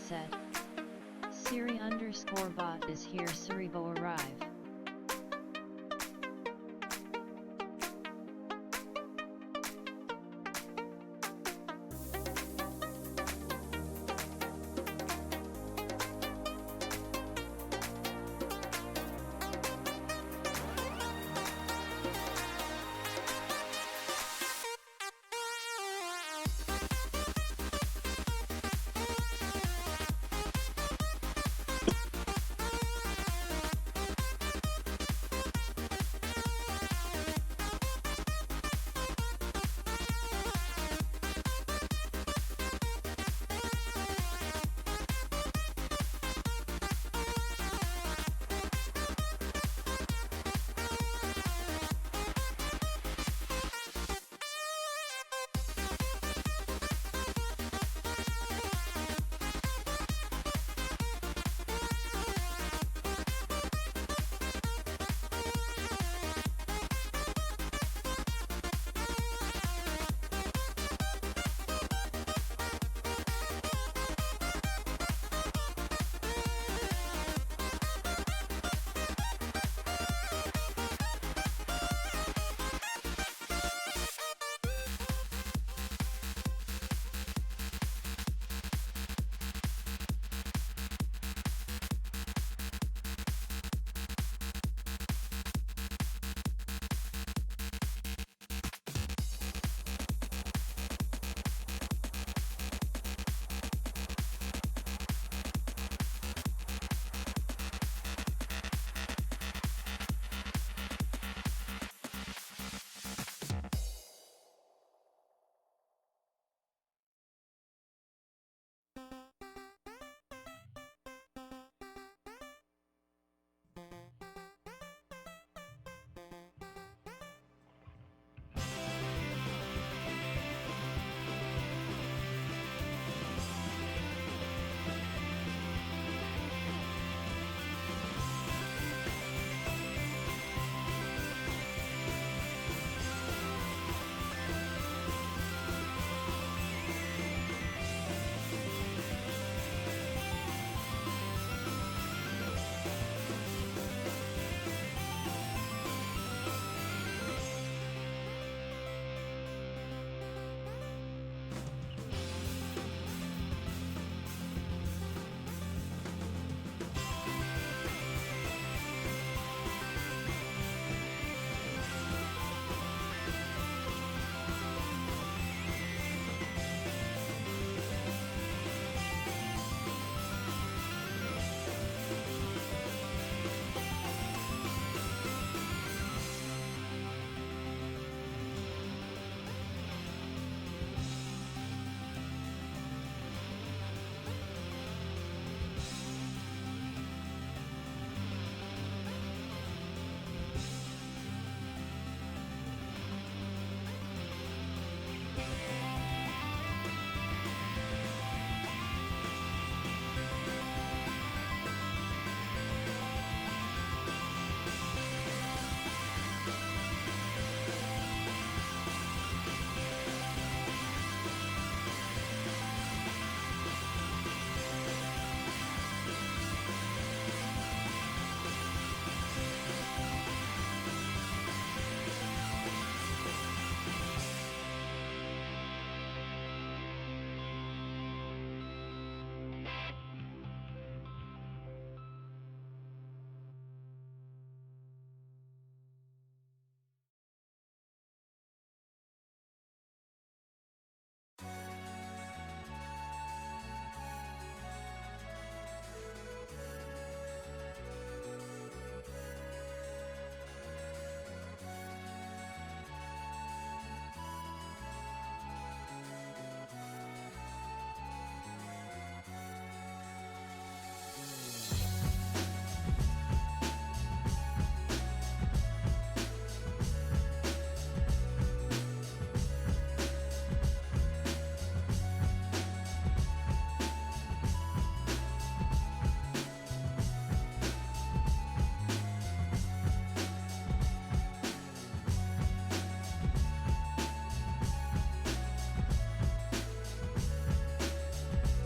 said. Siri_bot is here. Siribo arrive.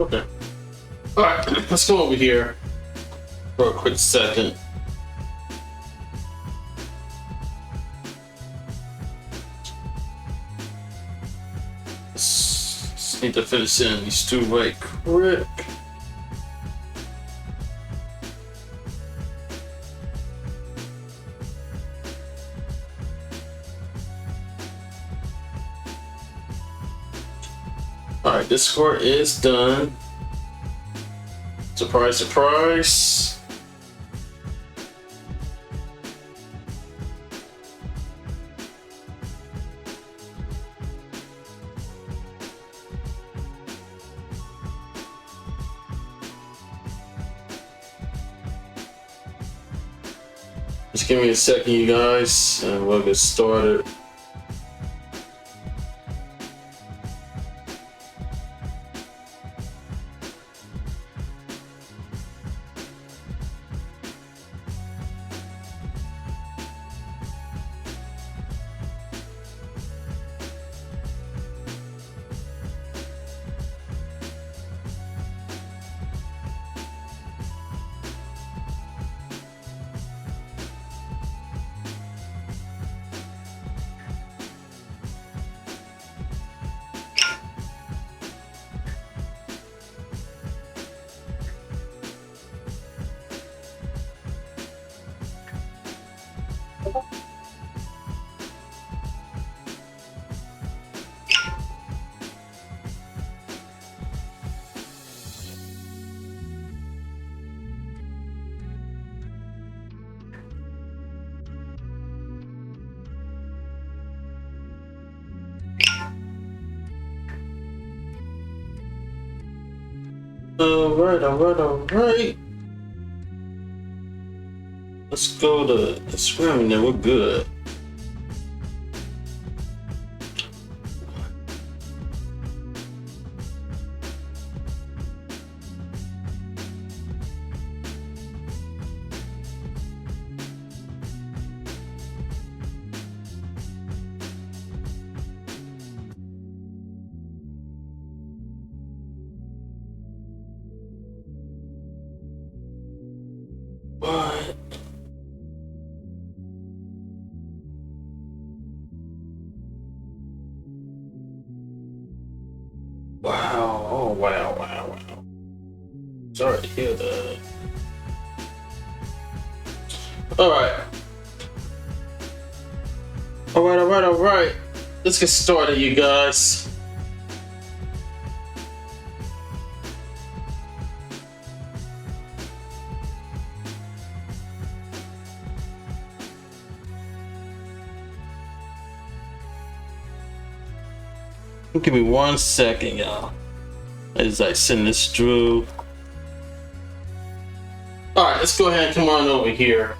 Okay. Alright, let's go over here for a quick second. Just need to finish in these two right quick. Alright, this score is done. Surprise, surprise. Just give me a second, you guys, and we'll get started. Alright. Let's go to the swimming and we're good. What? Wow. Oh, wow. Sorry to hear that. Alright. Let's get started, you guys. Give me 1 second, y'all, as I send this through. Alright, let's go ahead and come on over here.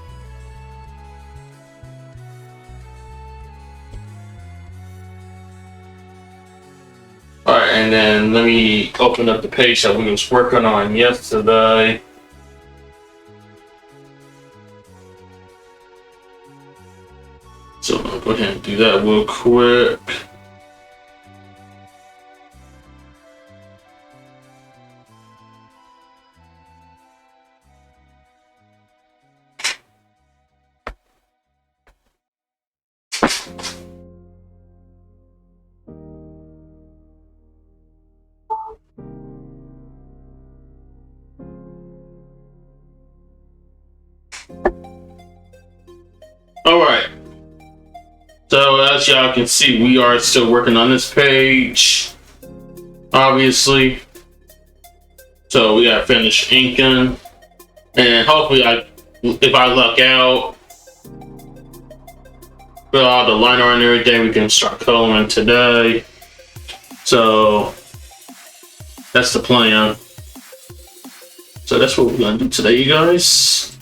Alright, and then let me open up the page that we was working on yesterday. So I'll go ahead and do that real quick. Alright, so as y'all can see, we are still working on this page, obviously. So we gotta finish inking, and hopefully if I luck out, with all the line art and everything, we can start coloring today. So that's the plan. So that's what we're gonna do today, you guys.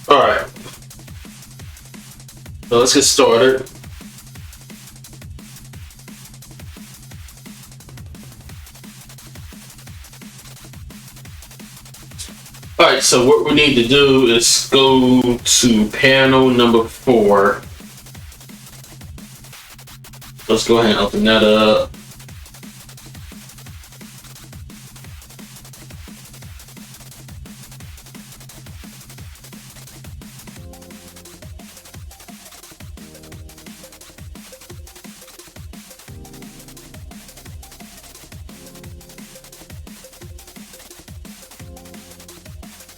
Alright. So let's get started. Alright, so what we need to do is go to panel number 4. Let's go ahead and open that up.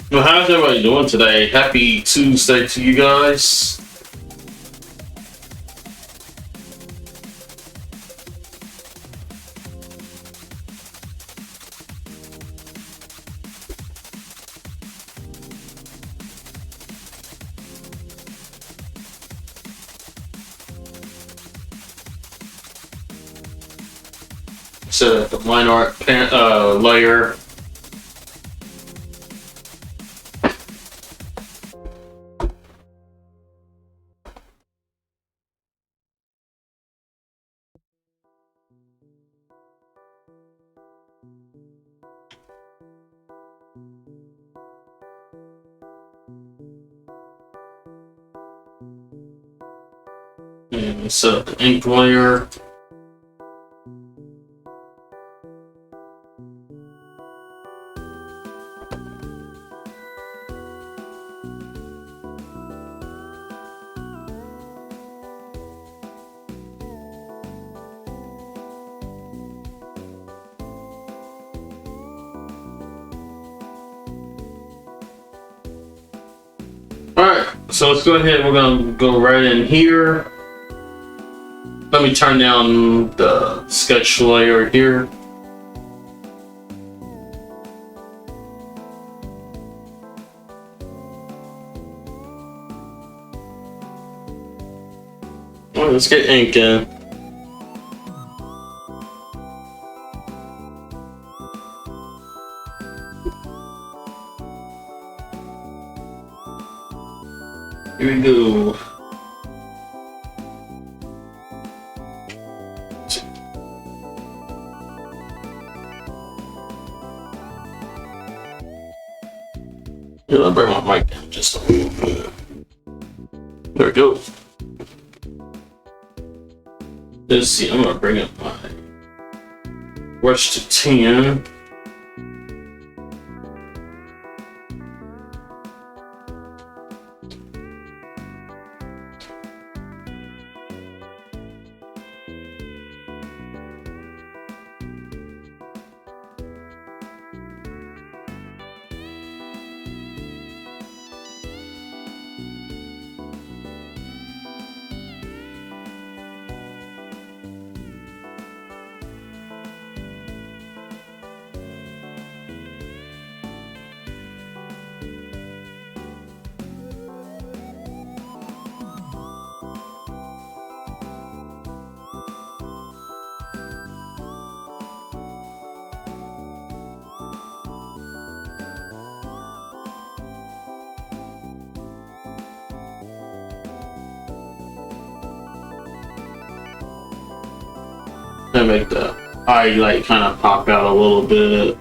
Well, how's everybody doing today? Happy Tuesday to you guys. Set up the line art layer. And set up the ink layer. Alright, so let's go ahead. We're going to go right in here. Let me turn down the sketch layer here. Well, let's get ink in. Here we go. Yeah, I'll bring my mic down just a little bit. There we go. Let's see, I'm gonna bring up my brush to 10. And make the highlight kind of pop out a little bit.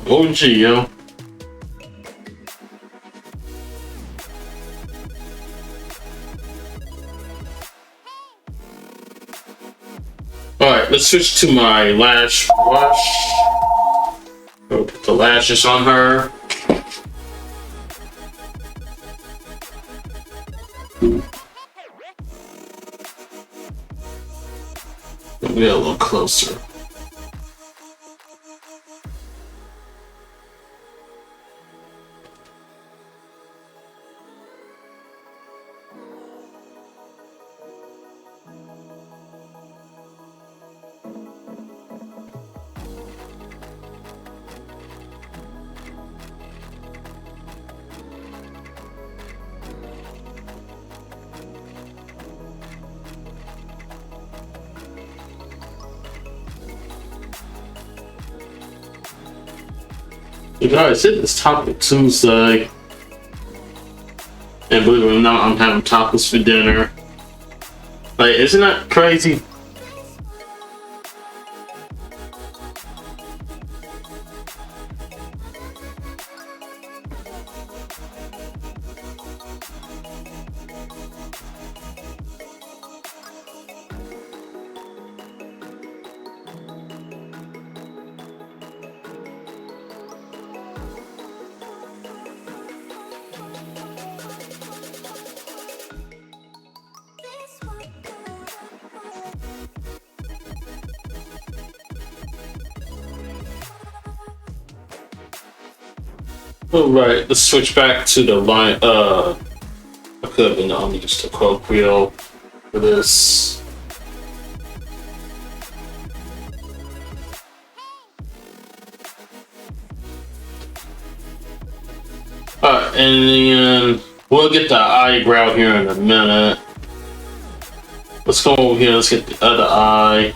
OG, yo. Alright, let's switch to my lash brush. Go put the lashes on her. Get a little closer. You guys, it's Taco Tuesday. And believe it or not, I'm having tacos for dinner. Like, isn't that crazy? Alright, let's switch back to the line. I could have been on just a Coke wheel for this. Alright, and then we'll get the eyebrow here in a minute. Let's go over here, let's get the other eye.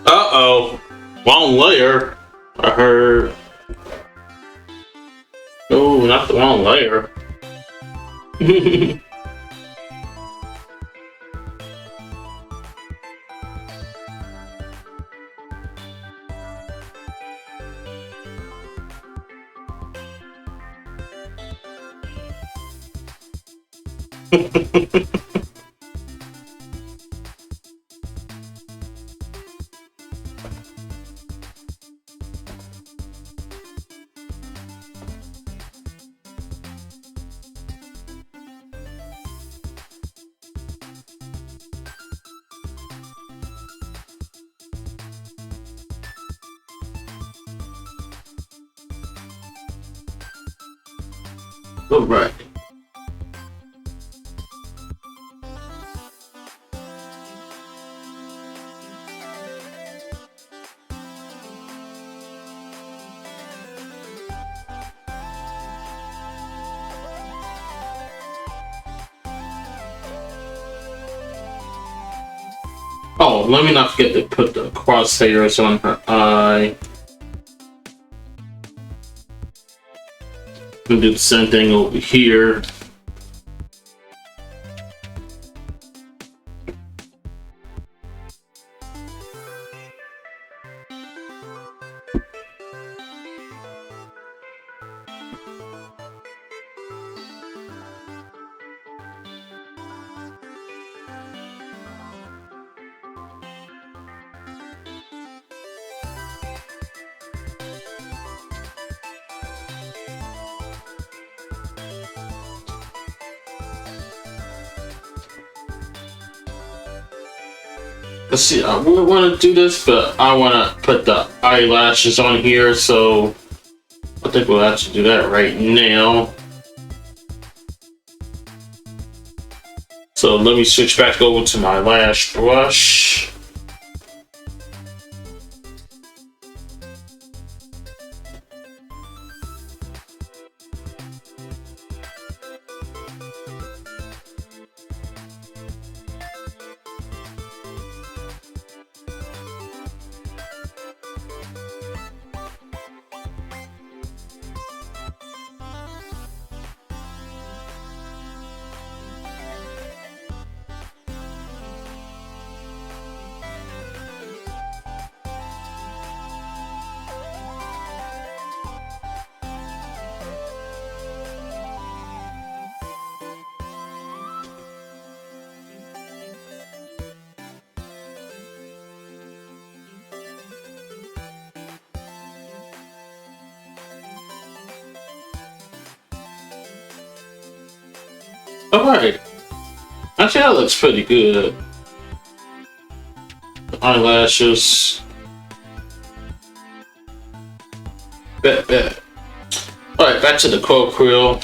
Uh-oh. Wrong layer. I heard. Oh, not the wrong layer. All right. Oh, let me not forget to put the crosshairs on her eye. And do the same thing over here. Let's see, I really want to do this, but I want to put the eyelashes on here, so I think we'll have to do that right now. So let me switch back over to my lash brush. Alright. Actually, that looks pretty good. The eyelashes. Bet. Alright, back to the Coil Krill.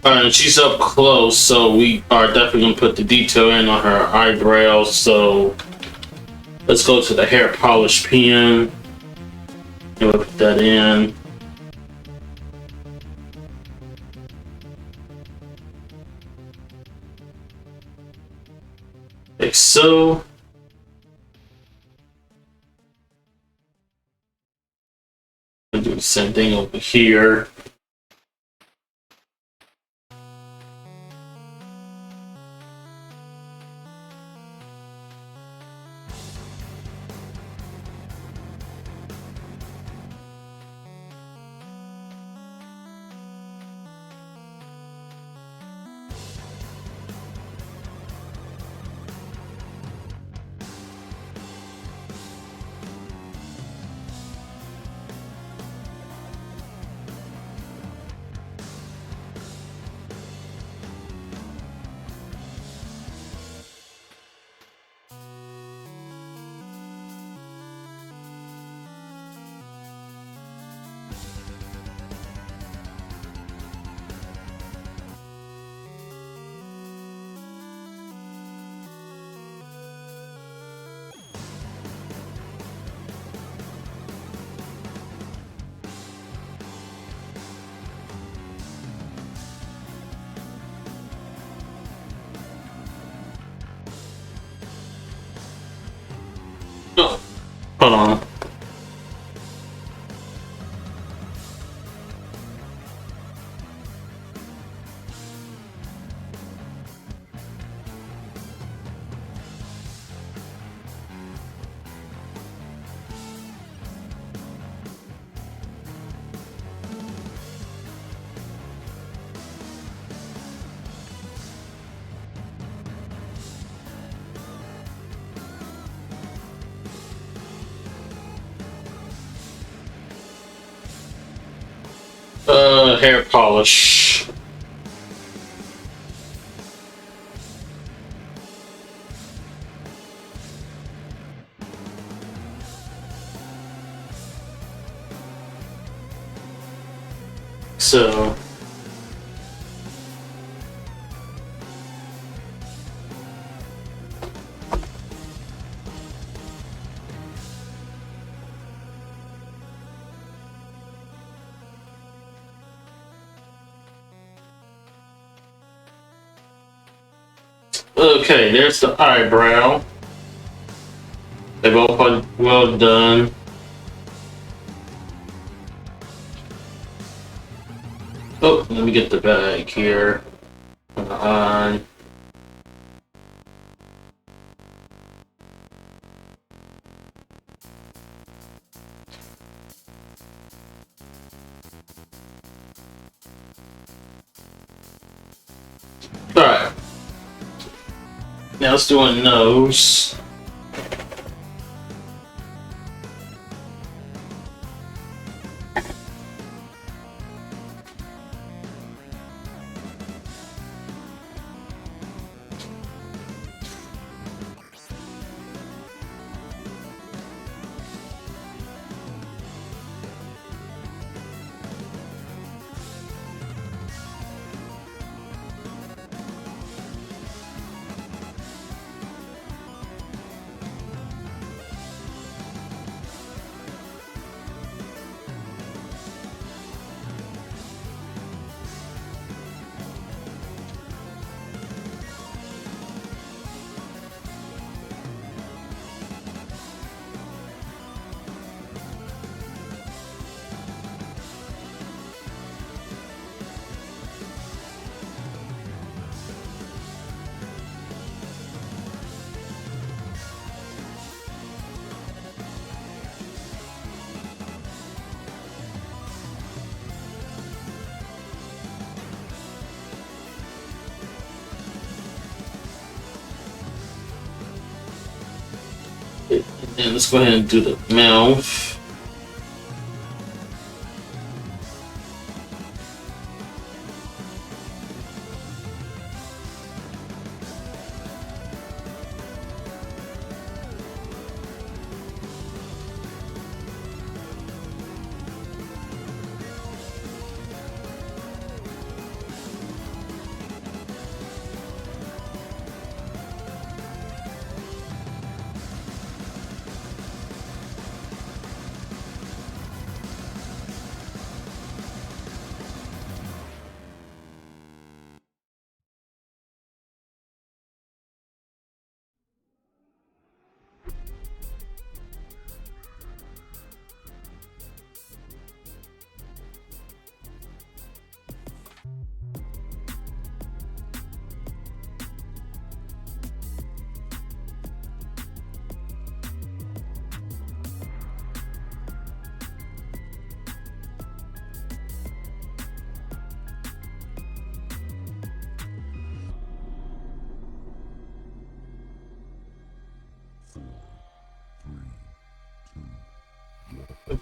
Alright, she's up close, so we are definitely going to put the detail in on her eyebrows. So let's go to the hair polish pen and we'll put that in. Like so. I'll do the same thing over here. Oh, hold on. Hair polish. So Okay, there's the eyebrow. They both are well done. Oh, let me get the bag here. On. Alright. Now let's do a nose. And let's go ahead and do the mouth.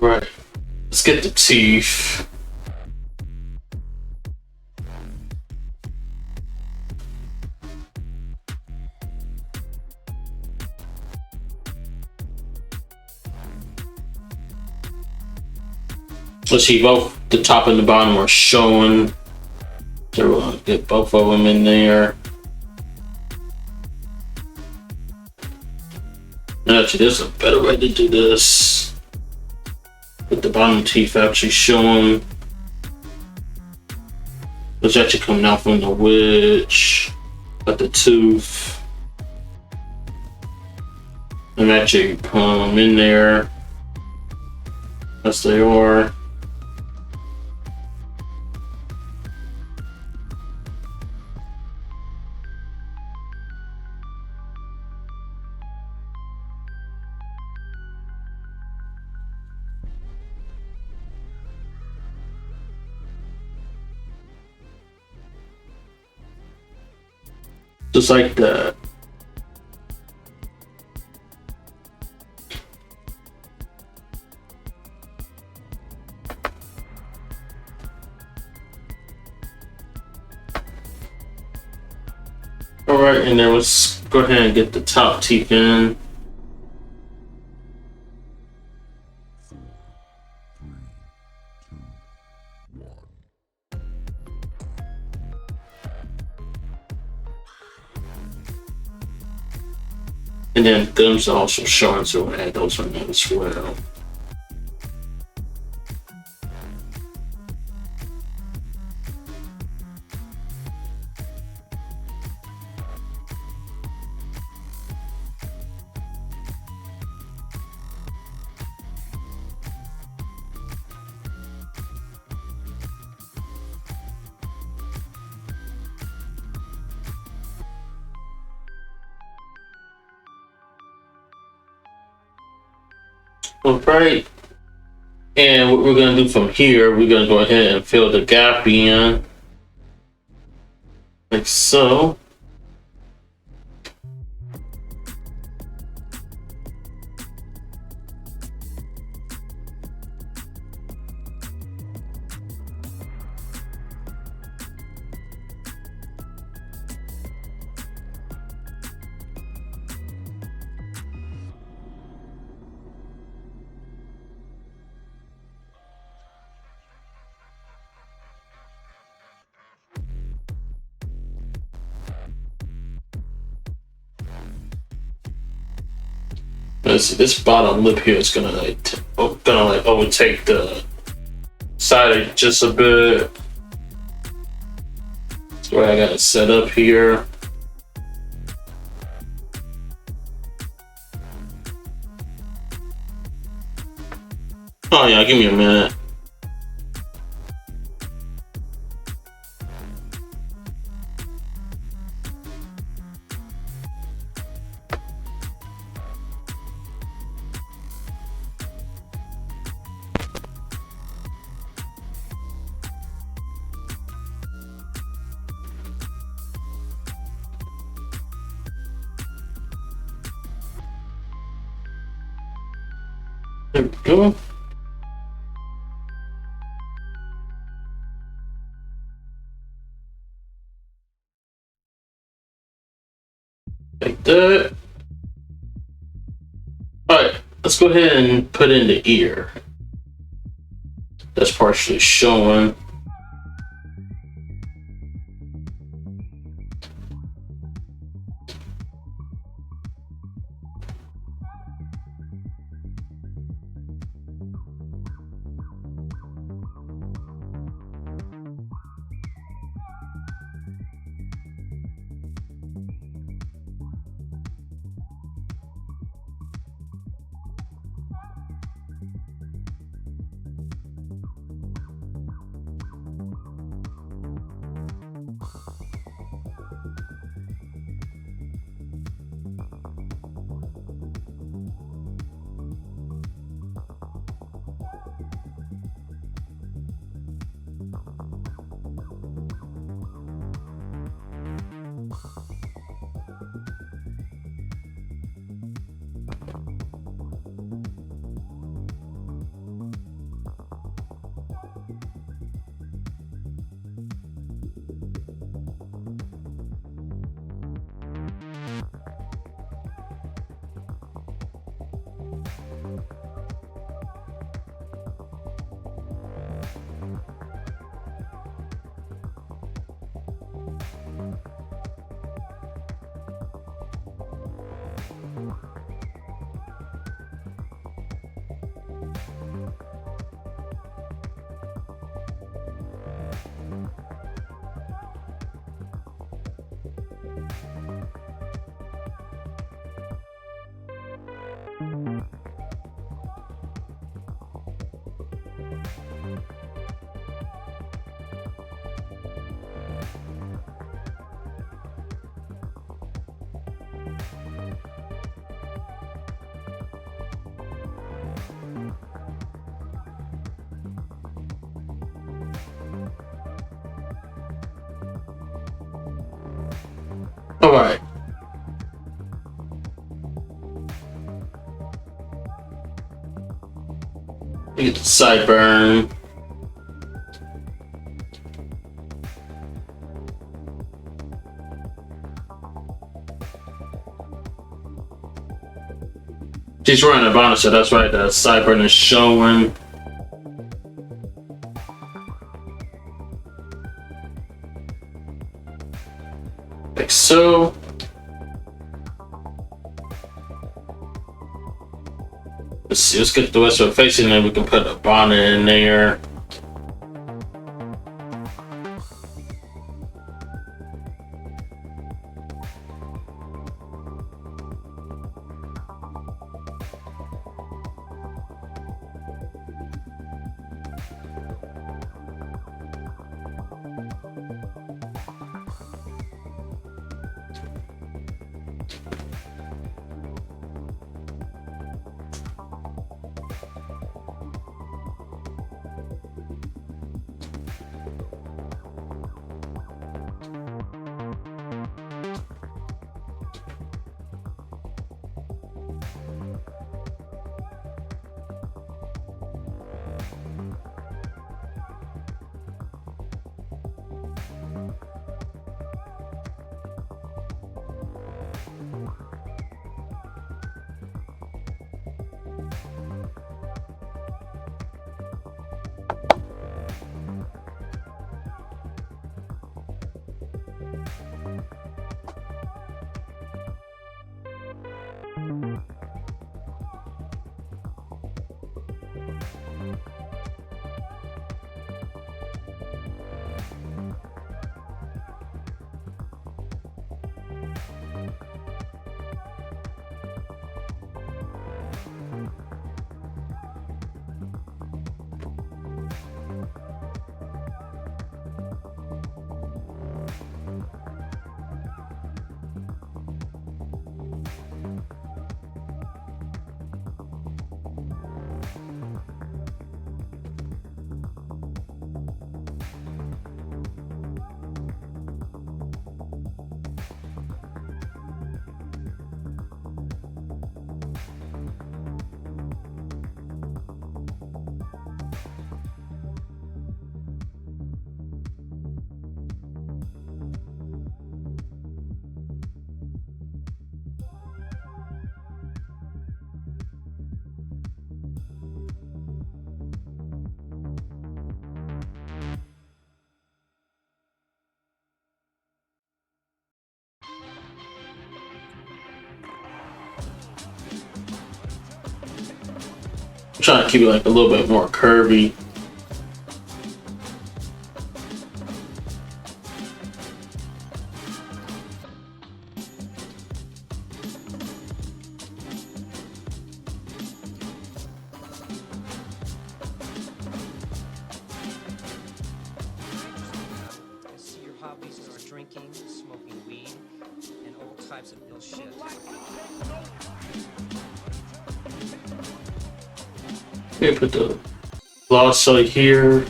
Right. Let's get the teeth. Let's see, both the top and the bottom are showing. So we'll get both of them in there. Actually, there's a better way to do this. With the bottom teeth actually showing. It's actually coming out from the wedge. Got the tooth. I'm actually putting them in there. As they are. Just like that. Alright, and then let's go ahead and get the top teeth in. And then gums are also showing, so we'll add those in there as well. Alright. And what we're gonna do from here, we're gonna go ahead and fill the gap in. Like so. Let's see, this bottom lip here is gonna like overtake the side just a bit. That's the way I got it set up here. Oh yeah, give me a minute. There we go. Like that. Alright, let's go ahead and put in the ear. That's partially showing. Alright. Get the sideburn. She's wearing a bonnet, so that's right, the sideburn is showing. Like so. Let's see, let's get the rest of her face in there. We can put a bonnet in there. I'm trying to keep it like a little bit more curvy. I see your hobbies are drinking, smoking weed, and all types of ill shit. Here, put the gloss right here.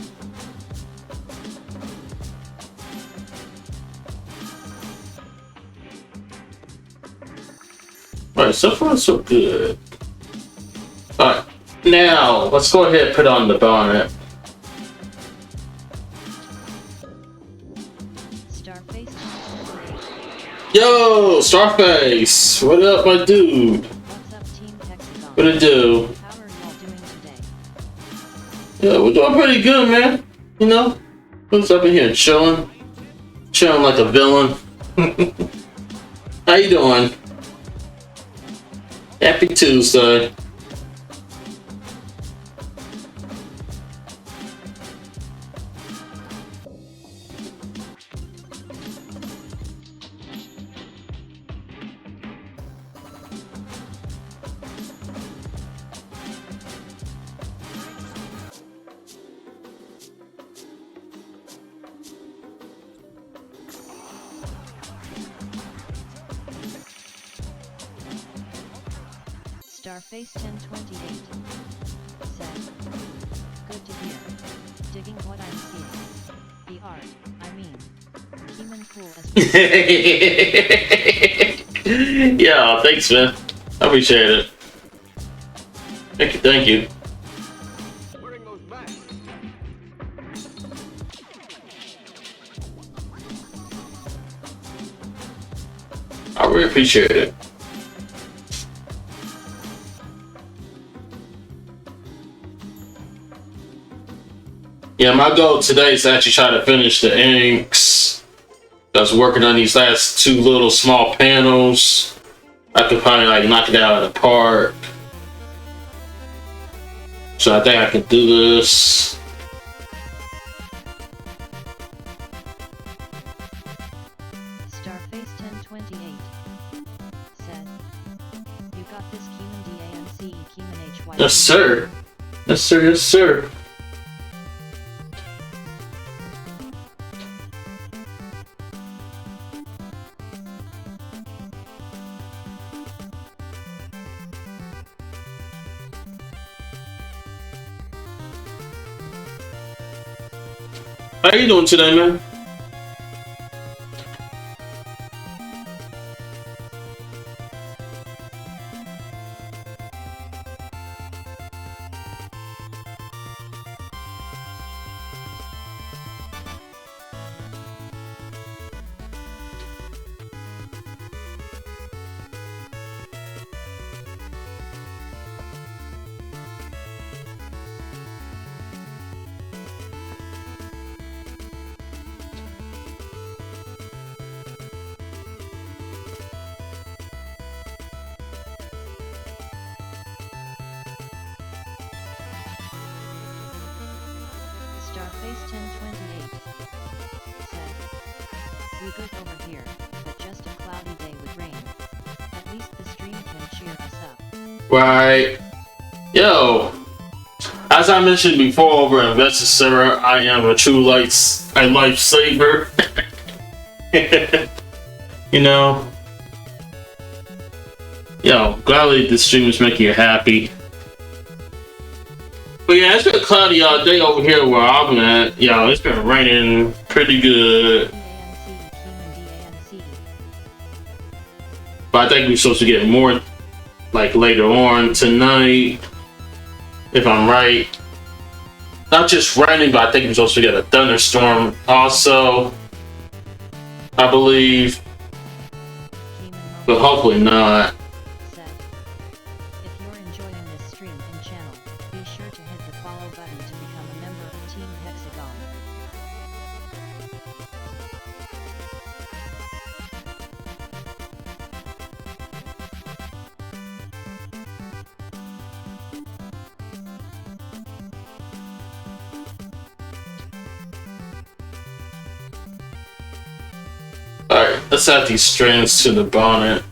Alright, so far so good. Alright, now let's go ahead and put on the bonnet. Starface 1028. Yo, Starface! What up, my dude? What's up, Team Hexagon? What it do? How are y'all doing today? Yeah, we're doing pretty good, man. You know, what's up in here chilling? Chilling like a villain. How you doing? Happy Tuesday. Starface 1028 said, "Good to hear. Digging what I'm seeing. The art, I mean. Human cool as Yeah, thanks, man. I appreciate it. Thank you, thank you. Wearing those back. I really appreciate it. Yeah, my goal today is to actually try to finish the inks. I was working on these last two little small panels. I could probably like knock it out of the park. So I think I can do this. Starface 1028 said, "You got this, Keeman DAMC, Keeman HY." Yes, sir. Yes, sir. Yes, sir. How you doing today, man? Starface 1028 said, "We good over here, but just a cloudy day with rain." Right. Yo, as I mentioned before over in Vested Server, I am a true lifesaver. You know? Yo, gladly this stream is making you happy. But yeah, it's been cloudy all day over here where I'm at. Yo, it's been raining pretty good. But I think we're supposed to get more like later on tonight. If I'm right. Not just raining, but I think we're supposed to get a thunderstorm also. I believe. But hopefully not. If you're enjoying this stream and channel, be sure to hit the follow button to become a member of Team Hexagon. Alright, let's add these strands to the bonnet.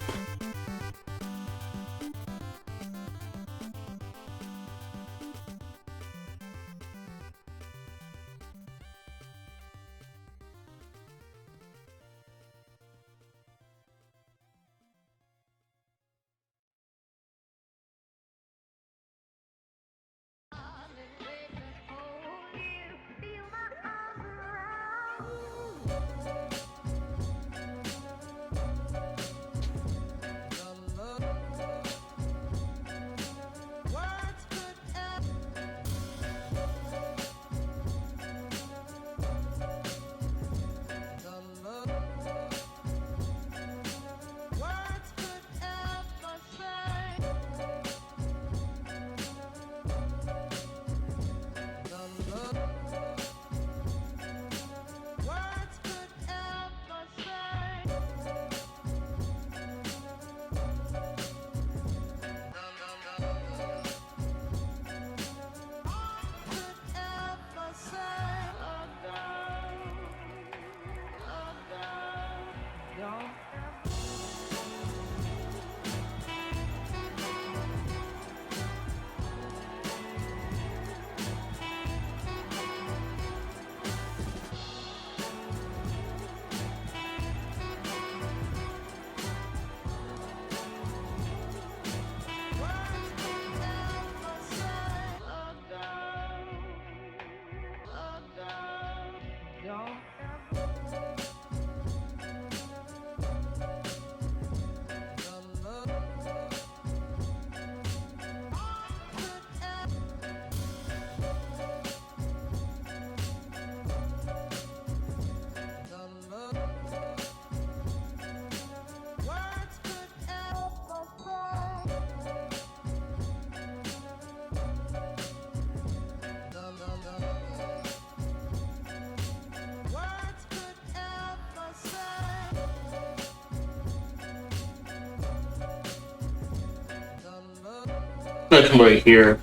I'm gonna come right here.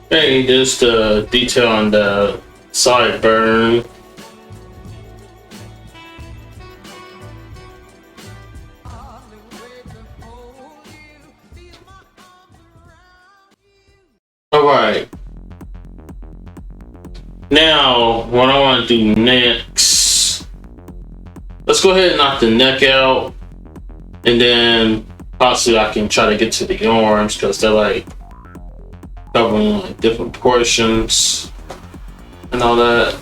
Hey, just a detail on the sideburn. Alright. Now, what I want to do next, let's go ahead and knock the neck out, and then possibly I can try to get to the arms because they're like covering like different portions and all that.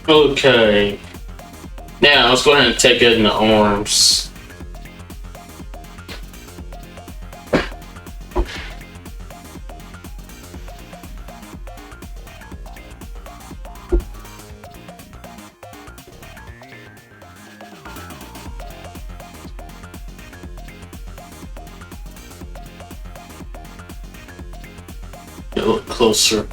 Okay. Now let's go ahead and take it in the arms. Get a little closer.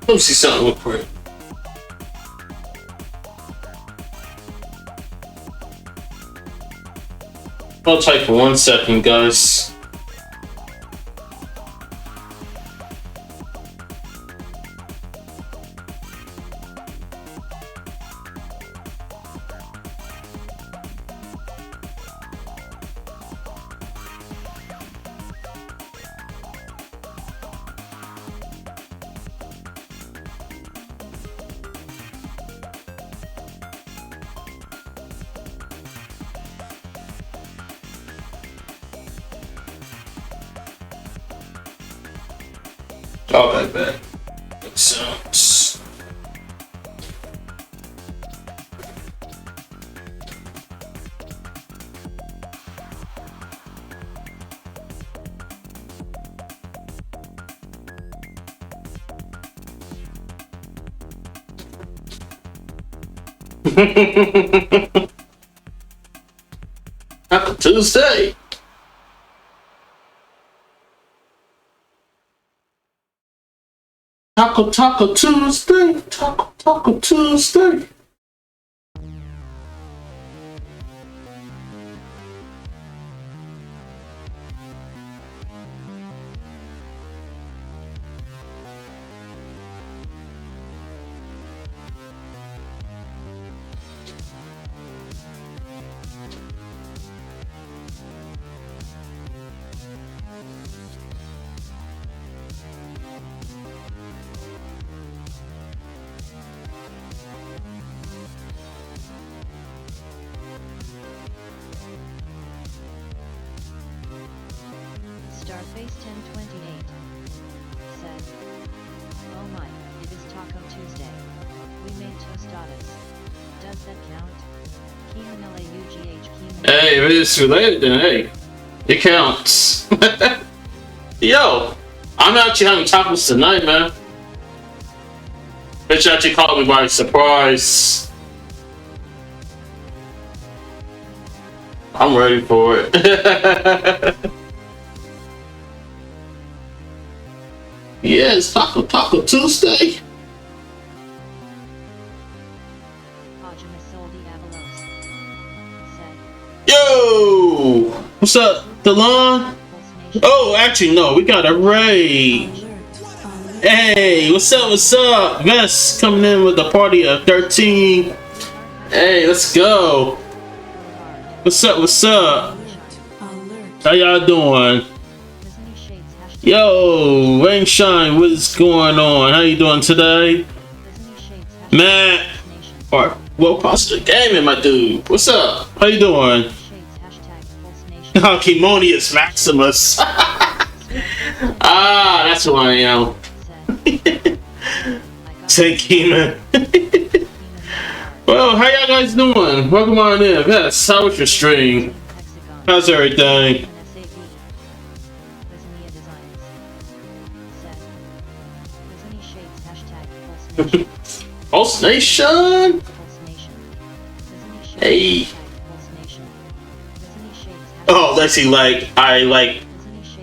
Let me see something real quick. I'll type for 1 second, guys. Okay, bad. Makes sense. Happy Tuesday. Taco Tuesday. Taco Tuesday. Starface 1028 says, "Oh my, it is Taco Tuesday. We made tostadas. Does that count? Kimanila UGH Kimanila." Hey, if it's related, then hey, it counts. Yo, I'm actually having tacos tonight, man. Bitch actually caught me by surprise. I'm ready for it. Yes, Taco Tuesday. Hajime Soldi Avalos said, Yo, what's up? The lawn? Oh, actually, no. We got a raid. Hey, what's up? What's up? Vest coming in with a party of 13. Hey, let's go. What's up? What's up? How y'all doing? Yo, Rain Shine, what's going on? How you doing today? Matt, or well, Positive Gaming, my dude. What's up? How you doing? Oh, Kimonius Maximus. Ah, that's who I am. Say Kima. Well, how y'all guys doing? Welcome on in. Yes, how was your stream? How's everything? Pulse Nation? Hey. Oh, let's see, like, I like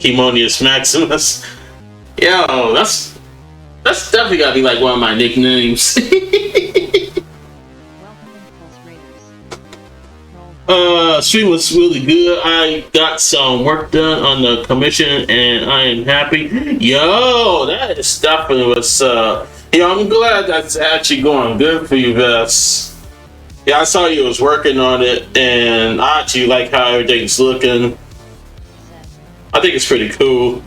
Kimonius Maximus. Yo, that's definitely gotta be like one of my nicknames. Stream was really good. I got some work done on the commission and I am happy. Yo, that is definitely what's I'm glad that's actually going good for you, Vess. Yeah, I saw you was working on it and I actually like how everything's looking. I think it's pretty cool.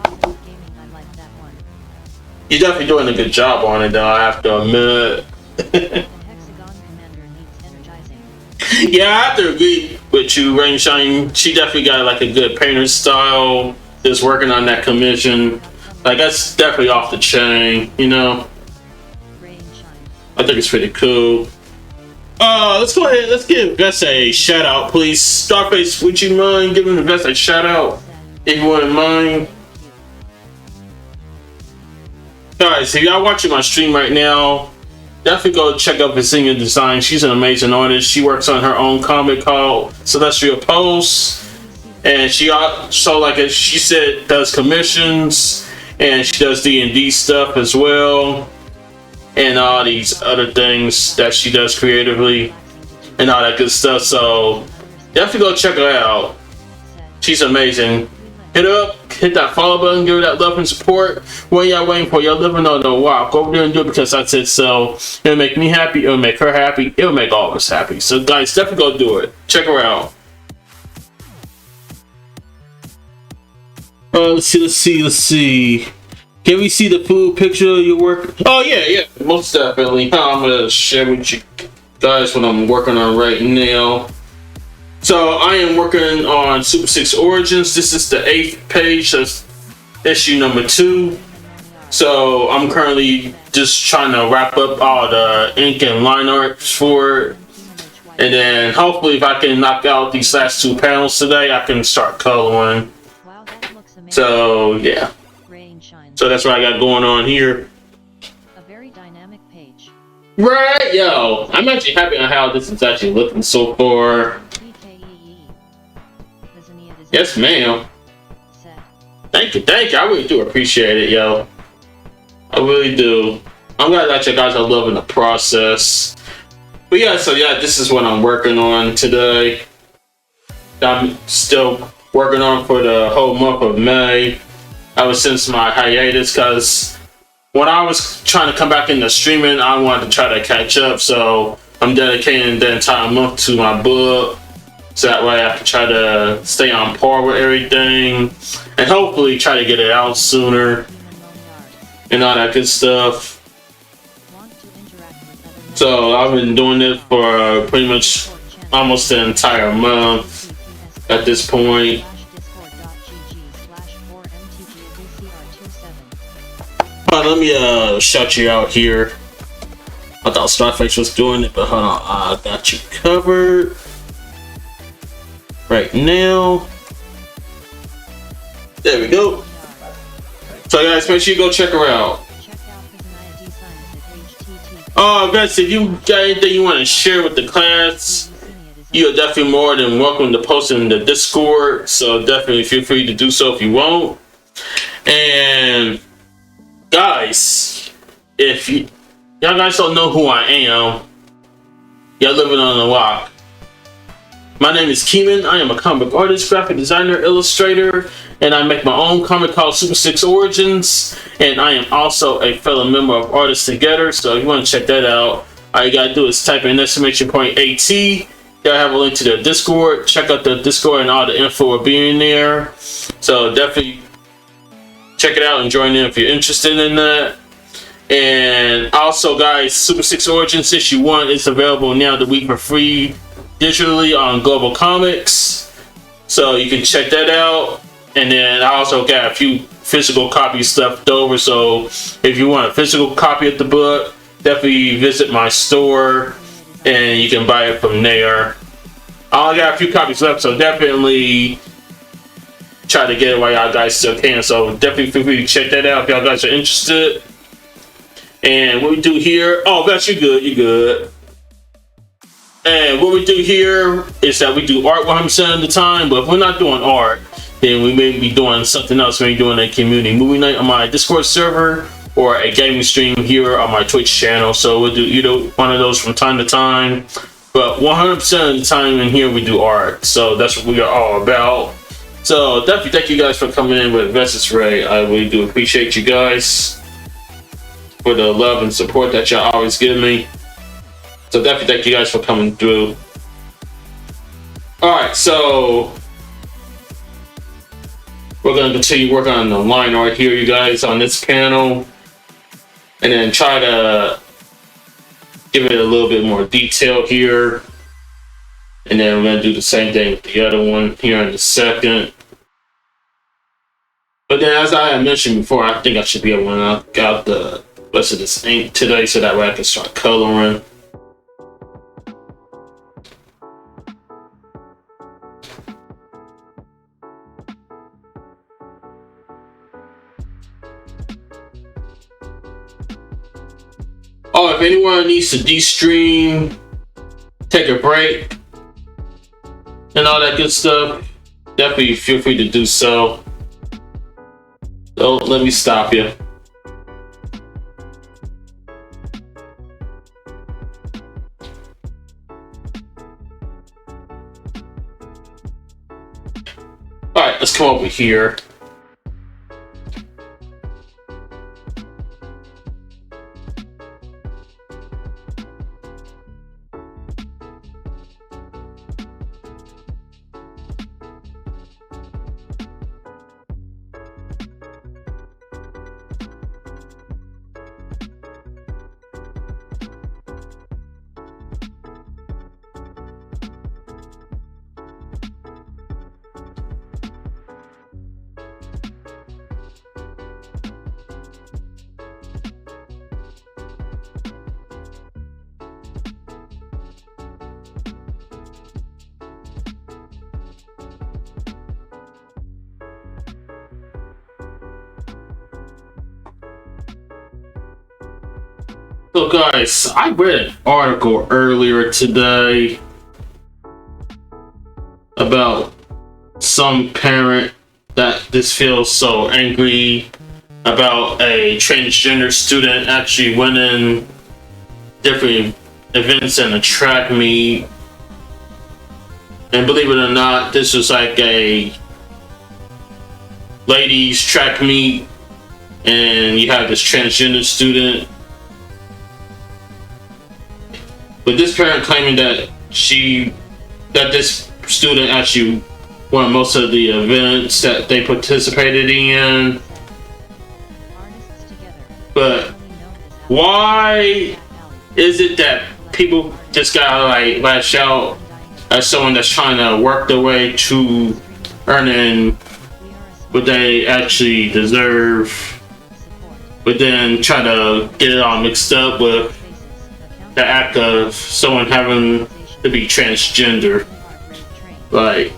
You're definitely doing a good job on it though, I have to admit. Yeah, I have to agree with you, Rain Shine. She definitely got like a good painter style. Just working on that commission. Like that's definitely off the chain, you know. I think it's pretty cool. Let's go ahead. Let's give Vess a shout out, please. Starface, would you mind giving Vess a shout out, if you wouldn't mind? Guys, if y'all watching my stream right now, definitely go check out Visinga Design. She's an amazing artist. She works on her own comic called Celestial Pulse, and she also, like she said, does commissions, and she does D&D stuff as well. And all these other things that she does creatively and all that good stuff. So definitely go check her out. She's amazing. Hit her up, hit that follow button, give her that love and support. What y'all waiting for? Y'all living on the walk. Go over there and do it because I said so. It'll make me happy, it'll make her happy, it'll make all of us happy. So guys, definitely go do it. Check her out. Let's see. Can we see the full picture of your work? Oh yeah, most definitely. I'm gonna share with you guys what I'm working on right now. So I am working on Super 6 Origins. This is the 8th page, that's issue number 2. So I'm currently just trying to wrap up all the ink and line art for it. And then hopefully if I can knock out these last 2 panels today, I can start coloring. So yeah. So that's what I got going on here. A very dynamic page. Right, yo. I'm actually happy on how this is actually looking so far. Yes, ma'am. Thank you. I really do appreciate it, yo. I really do. I'm glad that you guys are loving the process. But yeah, so yeah, this is what I'm working on today. I'm still working on for the whole month of May. I was since my hiatus because when I was trying to come back into streaming, I wanted to try to catch up. So I'm dedicating the entire month to my book. So that way I can try to stay on par with everything and hopefully try to get it out sooner and all that good stuff. So I've been doing it for pretty much almost the entire month at this point. Let me shout you out here. I thought Starface was doing it, but hold on, I got you covered right now. There we go. So guys, make sure you go check her out. Oh guys, if you got anything you want to share with the class, you're definitely more than welcome to post it in the Discord. So definitely feel free to do so if you want. And guys, if y'all guys don't know who I am, y'all living on the walk. My name is Keeman. I am a comic book artist, graphic designer, illustrator, and I make my own comic called Super 6 Origins. And I am also a fellow member of Artists Together. So if you want to check that out, all you gotta do is type in !AT. They'll have a link to their Discord. Check out the Discord, and all the info will be in there. So definitely check it out and join in if you're interested in that. And also, guys, Super 6 Origins issue 1 is available now the week for free digitally on Global Comics. So you can check that out. And then I also got a few physical copies left over. So if you want a physical copy of the book, definitely visit my store and you can buy it from there. I only got a few copies left, so definitely try to get it while y'all guys still can. So definitely feel free to check that out if y'all guys are interested. And what we do here, oh, Beth, you good, you good. And what we do here is that we do art 100% of the time, but if we're not doing art, then we may be doing something else. Maybe doing a community movie night on my Discord server, or a gaming stream here on my Twitch channel. So we'll do either one of those from time to time. But 100% of the time in here we do art. So that's what we are all about. So definitely thank you guys for coming in with Versus Ray. I really do appreciate you guys for the love and support that y'all always give me. So definitely thank you guys for coming through. Alright, so we're going to continue working on the line art here, you guys, on this panel. And then try to give it a little bit more detail here. And then we're going to do the same thing with the other one here in a second. But then, as I had mentioned before, I think I should be able to knock out the rest of this ink today so that way I can start coloring. Oh, if anyone needs to de-stream, take a break, and all that good stuff, definitely feel free to do so. Don't let me stop you. Alright, let's come over here. So guys, I read an article earlier today about some parent that just feels so angry about a transgender student actually winning different events in a track meet. And believe it or not, this was like a ladies track meet, and you have this transgender student. But this parent claiming that this student actually won most of the events that they participated in. But why is it that people just gotta like lash out at someone that's trying to work their way to earning what they actually deserve, but then try to get it all mixed up with the act of someone having to be transgender? Like,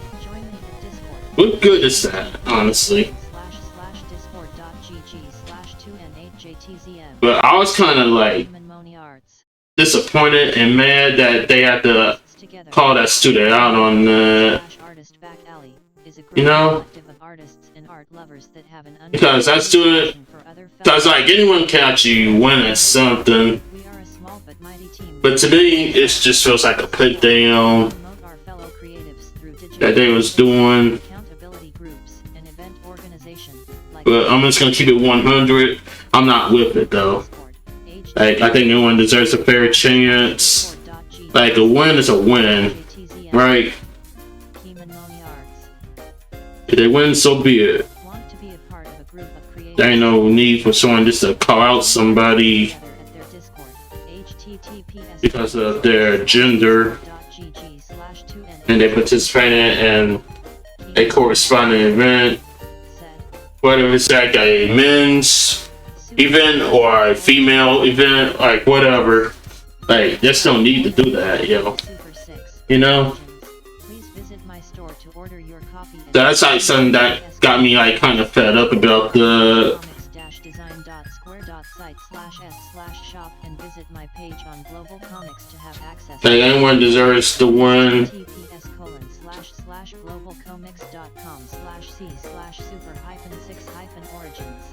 what good is that, honestly? But I was kind of like disappointed and mad that they had to call that student out on that. You know? Because that student, because like anyone can actually win at something. But to me, it just feels like a put down. that they was doing. Accountability groups and event organization. Like But I'm just gonna keep it 100. I'm not with it though. Discord, Like I think everyone deserves a fair chance. Discord.gg, Like a win is a win, JTZM, right? Keeman Noni Arts. If they win, so be it. Want to be a part of a group of creators? There ain't no need for someone just to call out somebody Together at their Discord, https because of their gender .gg/2n and they participated in a corresponding event, said, whether it's like a men's event or a female event, like whatever. Like, just don't need to do that, yo. Super 6. You know? Please visit my store to order your copy. That's like something that got me like kind of fed up about the comics-design.square.site/s/shop and visit my page on Global Comics to have access. like anyone deserves to win. https://globalcomics.com/c/super-6-origins.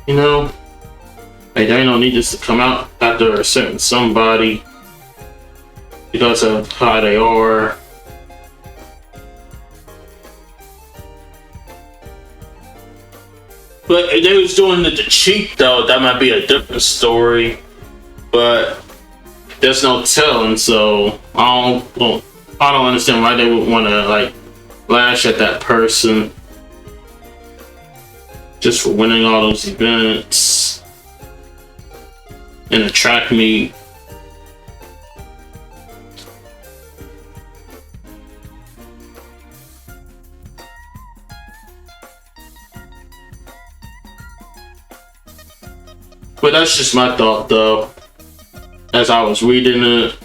You know? Like, they don't need this to come out after a certain somebody because of how they are. But if they was doing it to cheat though, that might be a different story. But there's no telling, so I don't understand why they would want to like lash at that person just for winning all those events in a track meet. But that's just my thought though, as I was reading it.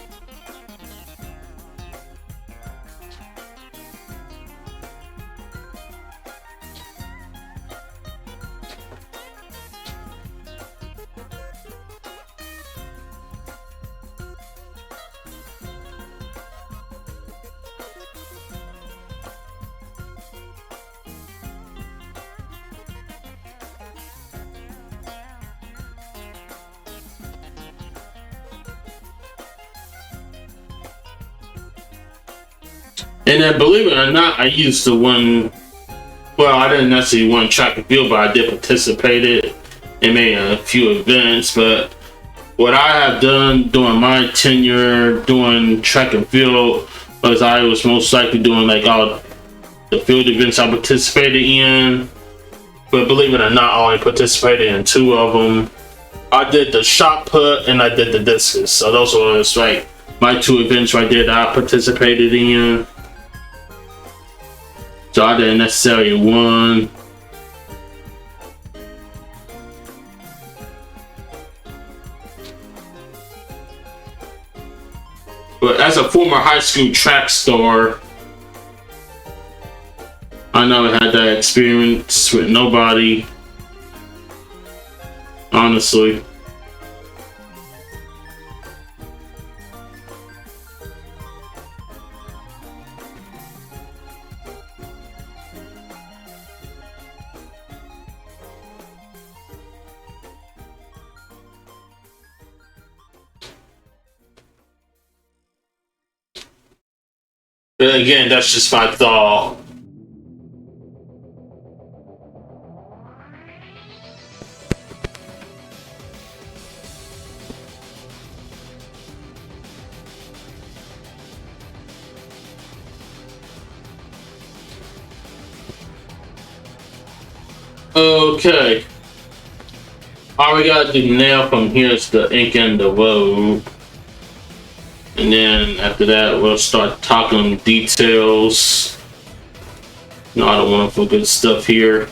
And then, believe it or not, I used to win. Well, I didn't necessarily win track and field, but I did participate in maybe a few events. But what I have done during my tenure doing track and field was I was most likely doing like all the field events I participated in. But believe it or not, I only participated in 2 of them. I did the shot put and I did the discus. So those was like my 2 events right there that I participated in. So I didn't necessarily win. But as a former high school track star, I never had that experience with nobody. Honestly. But again, that's just my thought. Okay. All we gotta do now from here is the ink and the road. And then after that, we'll start talking details. No, I don't want to forget stuff here.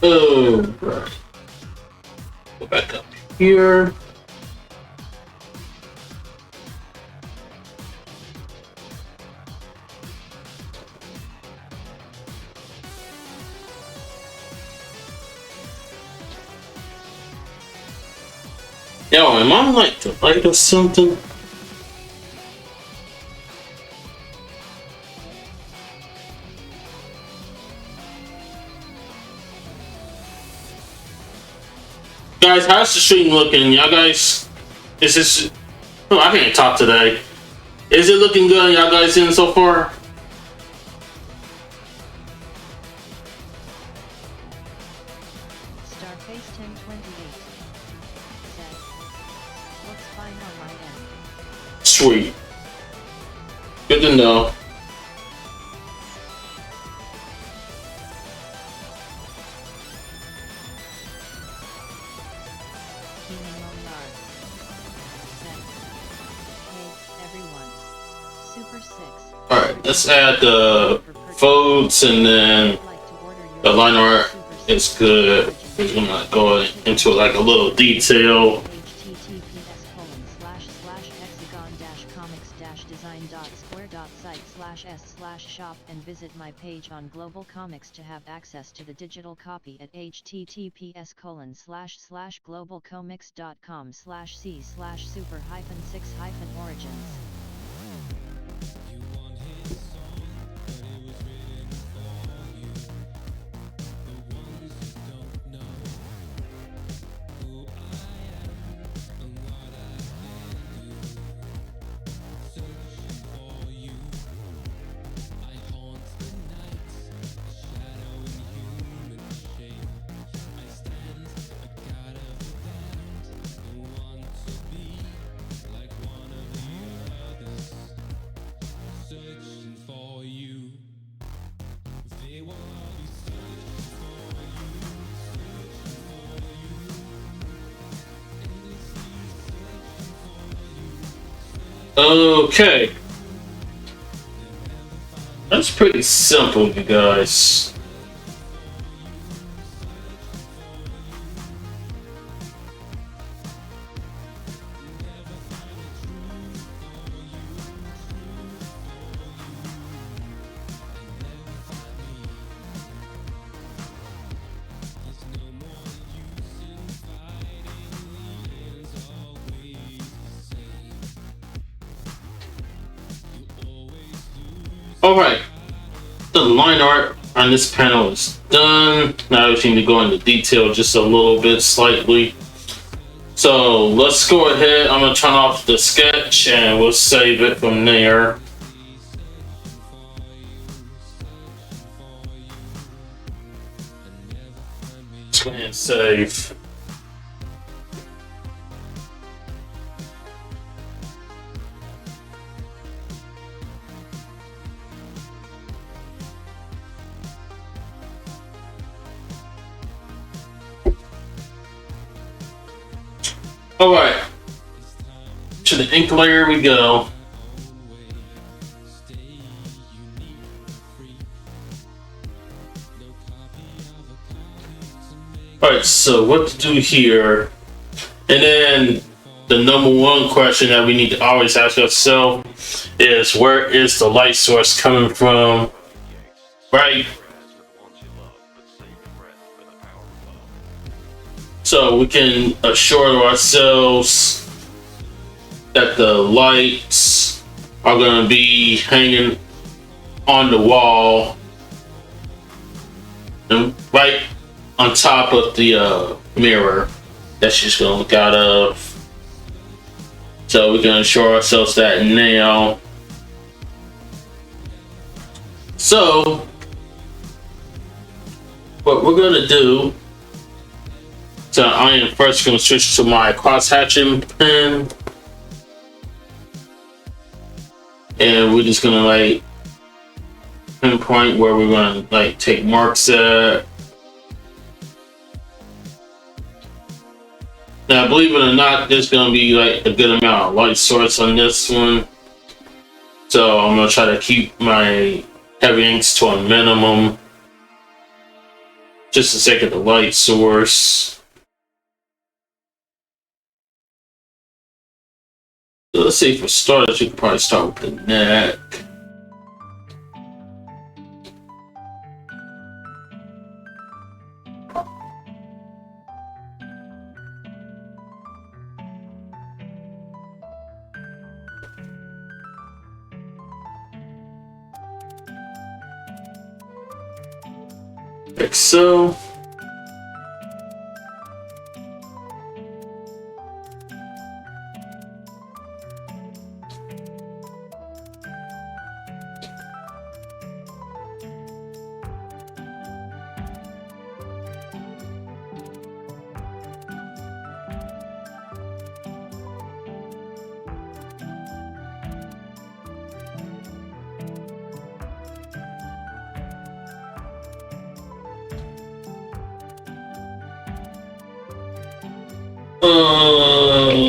Oh, right. Go back up here. Yo, am I like the light or something? Guys, how's the stream looking? Y'all guys, is this? Oh, I can't talk today. Is it looking good? Y'all guys in so far? Starface 1028 said, "Looks fine on my end." Sweet. Good to know. Keenan Monard said, "Hey everyone, Super 6. Alright, let's add the foods and then the line art is good. We're gonna go into like a little detail. https://hexagon-comics-design.square.site/s/shop and visit my page on Global Comics to have access to the digital copy at https://globalcomics.com/c/super-6-origins. Okay. That's pretty simple, you guys. Alright, the line art on this panel is done. Now we need to go into detail just a little bit slightly. So let's go ahead. I'm going to turn off the sketch and we'll save it from there. Let's go ahead and save. Alright, to the ink layer we go. Alright, so what to do here? And then the number one question that we need to always ask ourselves is, where is the light source coming from? Right? So we can assure ourselves that the lights are going to be hanging on the wall and right on top of the mirror that she's going to look out of. So we can assure ourselves that now. So what we're going to do, so I am first going to switch to my cross-hatching pen. And we're just going to like pinpoint where we're going to like take marks at. Now, believe it or not, there's going to be like a good amount of light source on this one. So I'm going to try to keep my heavy inks to a minimum. just the sake of the light source. So let's see, for starters, you could probably start with the neck. Like so.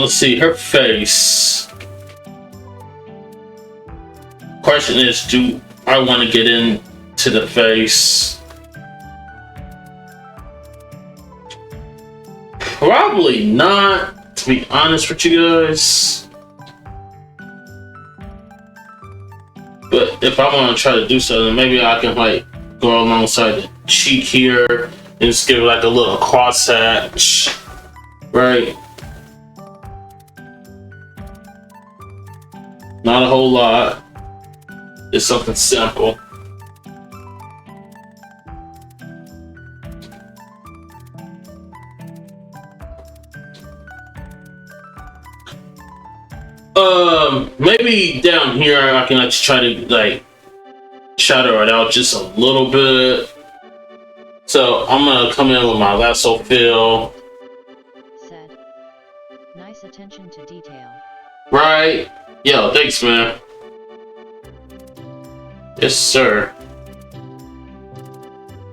Let's see, her face. Question is, do I want to get into the face? Probably not, to be honest with you guys. But if I want to try to do something, maybe I can like go alongside the cheek here and just give it like a little cross hatch. Right. Not a whole lot. It's something simple. Maybe down here I can just try to like shadow it out just a little bit. So I'm gonna come in with my lasso fill. Nice attention to detail. Right? Yo, thanks, man. Yes, sir.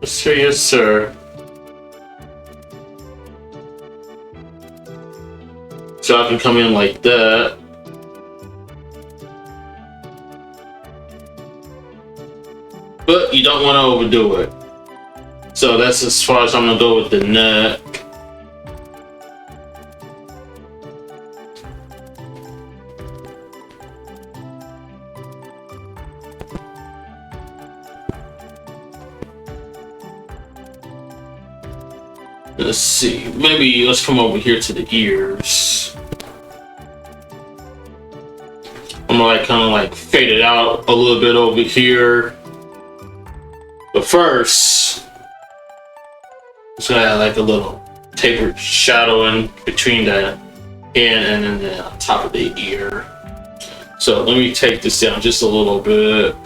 Yes, sir, yes, sir. So I can come in like that. But you don't want to overdo it. So that's as far as I'm gonna go with the neck. Let's see, maybe let's come over here to the ears. I'm gonna like kind of like fade it out a little bit over here. But first, it's gonna add like a little tapered shadow in between the hand and then the top of the ear. So let me take this down just a little bit.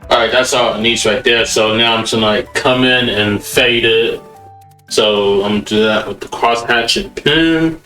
Alright, that's all it needs right there. So now I'm just gonna like come in and fade it. So I'm gonna do that with the crosshatch and pin.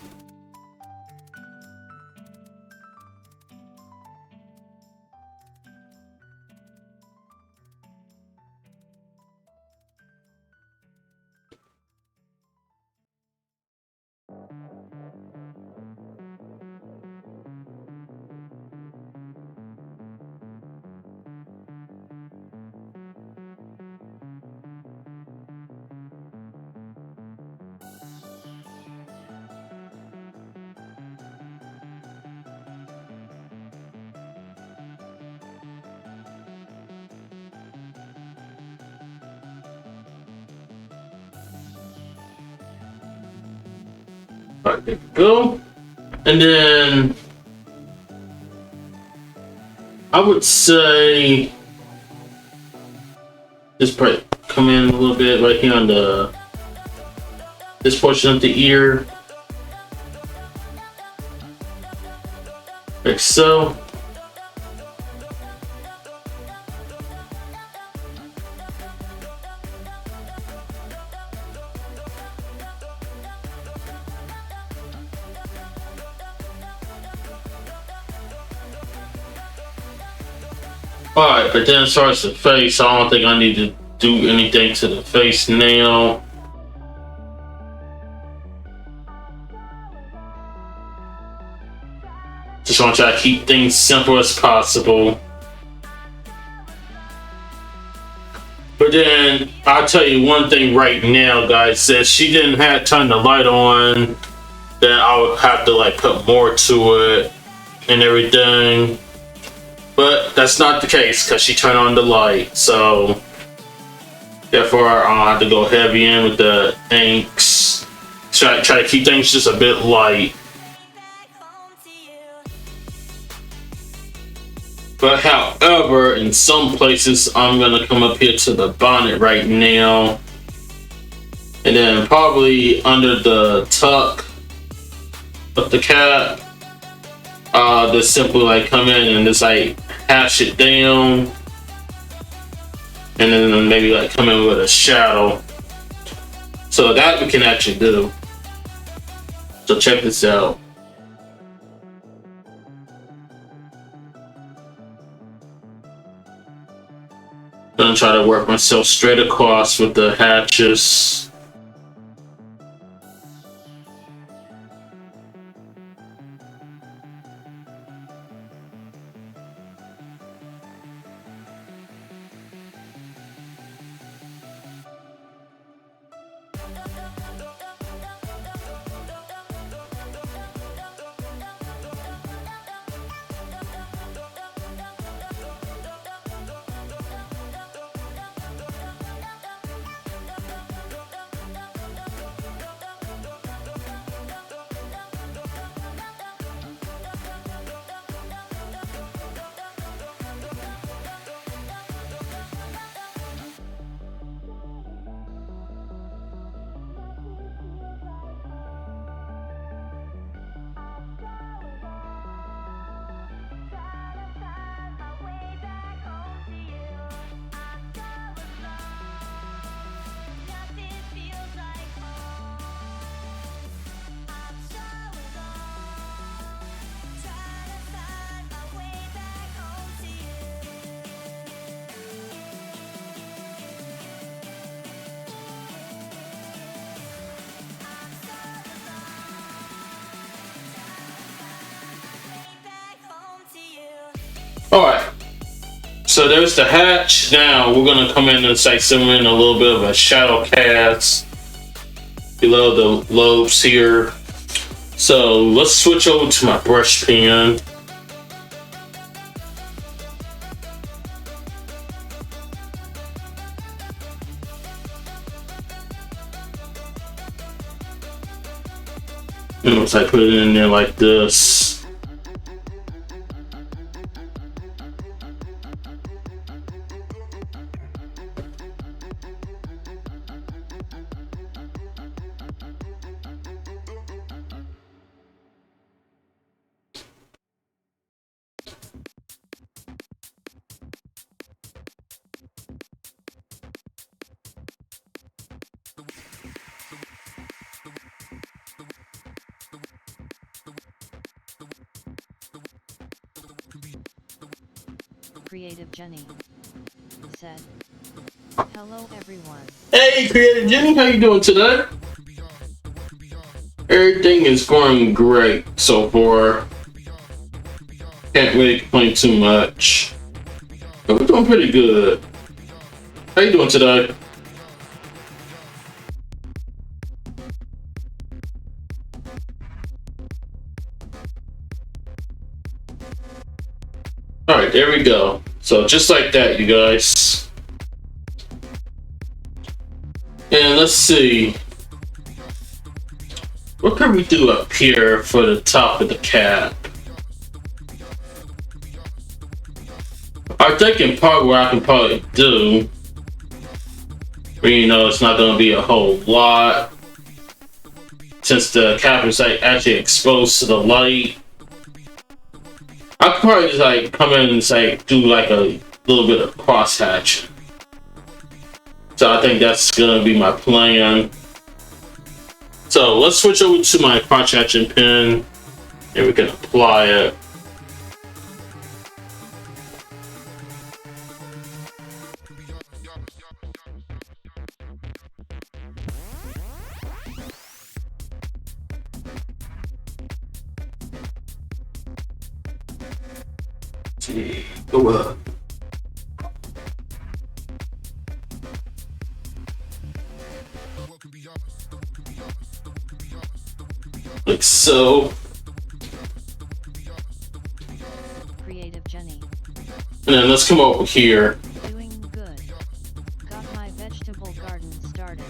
Alright, there we go. And then I would say just probably come in a little bit right here on this portion of the ear. Like so. Alright, but then as far as the face, I don't think I need to do anything to the face now. Just want to try to keep things simple as possible. But then, I'll tell you one thing right now, guys, that she didn't have turn the light on, then I would have to like put more to it and everything. But that's not the case because she turned on the light, so therefore I have to go heavy in with the inks. Try to keep things just a bit light. But however, in some places, I'm gonna come up here to the bonnet right now, and then probably under the tuck of the cap, just simply like come in and just like hash it down, and then maybe like come in with a shadow. So that we can actually do. So check this out. Gonna try to work myself straight across with the hatches. Alright, so there's the hatch. Now we're gonna come in and say zoom in a little bit of a shadow cast below the lobes here. So let's switch over to my brush pen. And once I put it in there like this, Creative Jenny said, "Hello everyone." hey, Creative Jenny, how you doing today? Everything is going great so far. Can't really complain too much. But we're doing pretty good. How you doing today? Alright, there we go. So just like that, you guys. And let's see. What can we do up here for the top of the cap? I'm thinking part where I can probably do, but you know, it's not going to be a whole lot since the cap is like actually exposed to the light. I could probably just like come in and say do like a little bit of cross hatch. So I think that's gonna be my plan. So let's switch over to my cross hatching pen and we can apply it. see. Go up. Like so. Creative Jenny. And then let's come over here. Doing good. Got my vegetable garden started.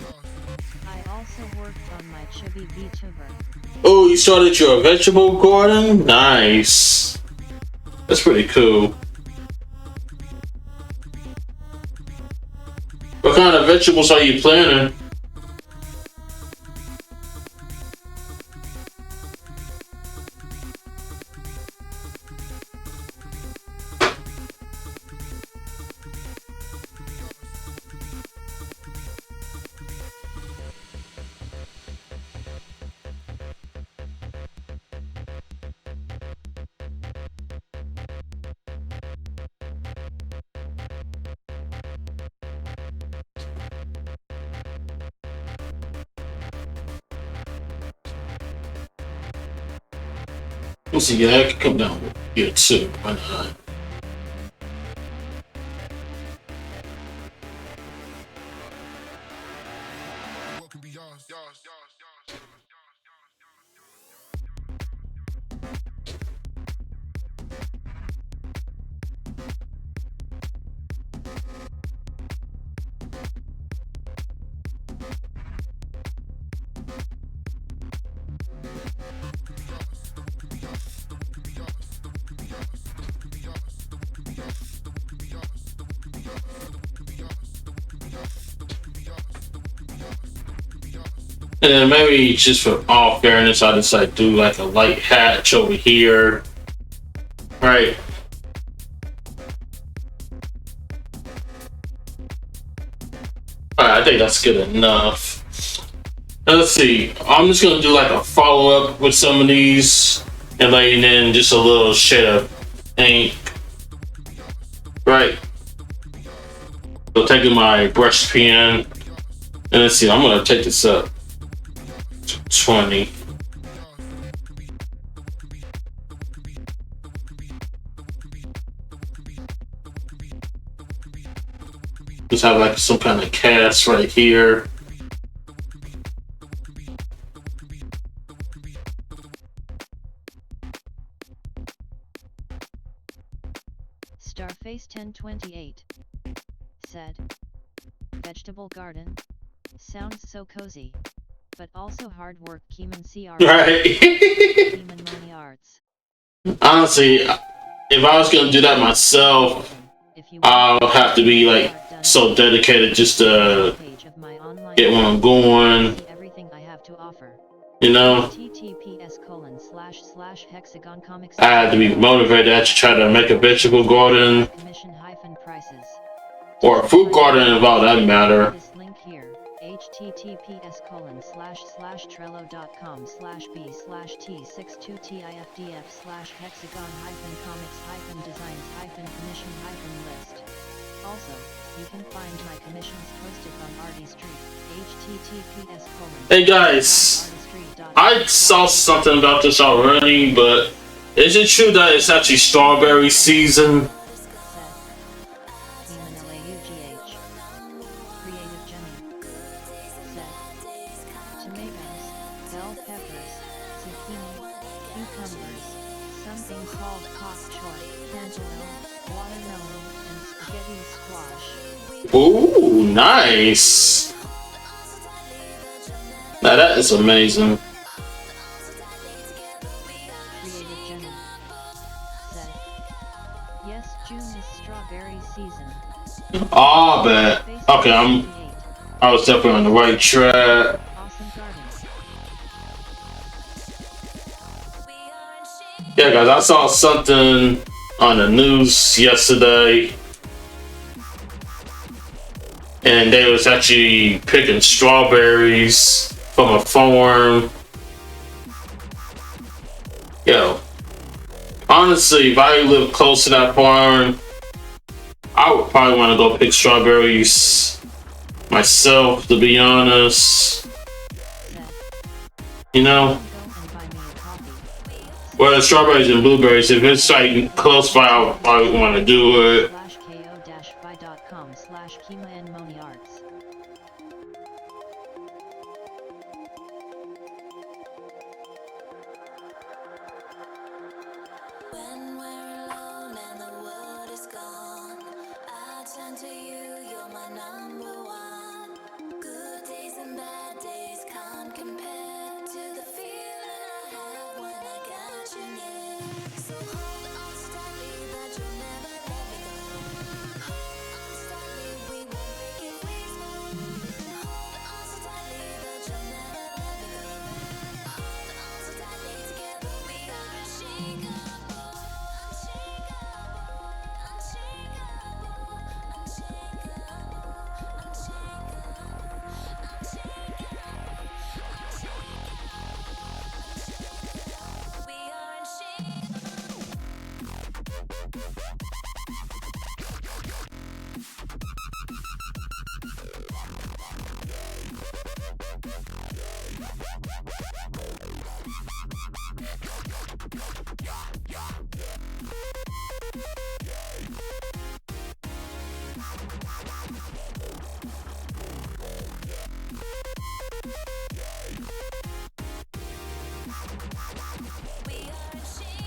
I also worked on my chibi VTuber. Oh, you started your vegetable garden? Nice. That's pretty cool. What kind of vegetables are you planting? Let's see, yeah, I could come down here too. Why not? And then maybe just for all fairness, I decided to do like a light hatch over here. Right. Alright, I think that's good enough. Now, let's see. I'm just gonna do like a follow-up with some of these and laying in just a little shade of ink. Right. So taking my brush pen and let's see, I'm gonna take this up. 20. Just have like some kind of cast right here. Starface 1028 said, "Vegetable garden sounds so cozy, but also hard work. Keeman CR. Right. Keeman Money Arts. Honestly, if I was gonna do that myself, If you I'll have to be like so dedicated just to page of my online get one going, see everything I have to offer. you know? https://hexagon comics. I had to be motivated to try to make a vegetable garden Commission prices. or a fruit garden if all that matter. This link here. https://trello.com/b/t62tif/hexagon-comics-designs-commission-list. Also, you can find my commissions posted on Artistry. Hey guys, I saw something about this already, but is it true that it's actually strawberry season? Creative Jenny. Said. Tomatoes, bell peppers, zucchini, cucumbers, something called pak choy, cantaloupe, watermelon, and spaghetti squash. Ooh, nice. Now that is amazing. Creative Jenny. Said. Yes, June is strawberry season. Ah, bet. Okay, I was definitely on the right track. Awesome garden. Yeah, guys, I saw something on the news yesterday, and they was actually picking strawberries from a farm. Yo, honestly, if I live close to that farm, I would probably want to go pick strawberries myself, to be honest. Said. You know? Go and buy me a coffee. Well, the strawberries and blueberries, if it's like close by, I want to do it. ko-fi.com/Kima and Moni Arts. When we're alone and the world is gone, I turn to you, you're my number one. Good days and bad days can't compare to the feeling I have when I got you near. So hold on tightly that you'll never let me go. Hold on tightly, we won't break if we fall. Hold on tightly that you'll never let me go. Hold on tightly, together we are unshakable.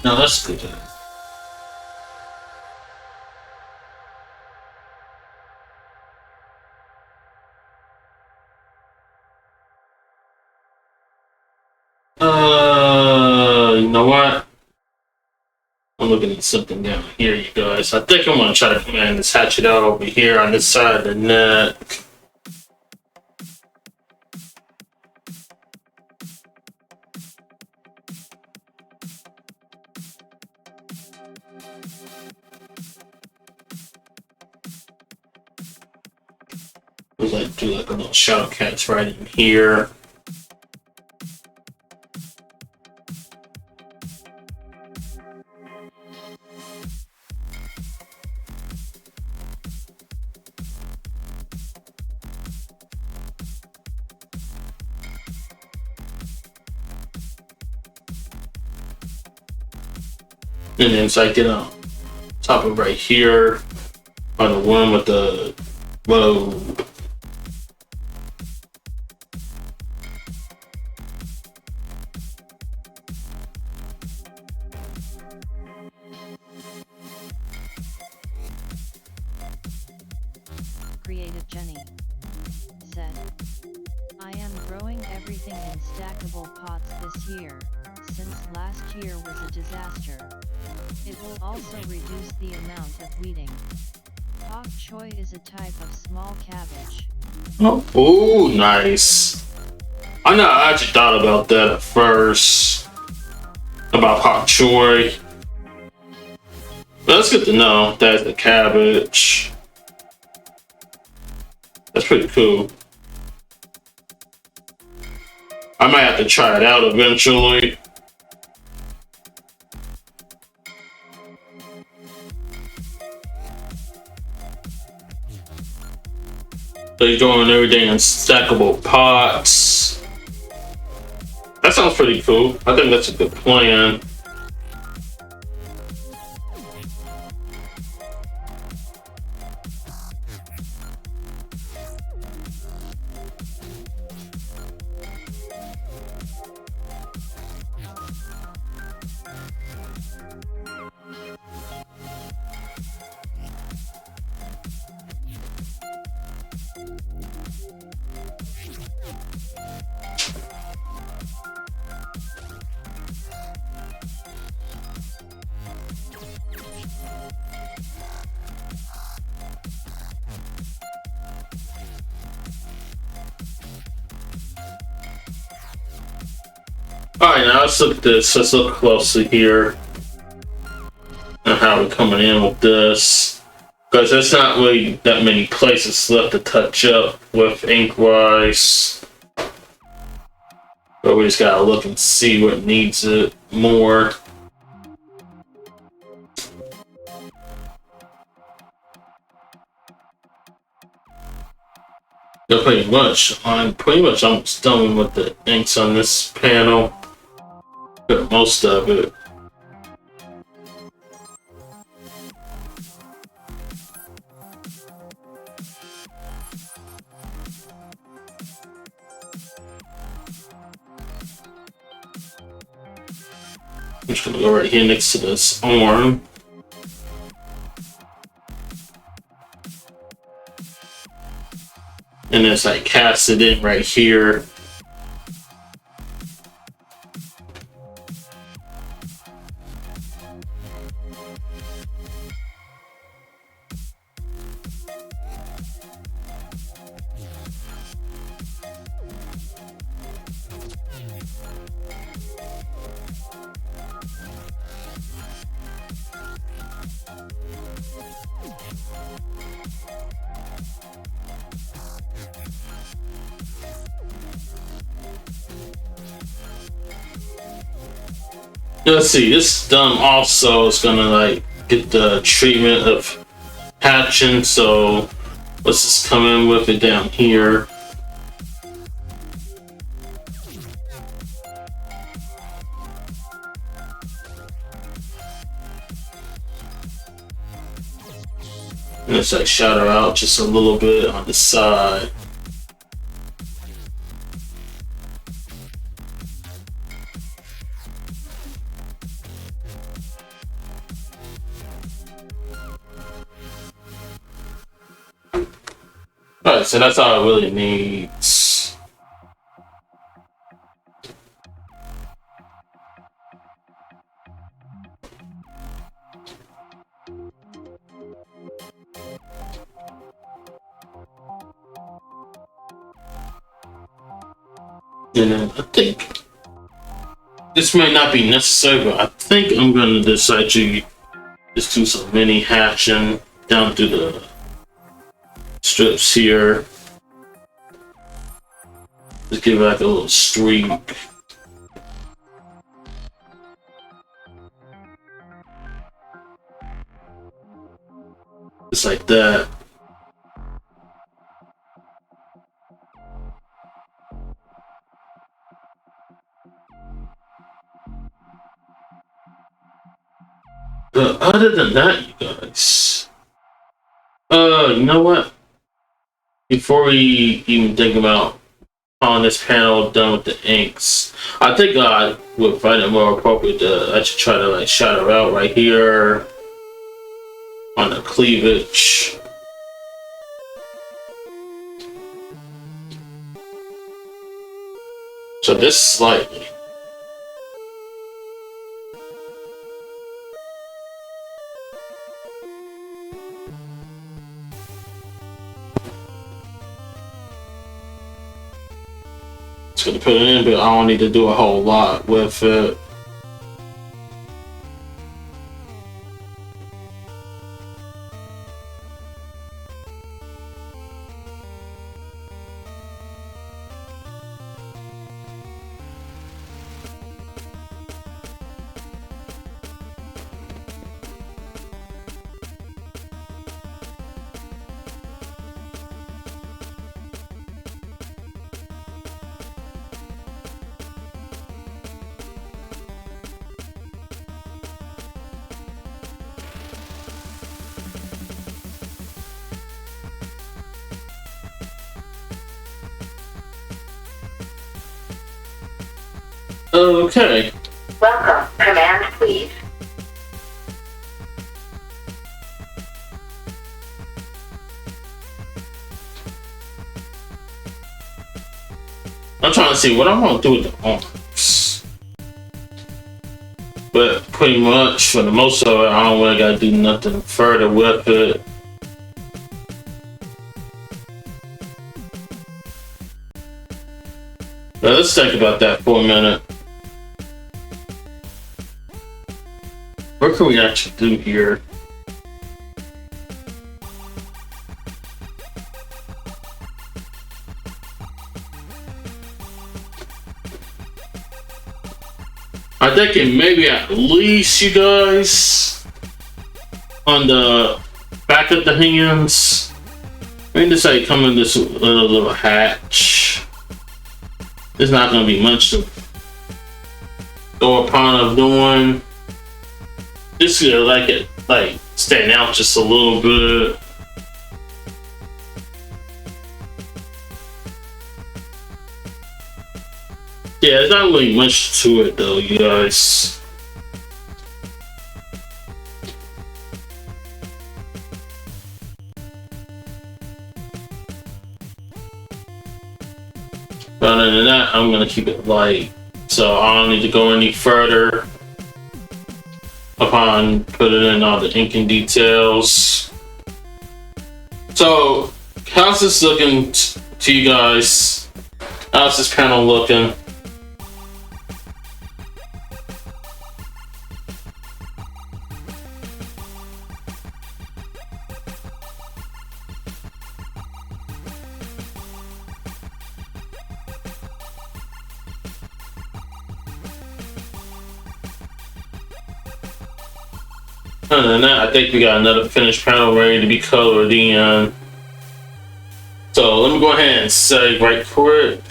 No, that's good. You know what? I'm looking at something down here, you guys. I think I'm gonna try to command this hatchet out over here on this side of the neck. Like do like a little shadow cast right in here. And then it's like, top of right here on the one with the robe. Creative Jenny said, I am growing everything in stackable pots this year, since last year was a disaster. It will also reduce the amount of weeding. Bok choy is a type of small cabbage. Oh, nice. I know I actually thought about that at first. About pak choy. But that's good to know. That's the cabbage. That's pretty cool. I might have to try it out eventually. So you're doing everything in stackable pots. That sounds pretty cool. I think that's a good plan. Alright, now let's look at this. Let's look closely here and how we're coming in with this. Because there's not really that many places left to touch up with ink-wise. But we just gotta look and see what needs it more. Yeah, I'm pretty much almost done with the inks on this panel. Got most of it. I'm just gonna go right here next to this arm. And as I cast it in right here. Let's see, this done also is gonna like get the treatment of hatching, so let's just come in with it down here. And let's like shadow out just a little bit on the side. Alright, so that's all it really needs. And then I think this may not be necessary, but I think I'm gonna decide to just do some mini hatching down through the strips here. Just give it like a little streak. Just like that. But other than that, you guys, you know what? Before we even think about on this panel done with the inks, I think I would find it more appropriate to actually try to like shadow out right here on the cleavage. So this slightly. Gonna put it in, but I don't need to do a whole lot with it. Okay. Welcome. Command, please. I'm trying to see what I want to do with the arms. But pretty much, for the most of it, I don't really gotta do nothing further with it. Now let's think about that for a minute. What can we actually do here? I think it maybe at least, you guys, on the back of the hands, maybe just like come in this little hatch. There's not gonna be much to go upon of doing. Just to like it, like stand out just a little bit. Yeah, there's not really much to it though, you guys. But other than that, I'm gonna keep it light. So I don't need to go any further upon putting in all the inking details. So, how's this looking to you guys? How's this panel looking? Other than that, I think we got another finished panel ready to be colored in. So let me go ahead and save right quick.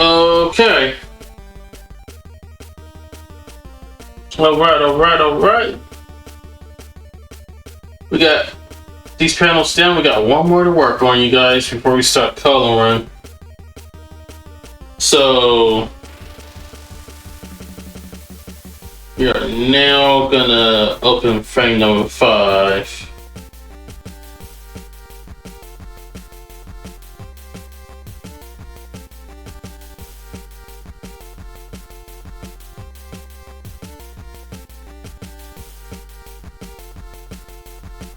Okay. Alright. We got these panels down. We got one more to work on, you guys, before we start coloring. So we are now gonna open frame number 5.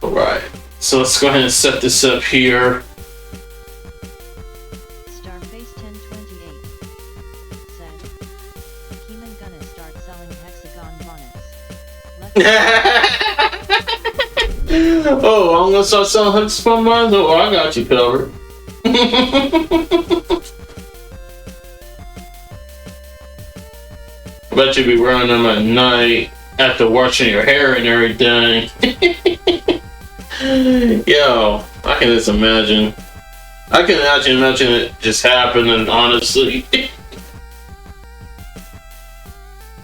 Alright, so let's go ahead and set this up here. Starface 1028 said, Keeman gonna start selling hexagon bonnets. Oh, I'm gonna start selling hexagon bonnets? Oh, I got you covered. I bet you'll be wearing them at night after washing your hair and everything. Yo, I can just imagine. I can imagine it just happening, honestly.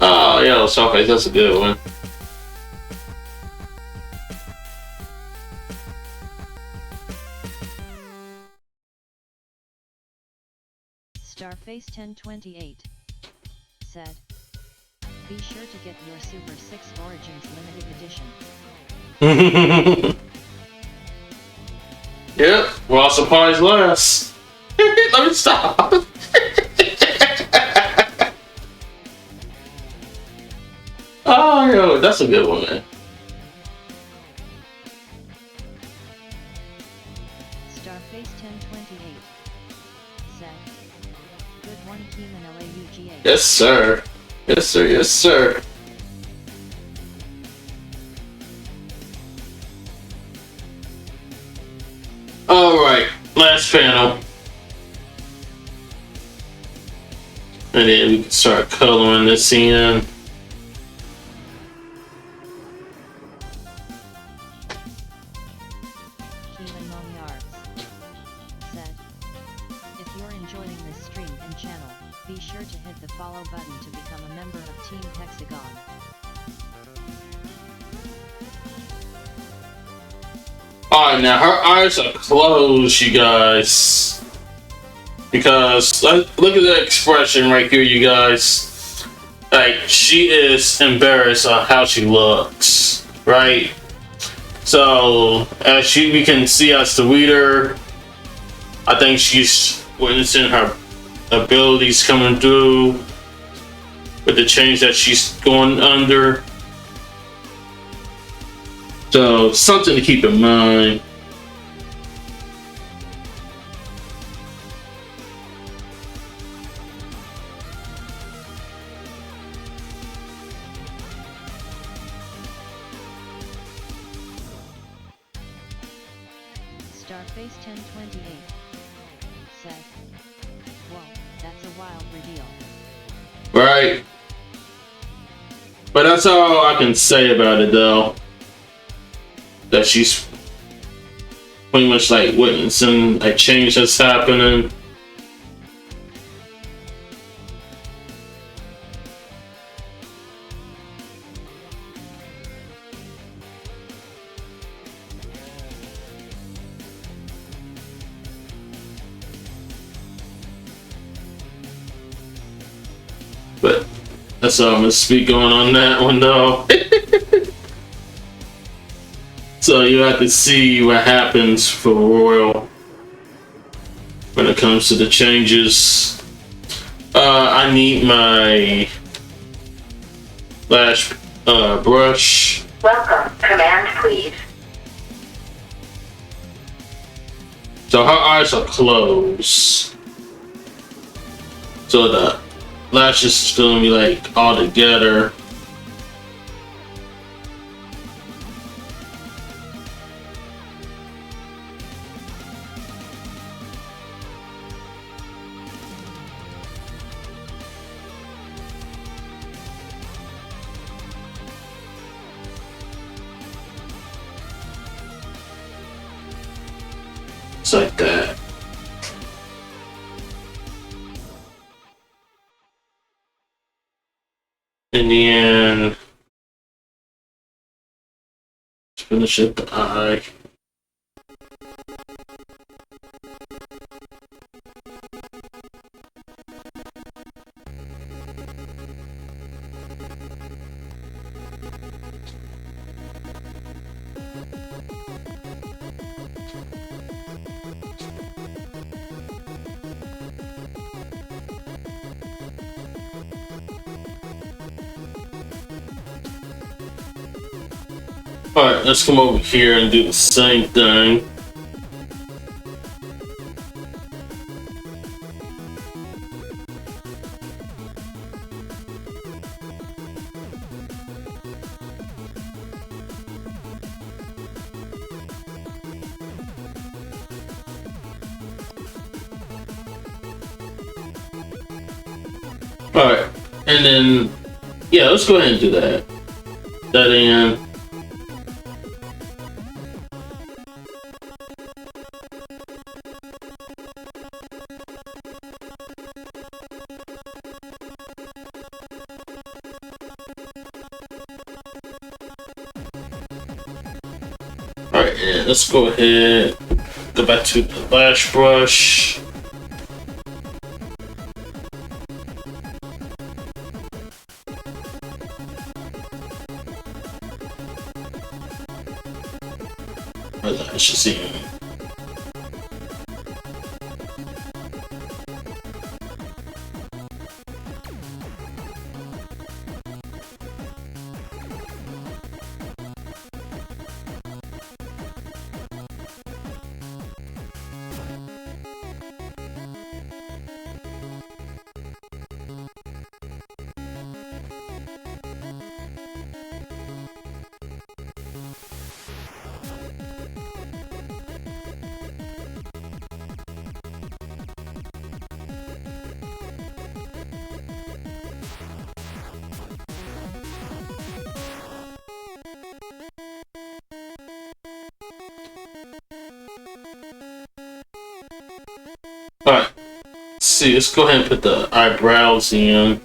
Oh, yo, Starface, that's a good one. Starface 1028 said, be sure to get your Super 6 Origins limited edition. Yep, while supplies last. Let me stop. Oh, yo, that's a good one, man. Starface 1028 said, good one Keeman LAUGA. Yes, sir. Yes, sir. Yes, sir. Alright, last panel. And then we can start coloring this in. Keeman Moniards said, if you're enjoying this stream and channel, be sure to hit the follow button to become a member of Team Hexagon. Alright, now her eyes are closed, you guys. Because, look at the expression right here, you guys. Like, she is embarrassed on how she looks, right? So, as we can see as the reader, I think she's witnessing her abilities coming through with the change that she's going under. So, something to keep in mind. Starface 1028 said, whoa, that's a wild reveal. Right? But that's all I can say about it, though. That she's pretty much like witnessing a change that's happening. That's all I'm gonna speak on that one though. So you have to see what happens for Royal when it comes to the changes. I need my lash brush. Welcome. Command, please. So her eyes are closed. So the lashes is gonna be like all together. It's like that. And then let's finish up the eye. Alright, let's come over here and do the same thing. Alright, and then, yeah, let's go ahead and do that. That in. Alright, and let's go ahead, go back to the lash brush. Lashes in. Alright, let's see, let's go ahead and put the eyebrows in.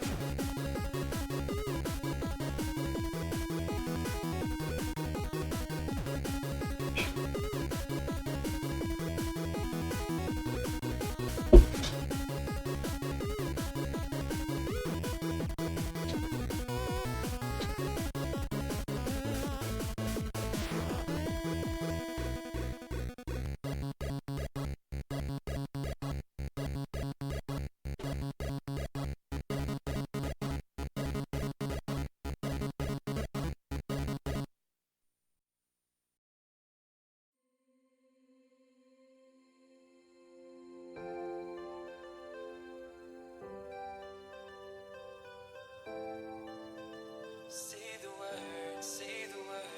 Say the word, say the word.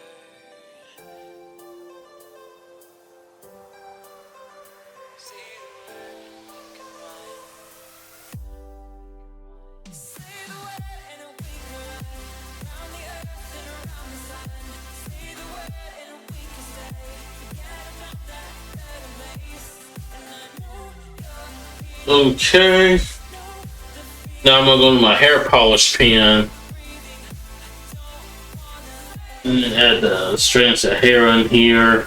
Say the word, come on. Say the word and we can run around the earth and around the sun. Say the word and we can stay. Forget about that better place. And I know you're Okay. Now I'm gonna go to my hair polish pen and then add the strands of hair in here.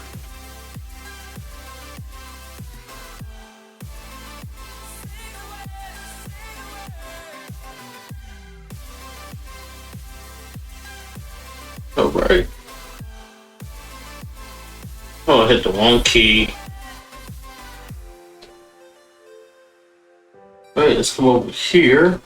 Alright. Oh, I hit the wrong key. Alright, let's come over here.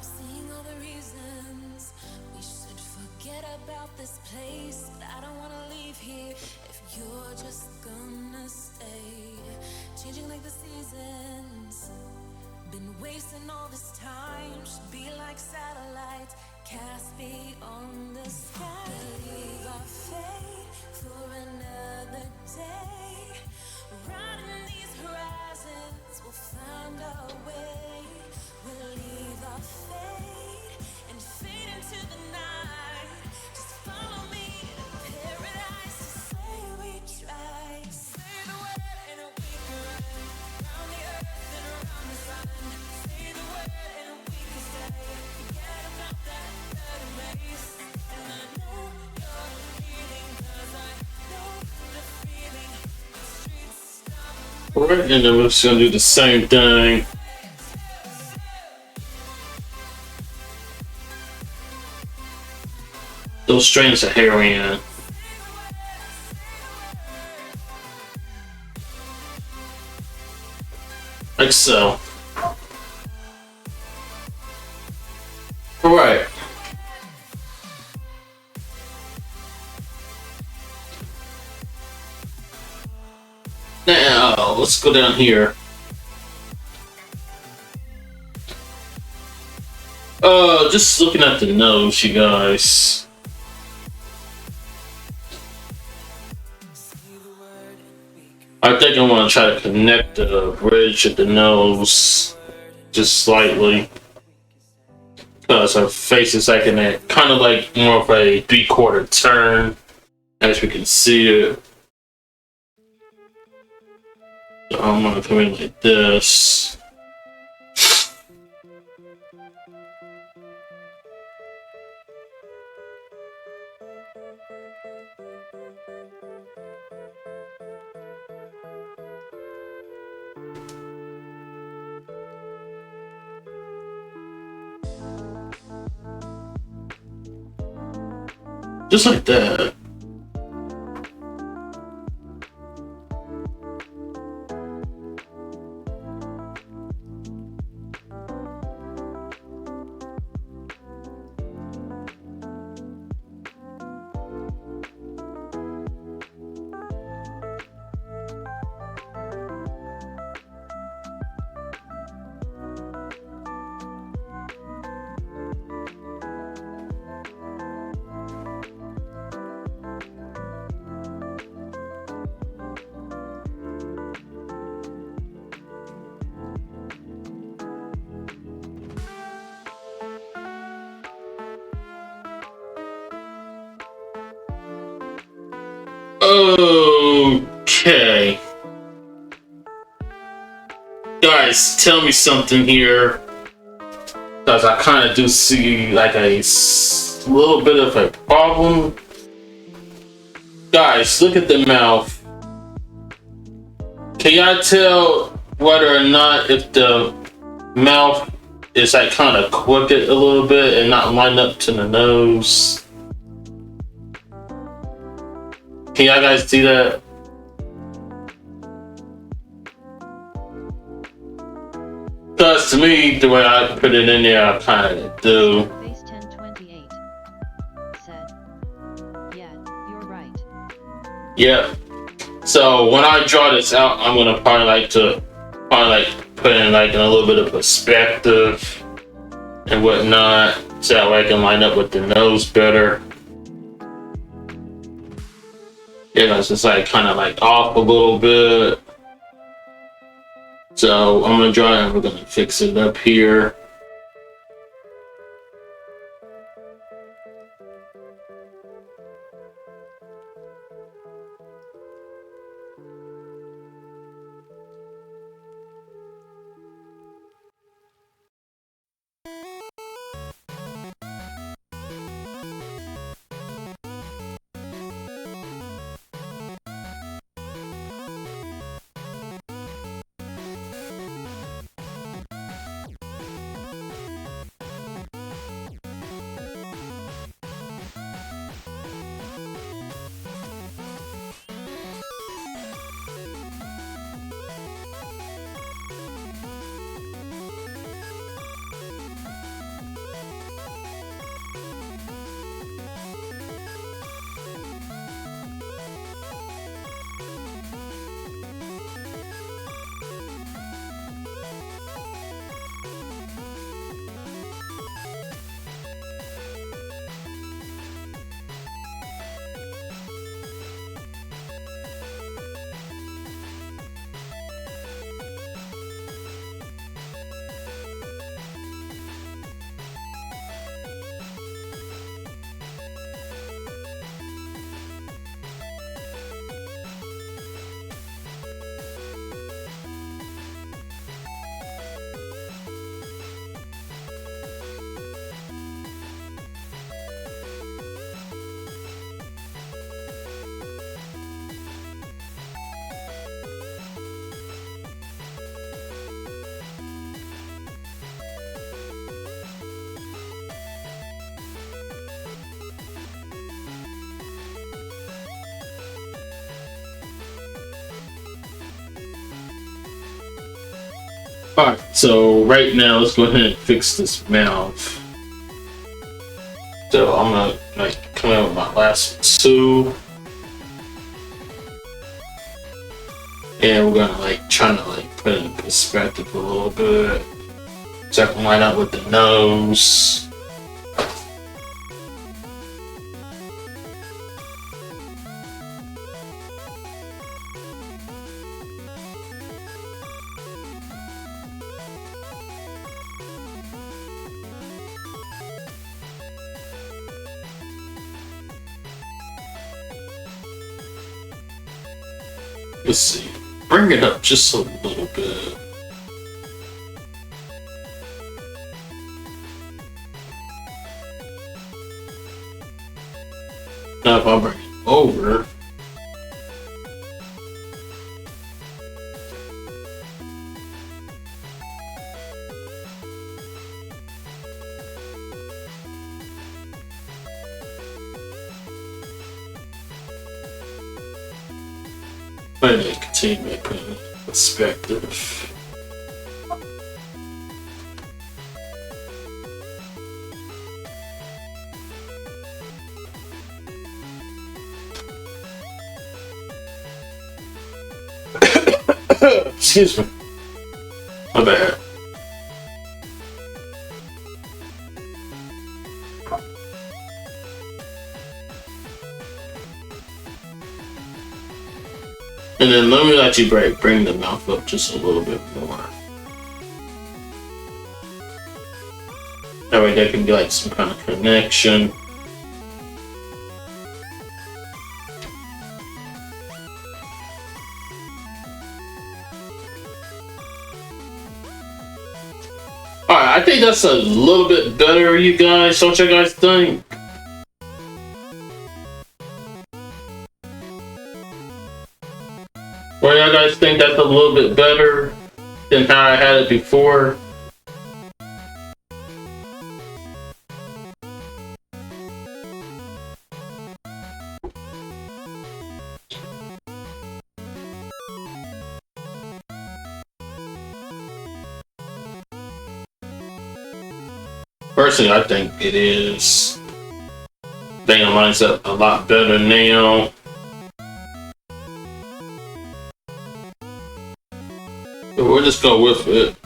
Seeing all the reasons we should forget about this place, but I don't wanna leave here if you're just gonna stay. Changing like the seasons, been wasting all this time. Should be like satellites, cast beyond the sky. Leave our fate for another day. Riding these horizons, we'll find our way. We'll leave our fate and fade into the night. Just follow me to paradise. To say we tried. Say the word and we can run around the earth and around the sun. Say the word and we can stay. Forget about that dirty maze. And I know you're leaving 'cause I know the feeling. The streets stop. Alright, and then we're just gonna do the same thing. Those strains of heroin. Like so. Alright. Now, let's go down here. Just looking at the nose, you guys. I think I want to try to connect the bridge at the nose just slightly. Because her face is like in a kind of like more of a 3/4 turn, as we can see it. So I'm gonna come in like this. Just like that. Okay. Guys, tell me something here. Because I kind of do see like a little bit of a problem. Guys, look at the mouth. Can y'all tell whether or not if the mouth is like kind of crooked a little bit and not lined up to the nose? Can y'all guys see that? Because to me, the way I put it in there, I kind of do. Face 1028 said, "Yeah, you're right." Yeah. So when I draw this out, I'm gonna probably put in like a little bit of perspective and whatnot, so that way I can line up with the nose better. Yeah, it's just like kind of like off a little bit. So I'm gonna draw it and we're gonna fix it up here. Alright, so right now let's go ahead and fix this mouth. So I'm gonna like come out with my last two. And we're gonna like try to like put it in perspective a little bit. So I can line up with the nose. Let's see. Bring it up just a little bit. Now if I bring it over, I'm going to continue to put it in perspective. Excuse me. My bad. And then let me actually bring the mouth up just a little bit more. That way there can be like some kind of connection. Alright, I think that's a little bit better, you guys. So what you guys think? Or y'all guys think that's a little bit better than how I had it before? Personally, I think it is. I think it lines up a lot better now. We'll just go with it.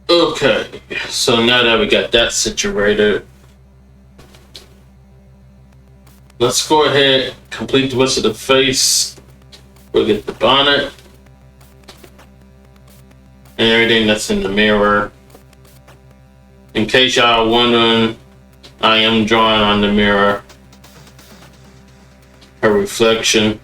Okay, so now that we got that situated, let's go ahead and complete the rest of the face. We'll get the bonnet and everything that's in the mirror. In case y'all wondering, I am drawing on the mirror her reflection.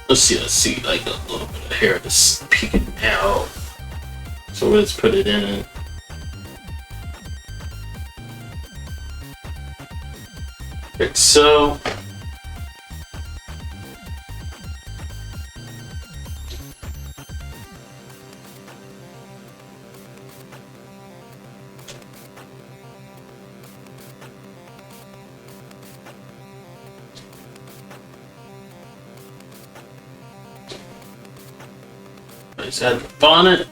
let's see, like a little bit of hair just peeking out. So let's put it in. Like so. Let's add the bonnet.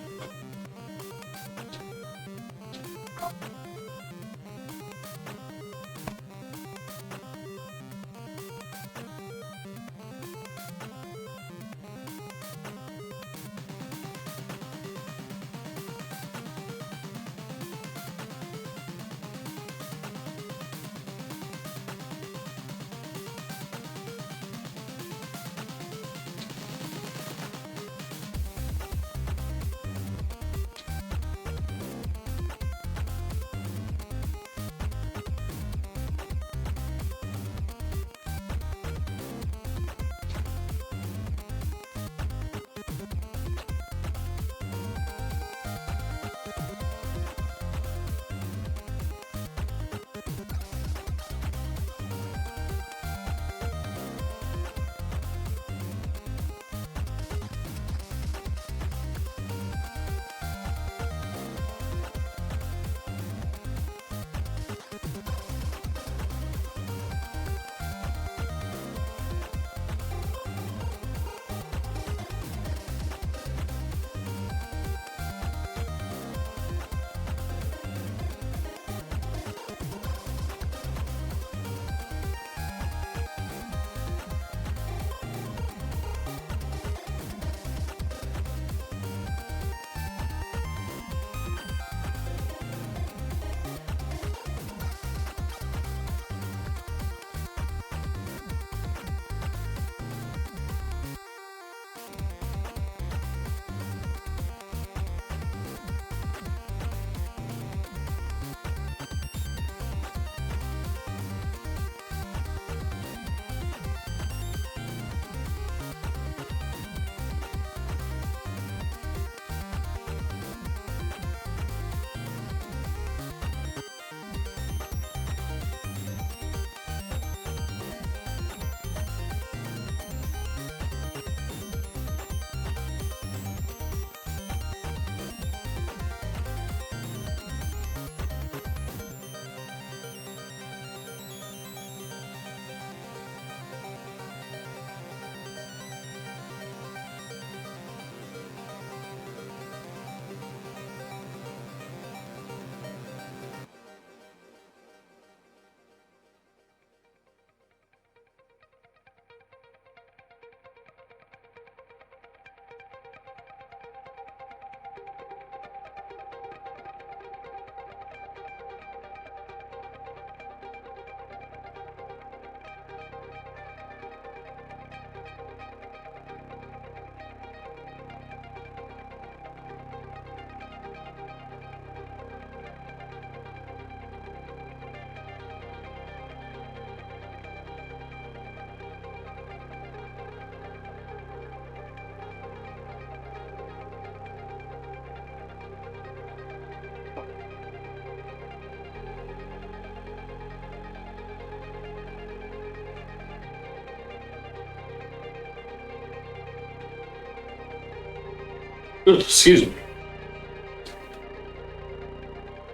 Excuse me.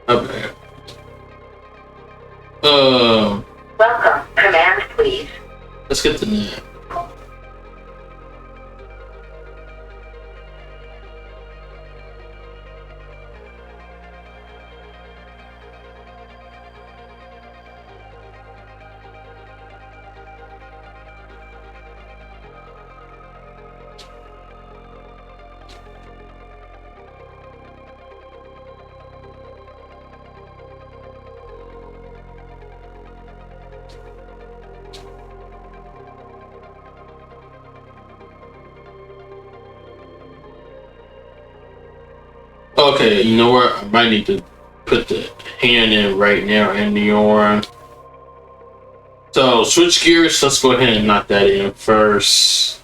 Okay. Welcome. Command, please. Let's get the name. Okay, you know what? I might need to put the hand in right now in the arm. So switch gears. Let's go ahead and knock that in first.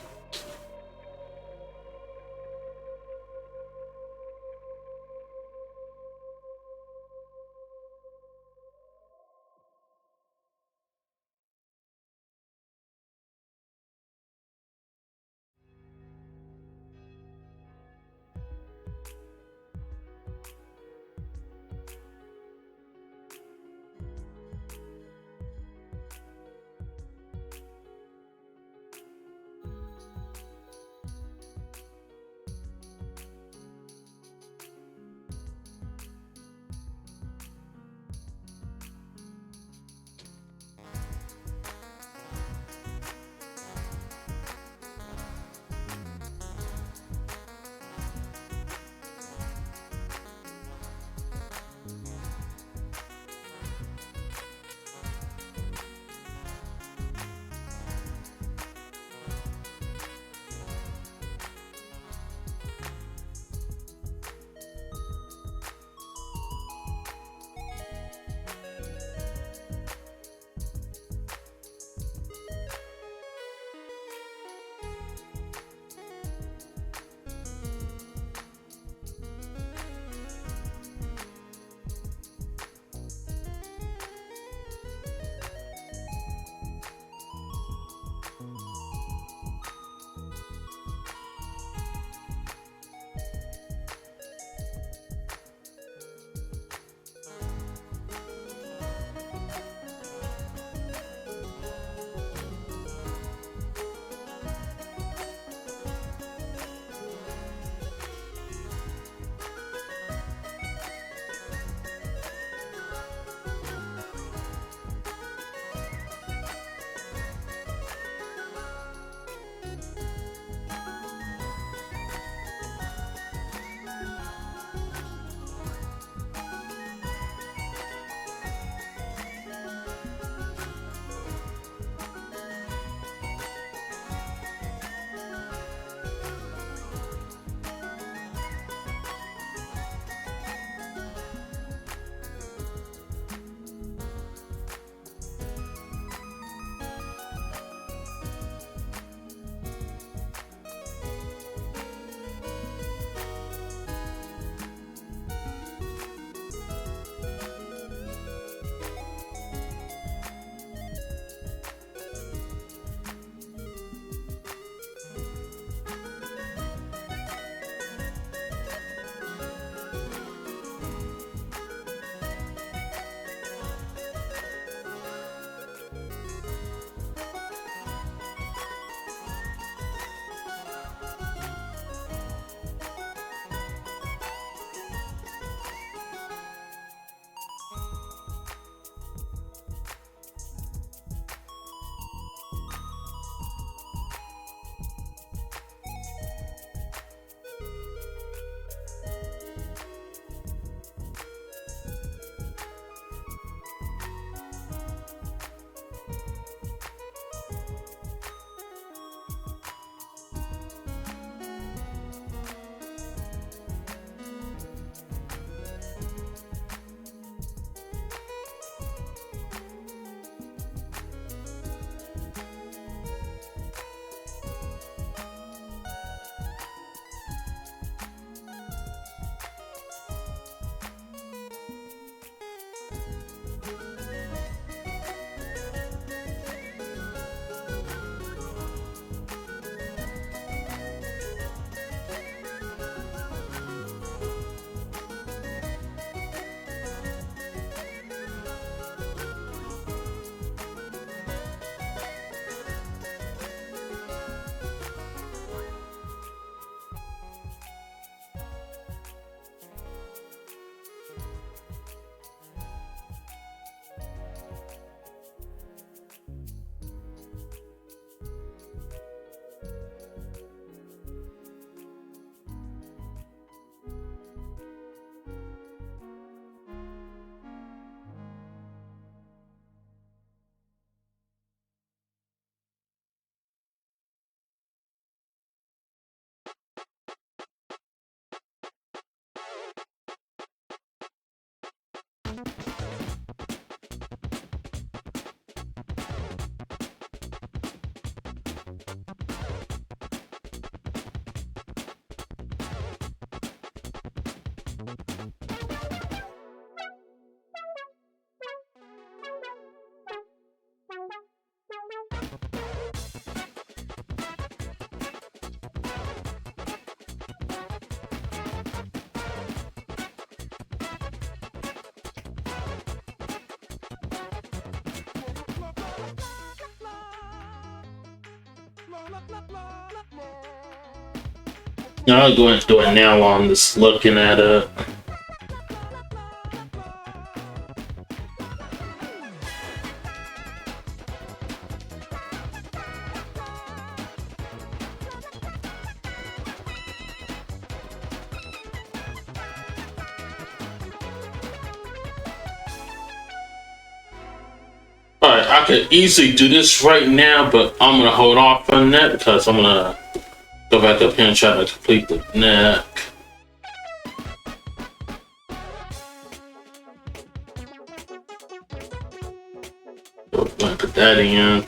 Now I'll go ahead and do it now while I'm just looking at it. Alright, I could easily do this right now, but I'm gonna hold off on that because I'm gonna go back up here and try to complete the neck. So I'm gonna put that in.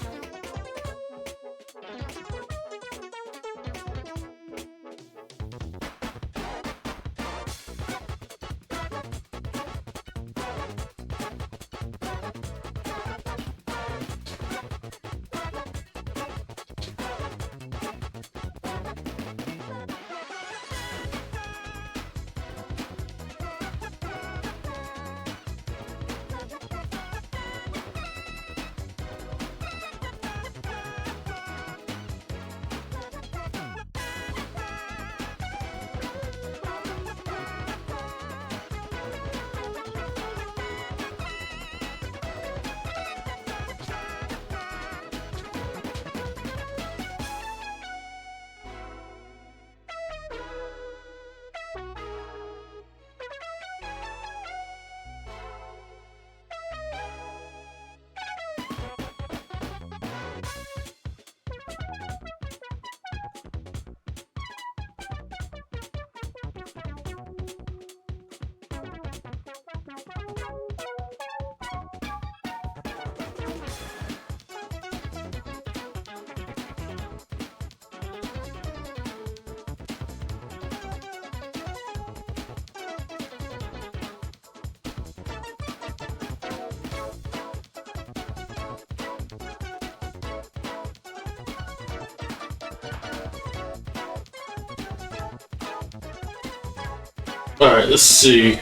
Alright, let's see.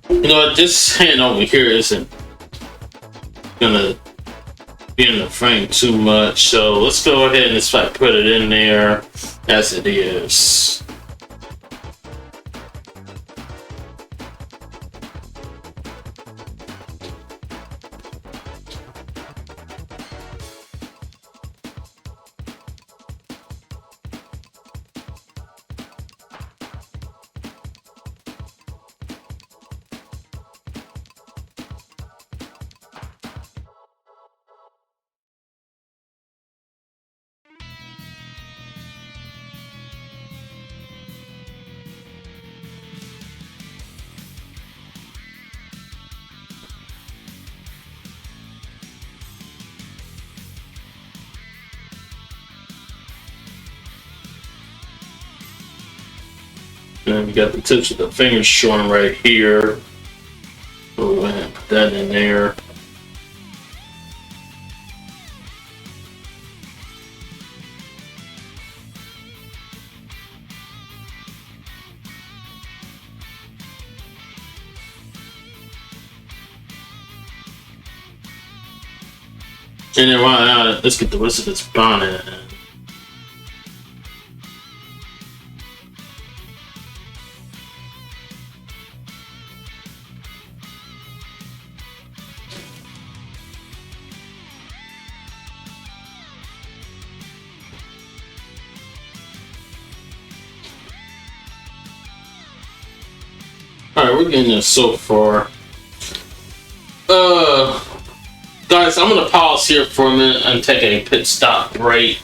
You know what, this hand over here isn't gonna be in the frame too much, so let's go ahead and just like put it in there as it is. And we got the tips of the fingers showing right here. Go ahead and put that in there. And then while out, let's get the rest of this bonnet in. Alright, we're getting this so far. Guys, I'm gonna pause here for a minute and take a pit stop break.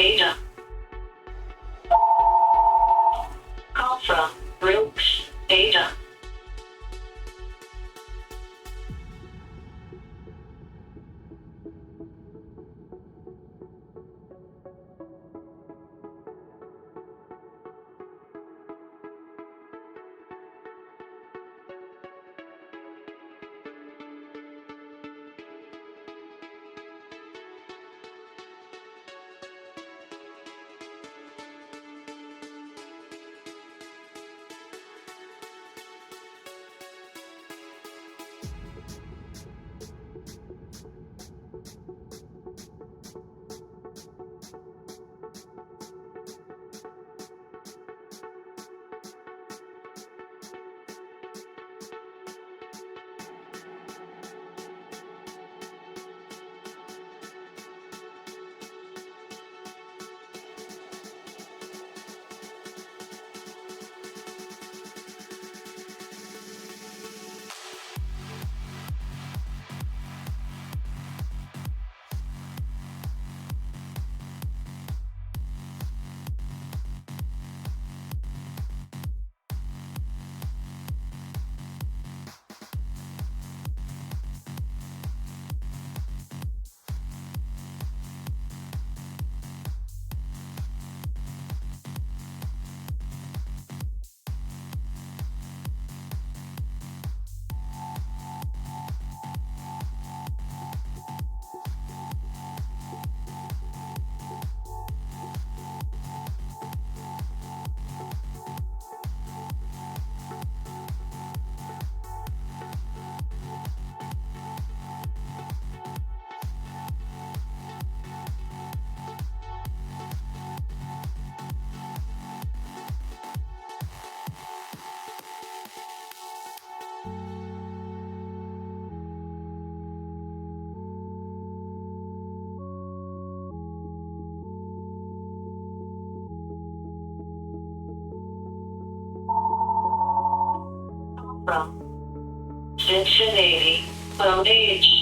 Ada. Call from Brooks, Ada. From Cincinnati, Beach.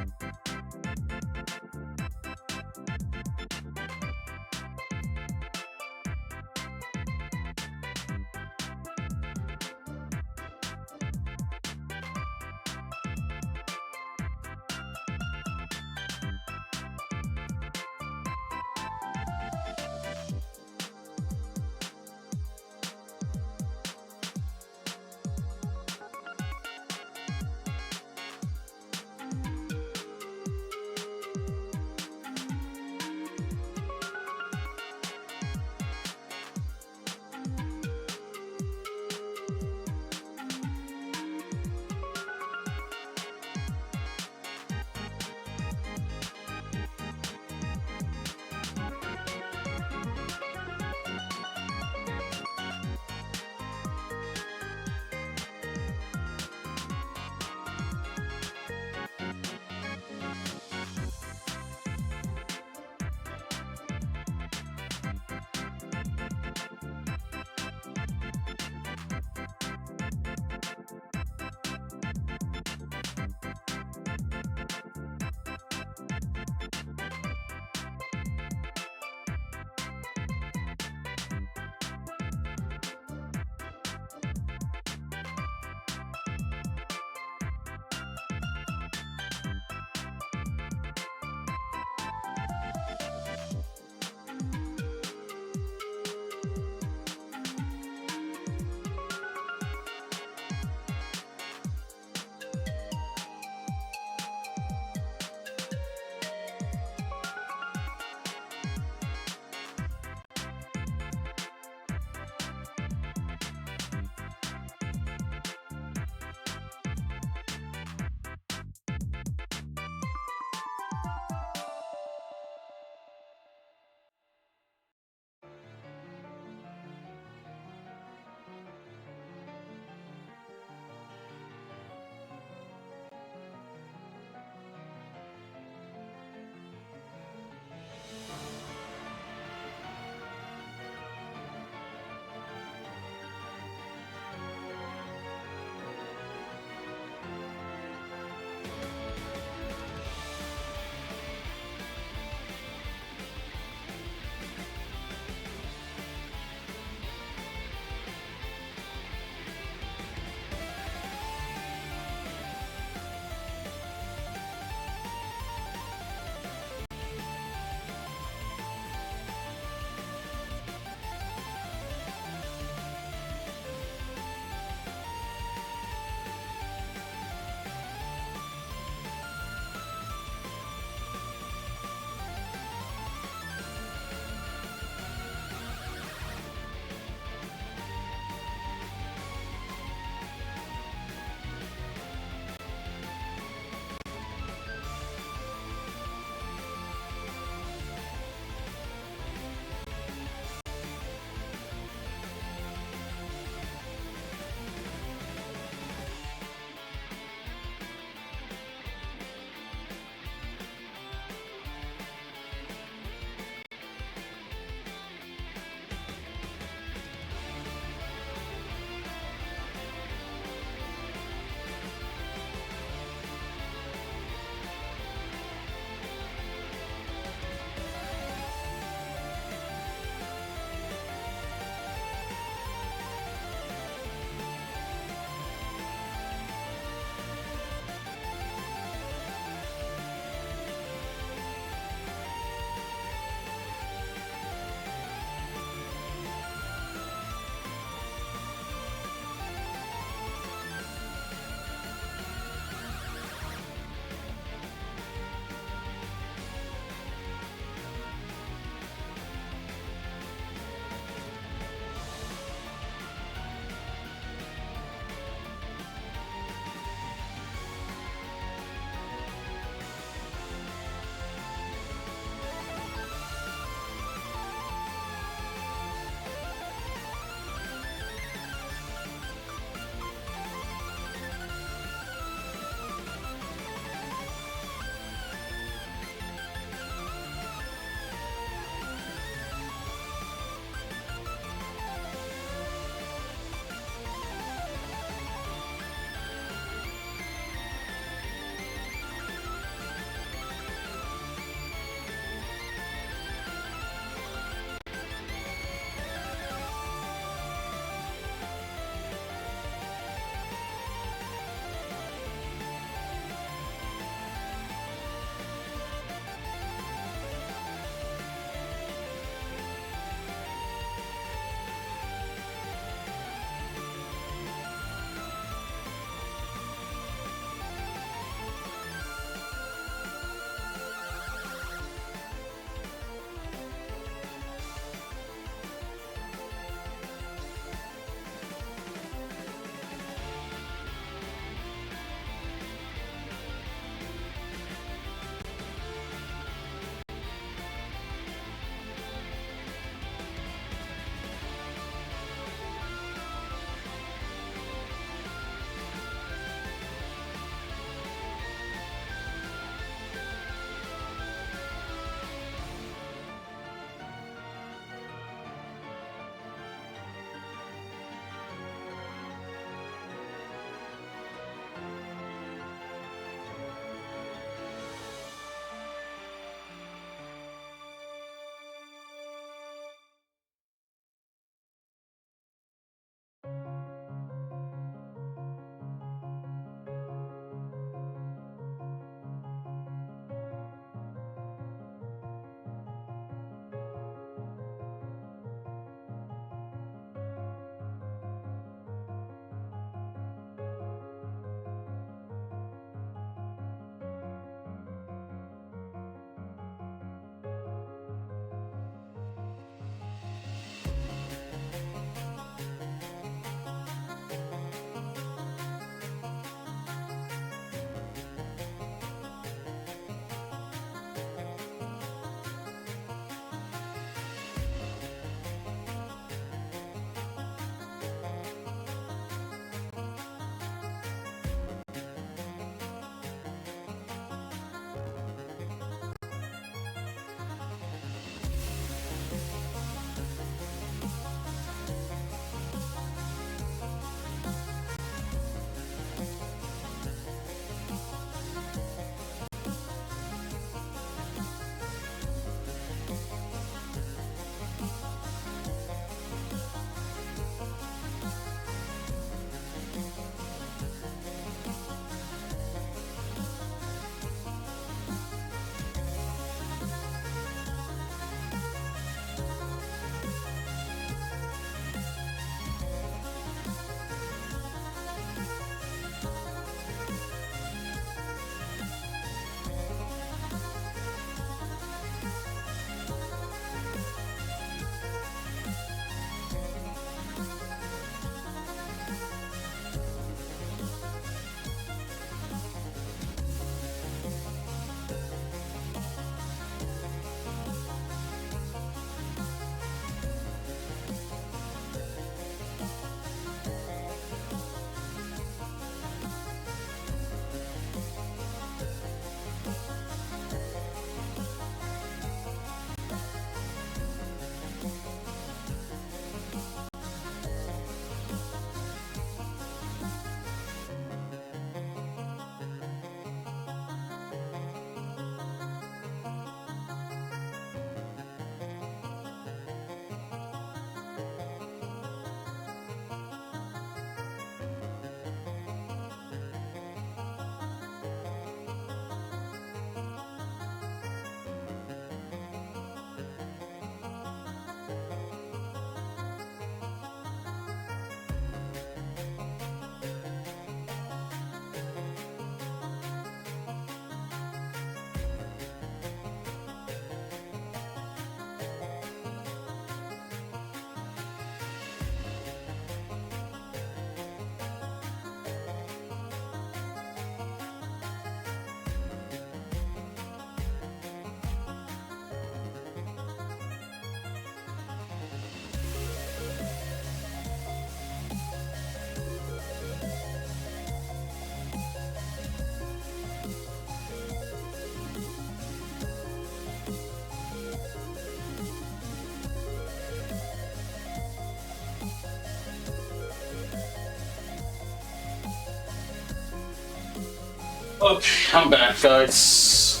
Okay, I'm back, guys. Sorry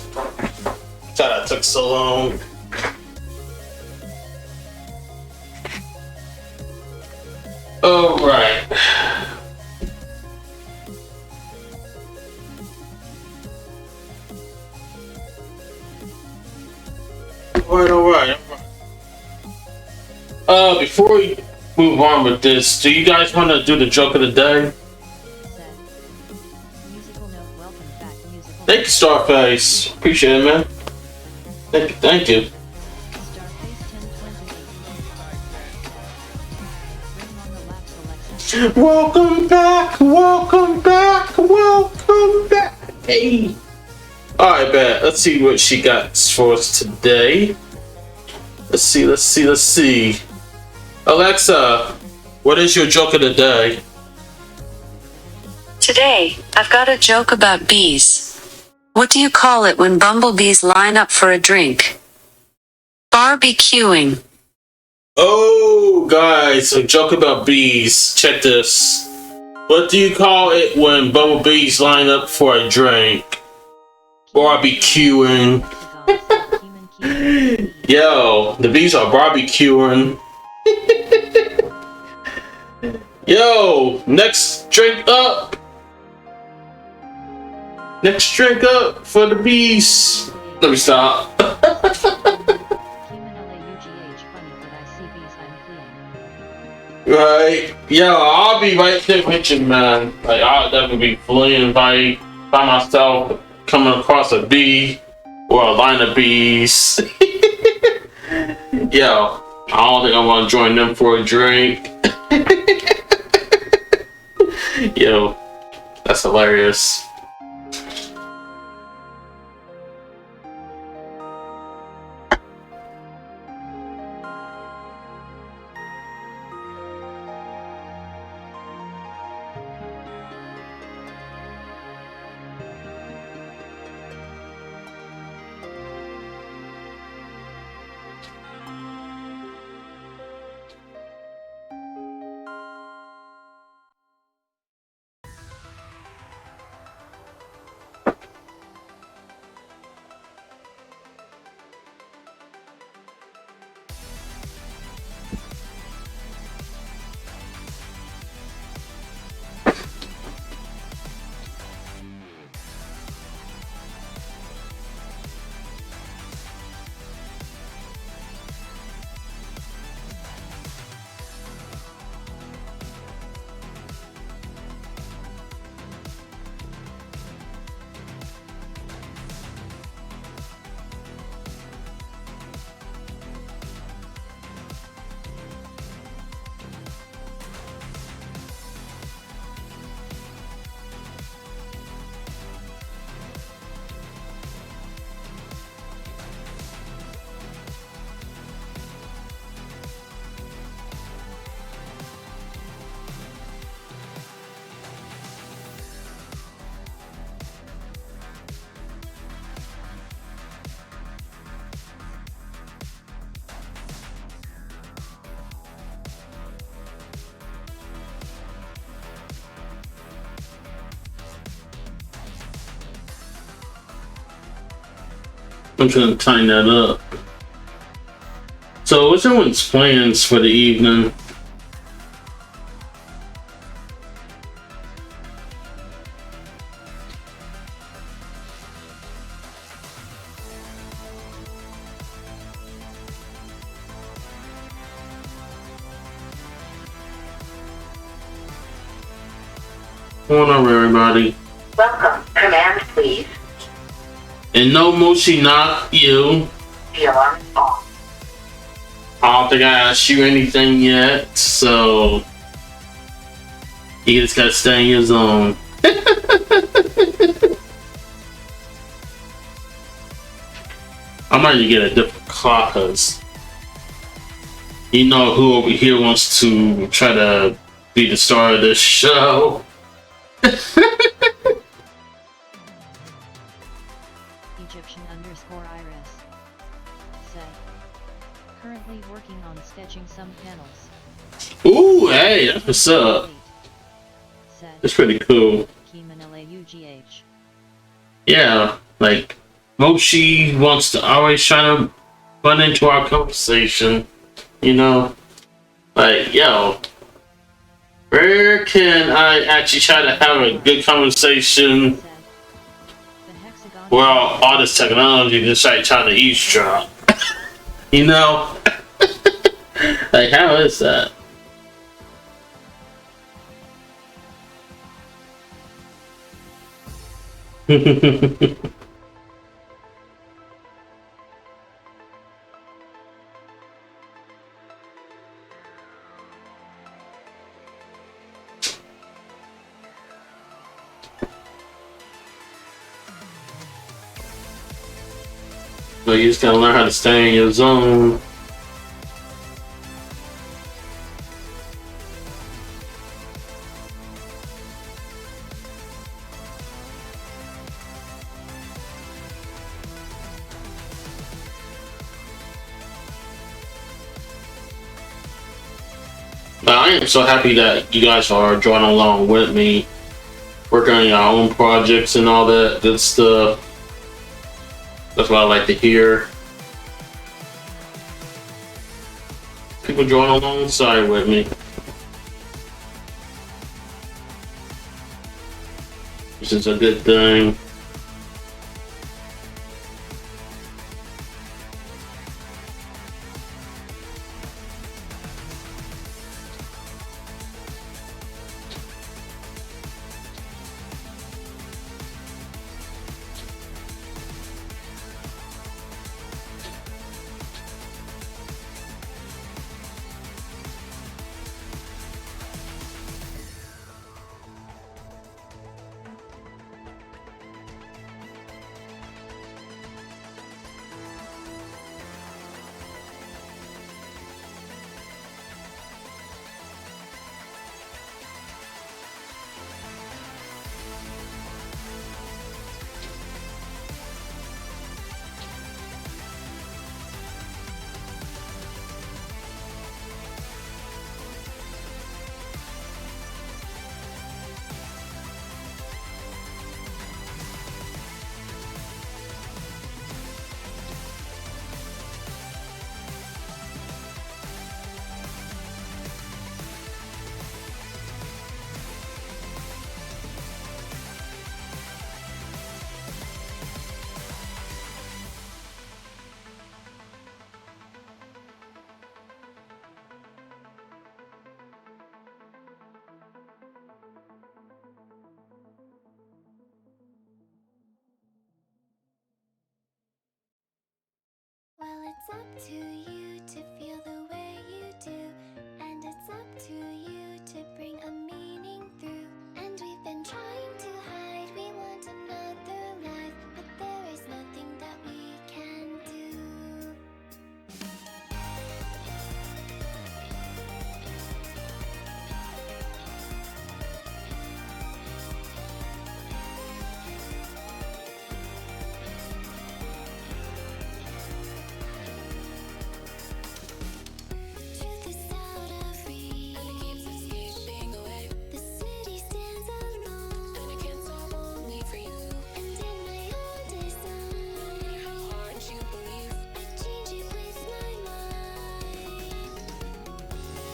that took so long. Alright. Alright. Before we move on with this, do you guys want to do the joke of the day? Said. Musical note, welcome back, musical Thank you, Starface. Appreciate it, man. Thank you. Starface 1028. Ring on the laps, Alexa. Welcome back. Hey. Alright, bet. Let's see what she got for us today. Let's see. Alexa, what is your joke of the day? Today, I've got a joke about bees. What do you call it when bumblebees line up for a drink? Barbecuing. Oh, guys, a joke about bees. Check this. What do you call it when bumblebees line up for a drink? Barbecuing. Yo, the bees are barbecuing. Yo, next drink up for the bees. Let me stop. Right? Yo, I'll be right there with you, man. Like, I'll definitely be fleeing by myself, coming across a bee or a line of bees. Yo, I don't think I want to join them for a drink. Yo, that's hilarious. I'm trying to tighten that up. So, what's everyone's plans for the evening? What's going on, everybody? Welcome. Command, please. And no Moshi, not you. The alarm is off. I don't think I asked you anything yet, so you just gotta stay in your zone. I might need to get a different clock, cause you know who over here wants to try to be the star of this show. Egyptian_Iris said. Currently working on sketching some panels. Ooh, hey, that's what's up. Said. That's pretty cool. Keeman LAUGH. yeah, like Mochi wants to always try to run into our conversation. You know, like yo, where can I actually try to have a good conversation Said. The hexagon. without all this technology just like trying to eavesdrop? You know, like how is that? So you just gotta learn how to stay in your zone. But I am so happy that you guys are joining along with me, working on your own projects and all that good stuff. That's what I like to hear. People join alongside with me. This is a good thing. Well, it's up to you to feel the way you do, and it's up to you to bring a meaning through. And we've been trying to hide, we want another life, but there is nothing that we can do. Truth is out of reach, and it keeps escaping away. The city stands alone, and I can't solve only for you. And in my own design, no matter how hard you believe, I change it with my mind.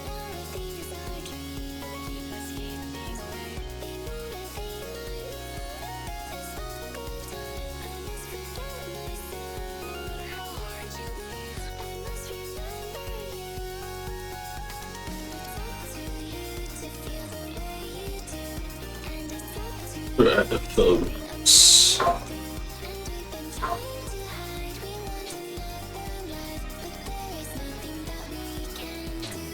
All of these are dreams, and they keep escaping away. They motivate my life. As long as time, I must forget myself. No matter how hard you believe, I must remember you. It's up to you to feel the way you do, and it's up to you We're at the to phones. bring a meaning through. And we've been trying to hide, we want another life, but there is nothing that we can do.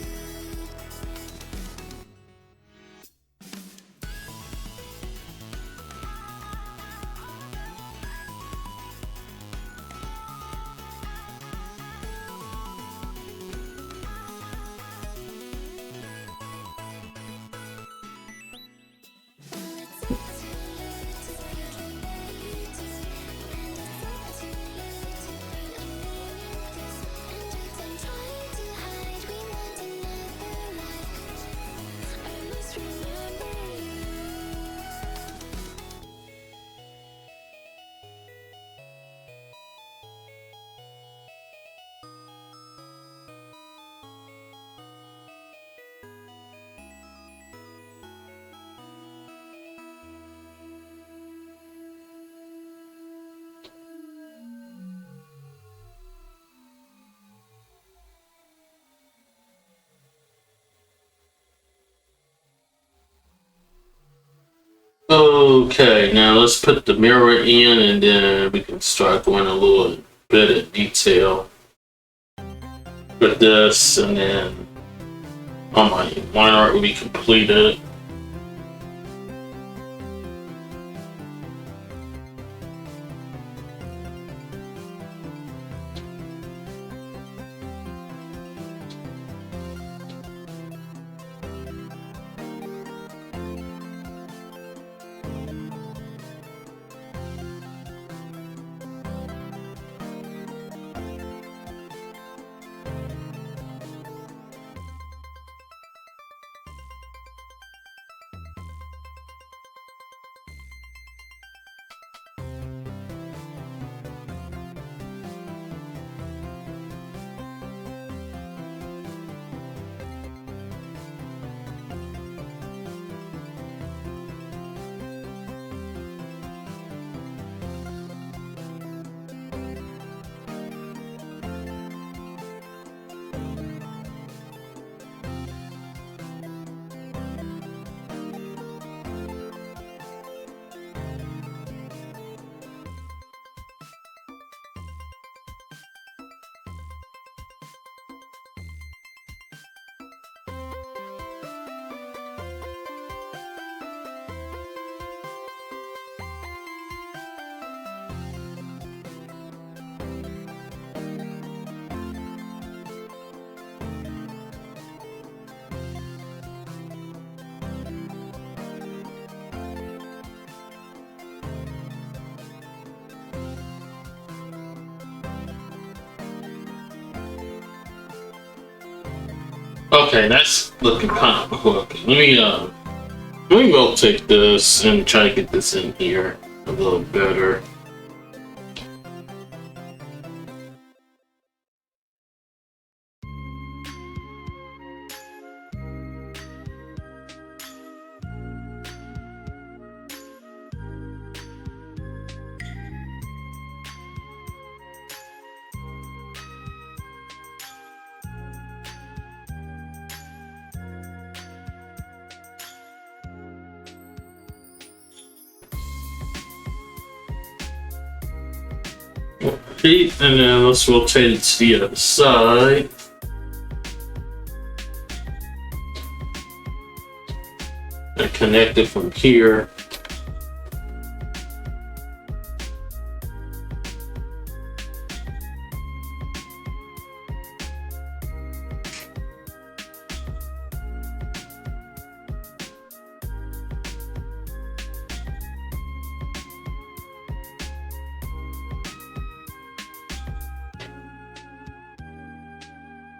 Well, it's up to you to feel the way Okay, now let's put the mirror in and then we can start going a little bit of detail with this, and then all my line art will be completed. Okay, that's looking kind of cool. Okay, let me rotate this and try to get this in here a little better. Okay, and then let's rotate it to the other side. And connect it from here.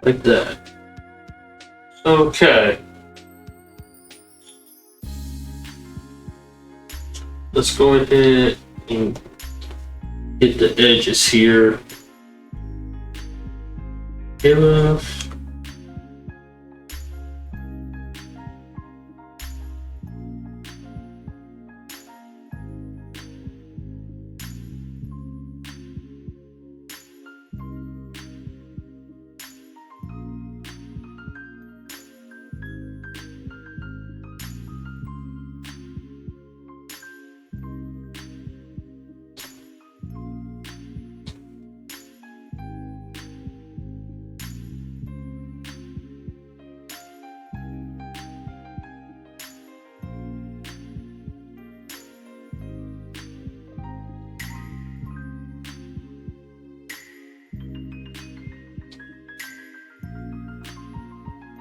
Like that. Okay. Let's go ahead and hit the edges here. Enough.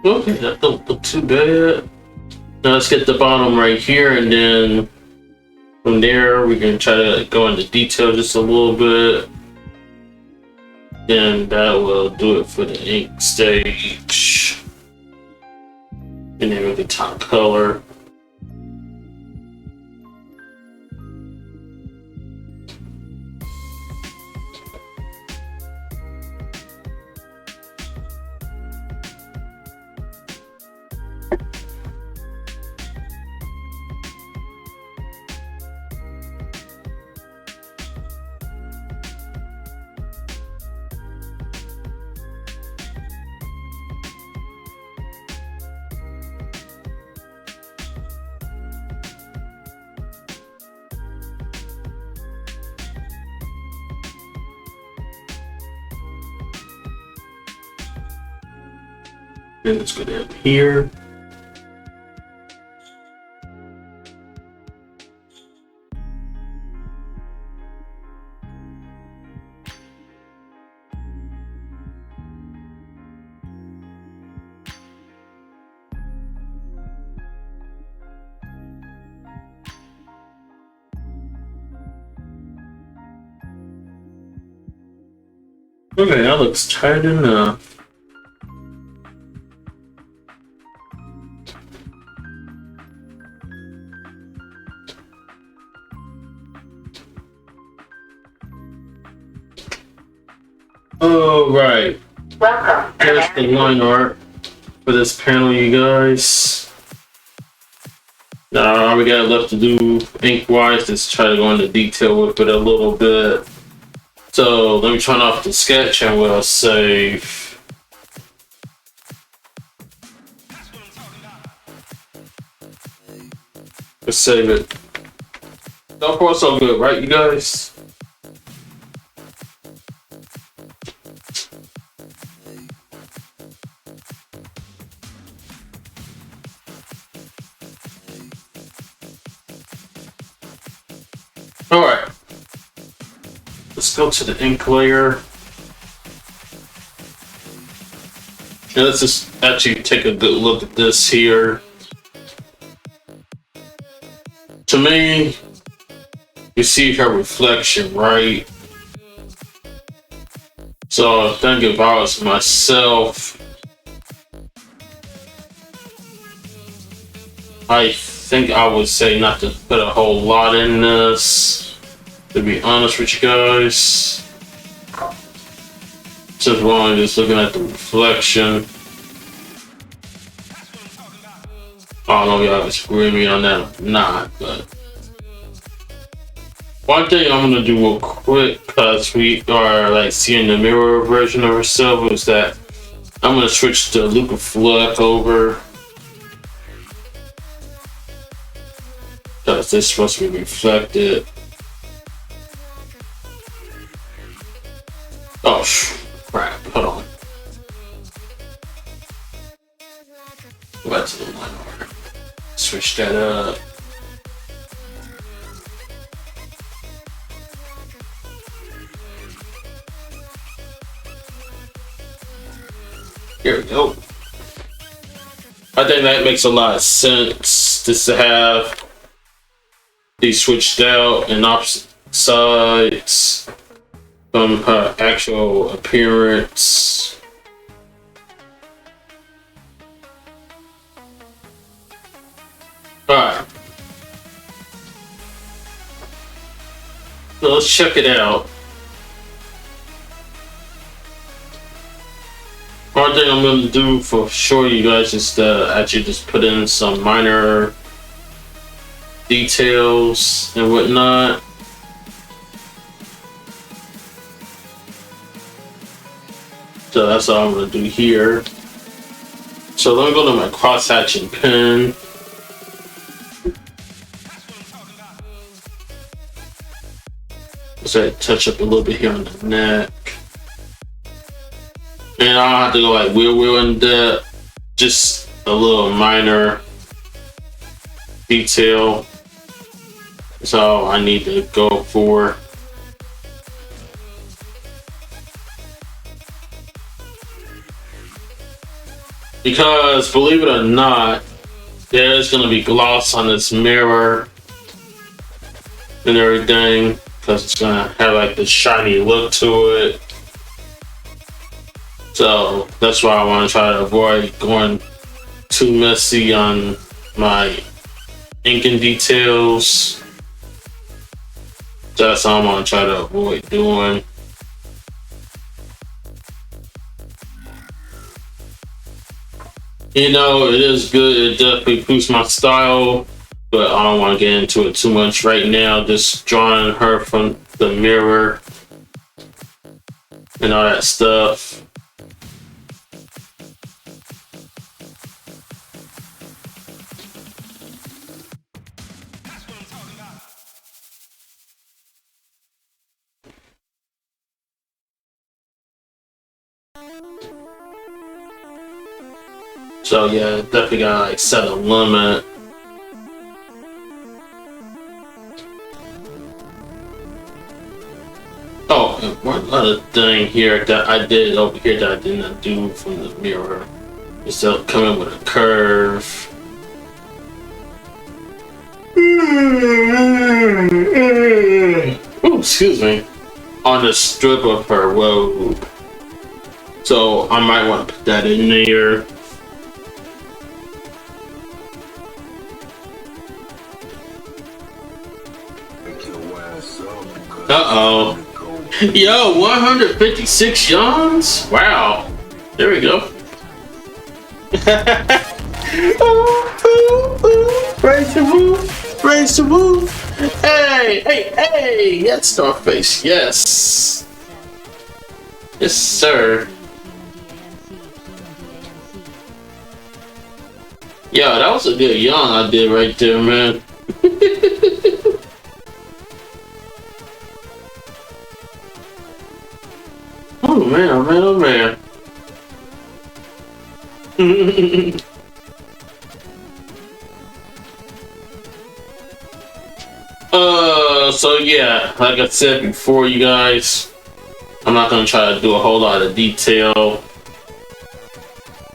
Okay, that don't look too bad. Now let's get the bottom right here, and then from there we can try to go into detail just a little bit. And that will do it for the ink stage. And then with the top color. Then let's go down here. Okay, that looks tight enough. Oh, right. Welcome. There's the line art for this panel, you guys. Now, all we got left to do ink-wise is try to go into detail with it a little bit. So, let me turn off the sketch and we'll save. Let's save it. So far, so good, right, you guys? Alright. Let's go to the ink layer. And let's just actually take a good look at this here. To me, you see her reflection, right? So I think if I was myself, I think I would say not to put a whole lot in this, to be honest with you guys. Since we're only just looking at the reflection. I don't know if y'all disagree with me on that or not, but one thing I'm gonna do real quick, because we are like seeing the mirror version of herself, is that I'm gonna switch to Luca Fleck over. Because this is supposed to be reflected. Oh, crap. Hold on. Go back to the line art. Switch that up. Here we go. I think that makes a lot of sense just to have these switched out and opposite sides from her actual appearance. Alright. So let's check it out. One thing I'm going to do for sure, you guys, is to actually just put in some minor details and whatnot. So that's all I'm going to do here. So let me go to my cross-hatching pen. Let's touch up a little bit here on the neck. And I don't have to go like real in depth. Just a little minor detail. That's all I need to go for. Because believe it or not, there's gonna be gloss on this mirror and everything, because it's gonna have like this shiny look to it. So that's why I want to try to avoid going too messy on my inking details. So that's all I'm gonna try to avoid doing. You know, it is good. It definitely boosts my style, but I don't want to get into it too much right now. Just drawing her from the mirror and all that stuff. So yeah, definitely gotta like set a limit. Oh, and one other thing here that I did over here that I did not do from the mirror is to come in with a curve. Ooh, excuse me. On the strip of her robe. So I might want to put that in there. Uh-oh. Yo, 156 yawns? Wow. There we go. Raise the roof. Raise the roof. Hey, hey, hey. Yes, Starface. Yes. Yes, sir. Yo, that was a good yawn I did right there, man. Oh man, oh man, oh man. So yeah, like I said before, you guys, I'm not gonna try to do a whole lot of detail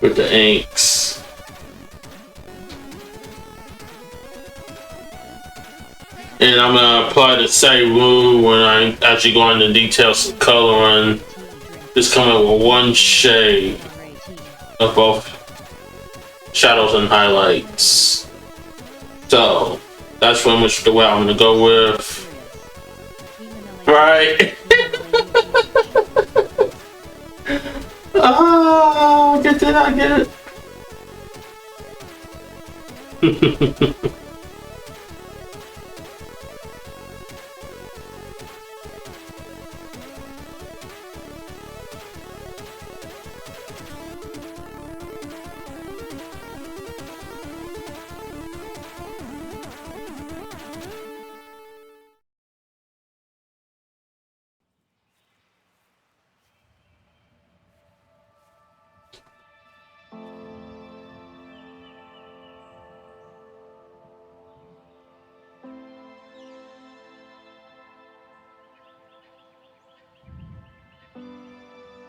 with the inks. And I'm gonna apply the same rule when I actually go into details of coloring. Just come up with one shade of both shadows and highlights. So that's pretty much the way I'm gonna go with. Right? Oh, get it, I get it.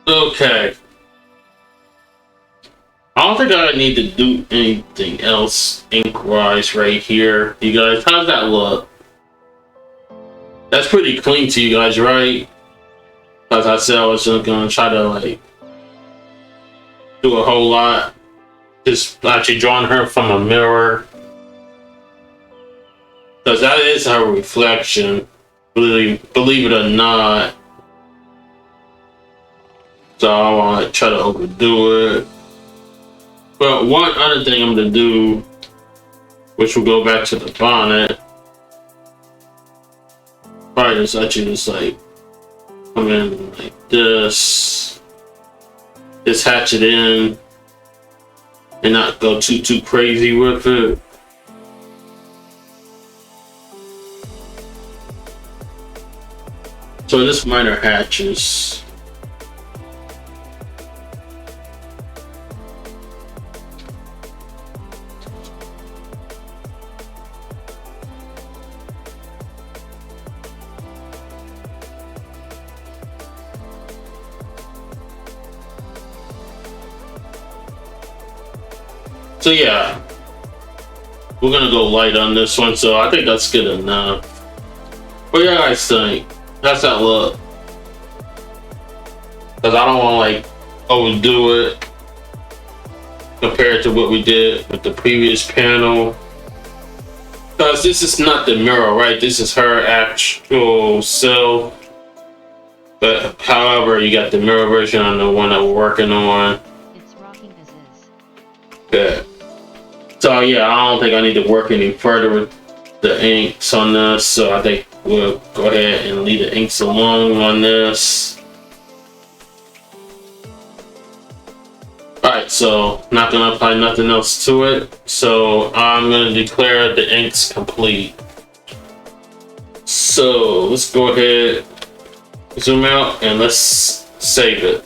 Okay. I don't think I need to do anything else ink-wise right here. You guys, how's that look? That's pretty clean to you guys, right? As I said, I was just gonna try to like do a whole lot. Just actually drawing her from a mirror. Because that is her reflection. Believe it or not. So I don't want to try to overdo it. But one other thing I'm going to do, which will go back to the bonnet, probably just actually just like come in like this, just hatch it in, and not go too crazy with it. So just minor hatches. So yeah, we're gonna go light on this one, so I think that's good enough. What do you guys think? How's that look? Because I don't want to like overdo it compared to what we did with the previous panel. Because this is not the mirror, right? This is her actual self. But however, you got the mirror version on the one that we're working on. It's rocking as is. Good. So yeah, I don't think I need to work any further with the inks on this. So I think we'll go ahead and leave the inks alone on this. Alright, so not gonna apply nothing else to it. So I'm gonna declare the inks complete. So let's go ahead, zoom out, and let's save it.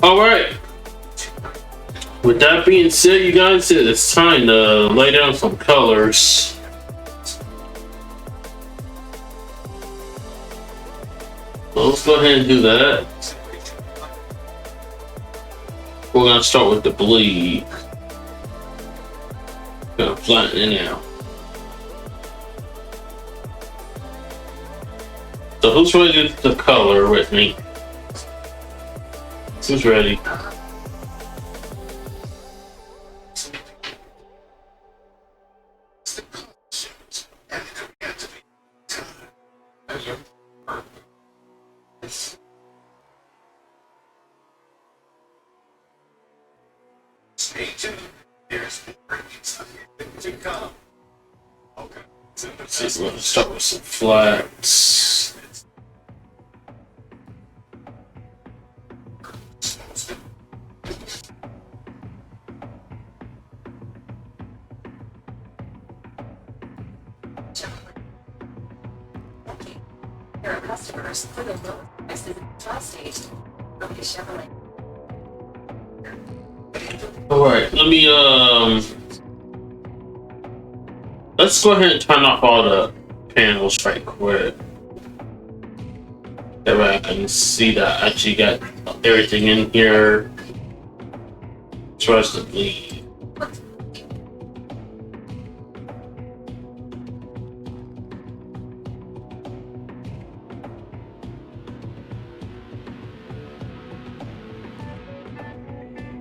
Alright. With that being said, you guys, it's time to lay down some colors. So let's go ahead and do that. We're gonna start with the bleed. Gonna flatten it out. So who's ready to color with me? Who's ready? Stay tuned. There's to come. Okay. So we're gonna start with some flats. There are customers for the lowest prices in Tri-State. Okay, Chevrolet. Alright, let's go ahead and turn off all the panels right quick. That way I can see that I actually got everything in here. Trust the bleed.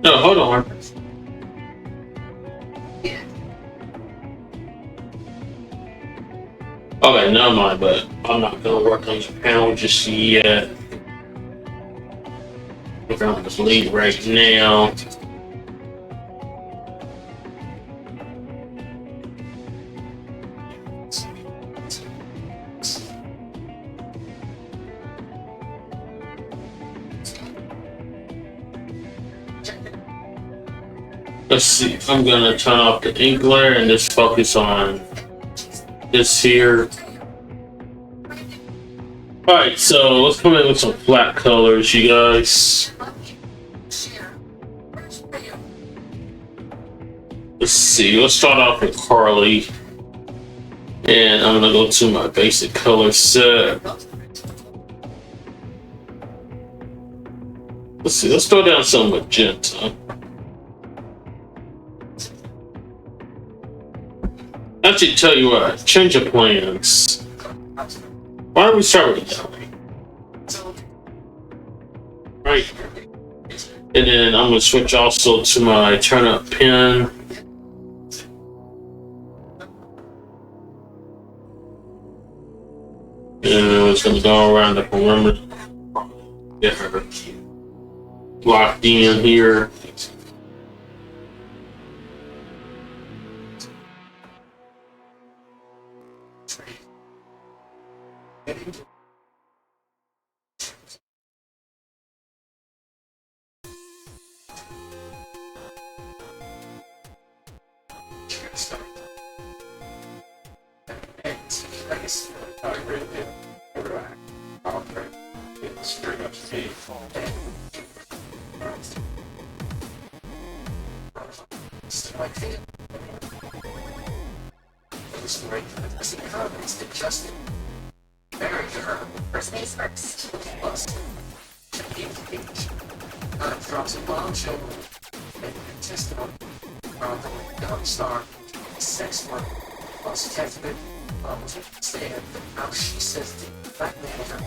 No, hold on. Okay, never mind, but I'm not gonna work on the panel just yet. We're on the bleed right now. Let's see, I'm gonna turn off the ink glare and just focus on this here. Alright, so let's come in with some flat colors, you guys. Let's see, let's start off with Carly. And I'm gonna go to my basic color set. Let's see, let's throw down some magenta. Actually, tell you what, change of plans. Why don't we start with yellow? Right. And then I'm gonna switch also to my turn up pen. And I was gonna go around the perimeter. Get her locked in here. First things first. Drops a bombshell. Testimony. Star. Sex work. Plus Testament. Stand. Now she says the black manager.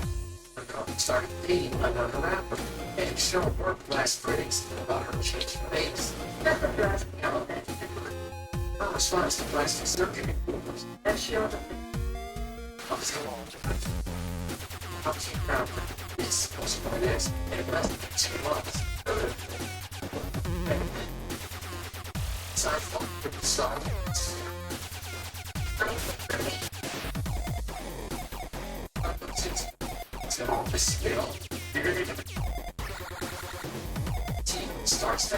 Started dating another rapper. And showed work last critics about her changed face. Her response to plastic surgery was that she ought to I'll keep around for this was for this, and it lasted 2 months. So I thought it was silence. It's all this skill. Team starts to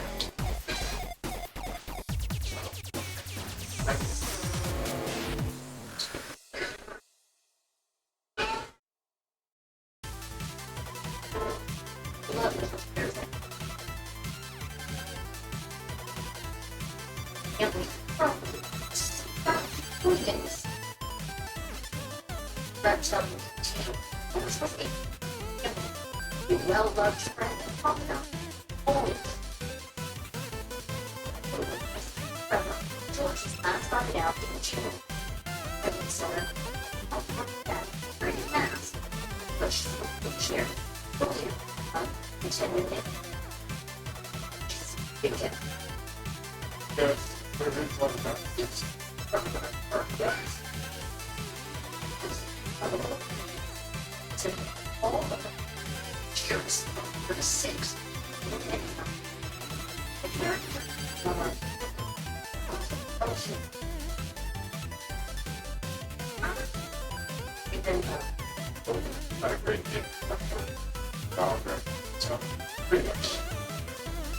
Greetings. But, it was with me. You well-loved friend and confidant. Always. George is not started out in the channel. Every summer, I'll work that pretty fast. Push the chair. Pull you. Intended it. Big hit. Yes, we're going to talk about this. To all of them. Cheers for the six. The character. I agree. Okay. So, pretty much.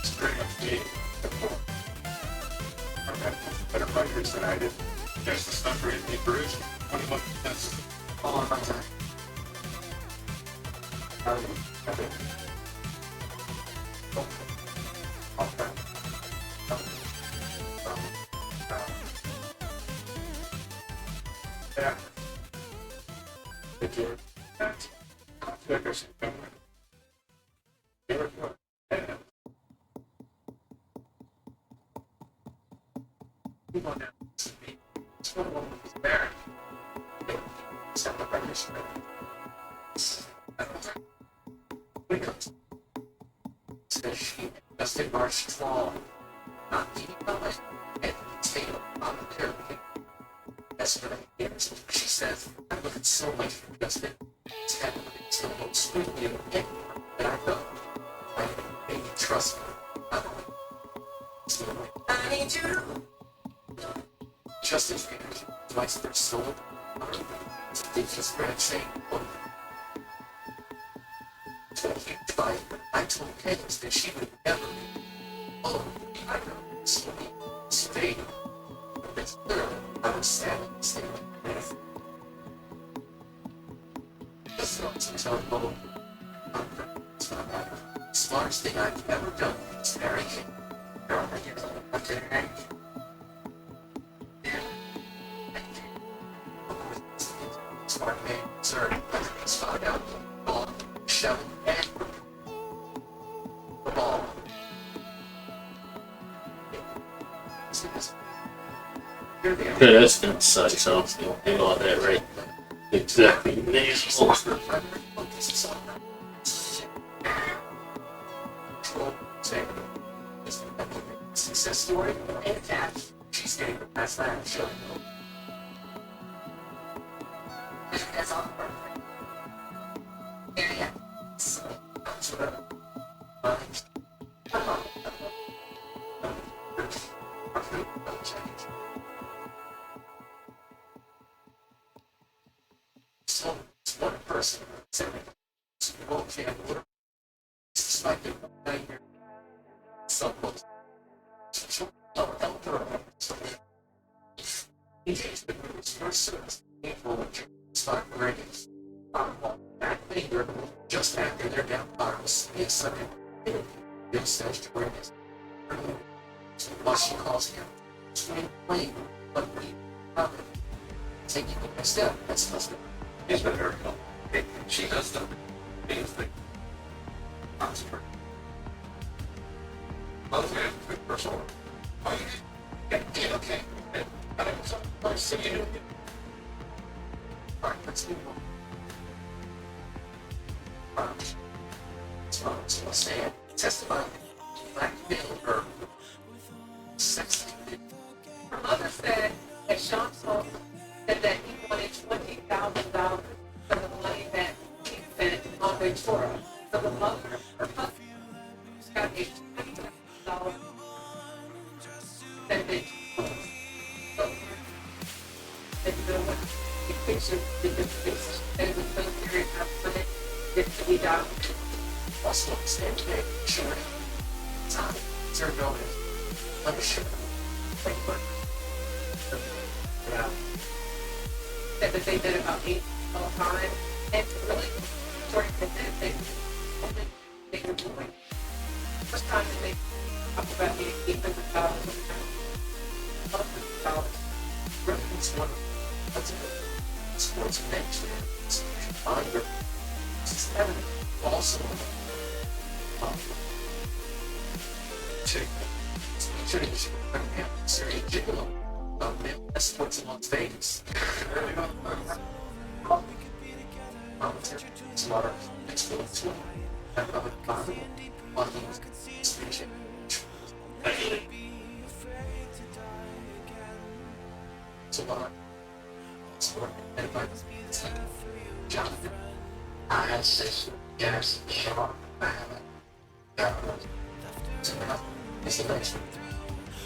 It's pretty much the okay. Better writers than I did. There's the stuff ready to be produced. 21 minutes. All on my time. I think. Okay. Yeah. Thank you. Like I said, people now to me. It's one of them who's married. Except the register. I don't know. When it comes to she invested March Strong, not the public, and stayed on the pyramid. That's what I hear. She says, I look at so much for Justin. It's happening. It's the most sweetly and anyone that I know. I need to trust me. I need you. Justin's marriage, twice their soul. It's just red saying, I told Candace that she would never be. Oh, I know. Stay. It's clear. I was sad and stayed like this. This is terrible. It's not right. The smartest thing I've ever done is marry him. Girl, I get it. Okay, right? Smart man, sir. Let's find out. Ball, shove it, and the ball. See this? Here they are. Okay, that's gonna suck, so I'll do all that right. Exactly. Nasal. Success story. In fact, she's getting the best man show. That's all perfect. There you go. That's what so it's one person saying it's okay, it's like a nightmare. Someone engagement was first service painful which start ratings. That finger just after their downfall was a second they says to ratings. What she calls him swing playing, but we profit. Taking the next step, that's supposed to be. He's been very helpful. She does stuff. Means the concentrate. Okay, good personal. Okay. I don't know. I'll see you. Alright, let's move on. So let's say I testify. Blackmail her. Sexy. Her mother said that Sean Smoke said that he wanted $20,000 for the money that he spent on Ventura. So the mother, her husband, got a $20,000 sent it to him. So the picture did the fix. And it was so serious after it gets to be done. Also, stand today. Sure. Time. Sir Gomez. I'm sure. Thank you. Yeah. Said that they did about 8 all the time. And really, short of that, they were doing. First time that they talked about $800,000. $1,000. it's one of the sports mention under seven also Syrian Gigolo Midwest Sports in Las Vegas. Smarter exploits and other carnival on the station. So sport and Jonathan. I had six gas sharp. I have so now is the next one.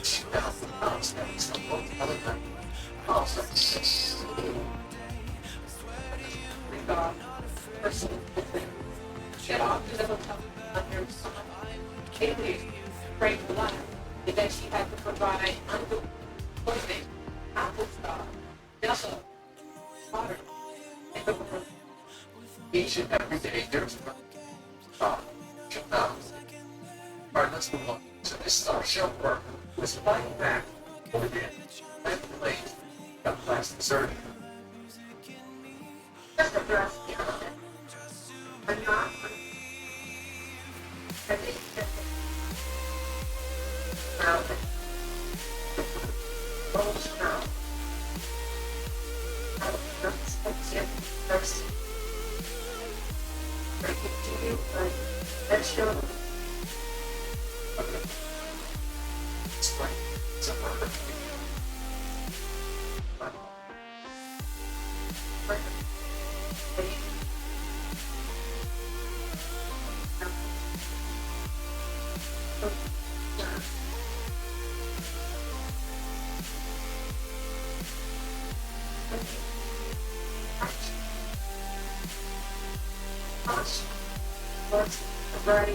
Shoot out the bounce that is not both other than also 16. Get off to the hotel under some daily break the line. And then she had to provide clothing, apple stock, yellow, water, and the Each and every day there's Alright, let's move on. So this star show work was lying back over there. And late. Got plastic surgery. just a dress, but not. I think that's Rose now. That's it. First. Break it to you, but that's your. Okay. It's fine. It's a murder. Why do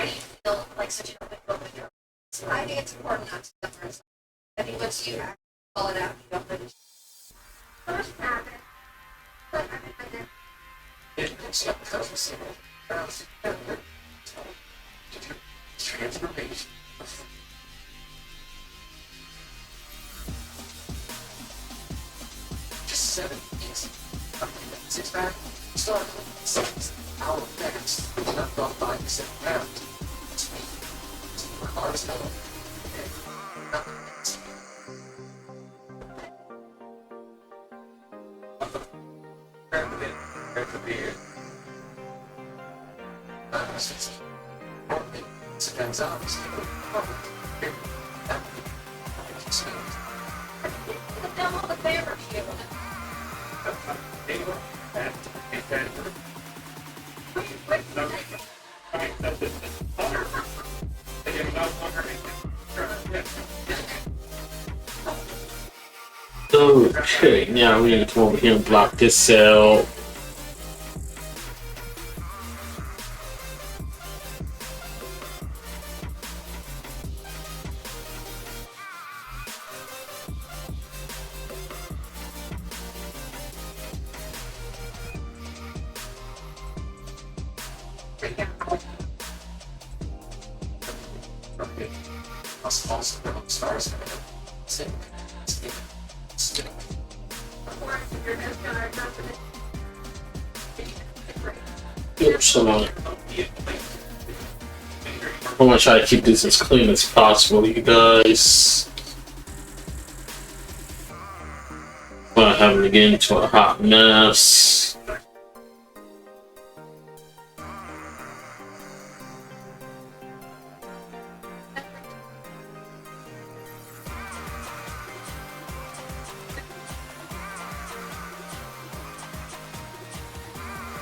you feel like such an open book with your I think it's important not to suffer. I think once you call it out, you don't let it. First habit. But I mean, It's not because we say transformation. Just 7 easy. Six pack, start with 6 hour fast, which is not about 5 to 7 pounds. It's me. It's for cars, no. And nothing else. Grab a bit, grab the beer. It's a Gonzalez. the devil the favor you. Okay, now we need to come over here and block this cell. Oops, hold on. I'm gonna try to keep this as clean as possible, you guys. Without having to get into a hot mess.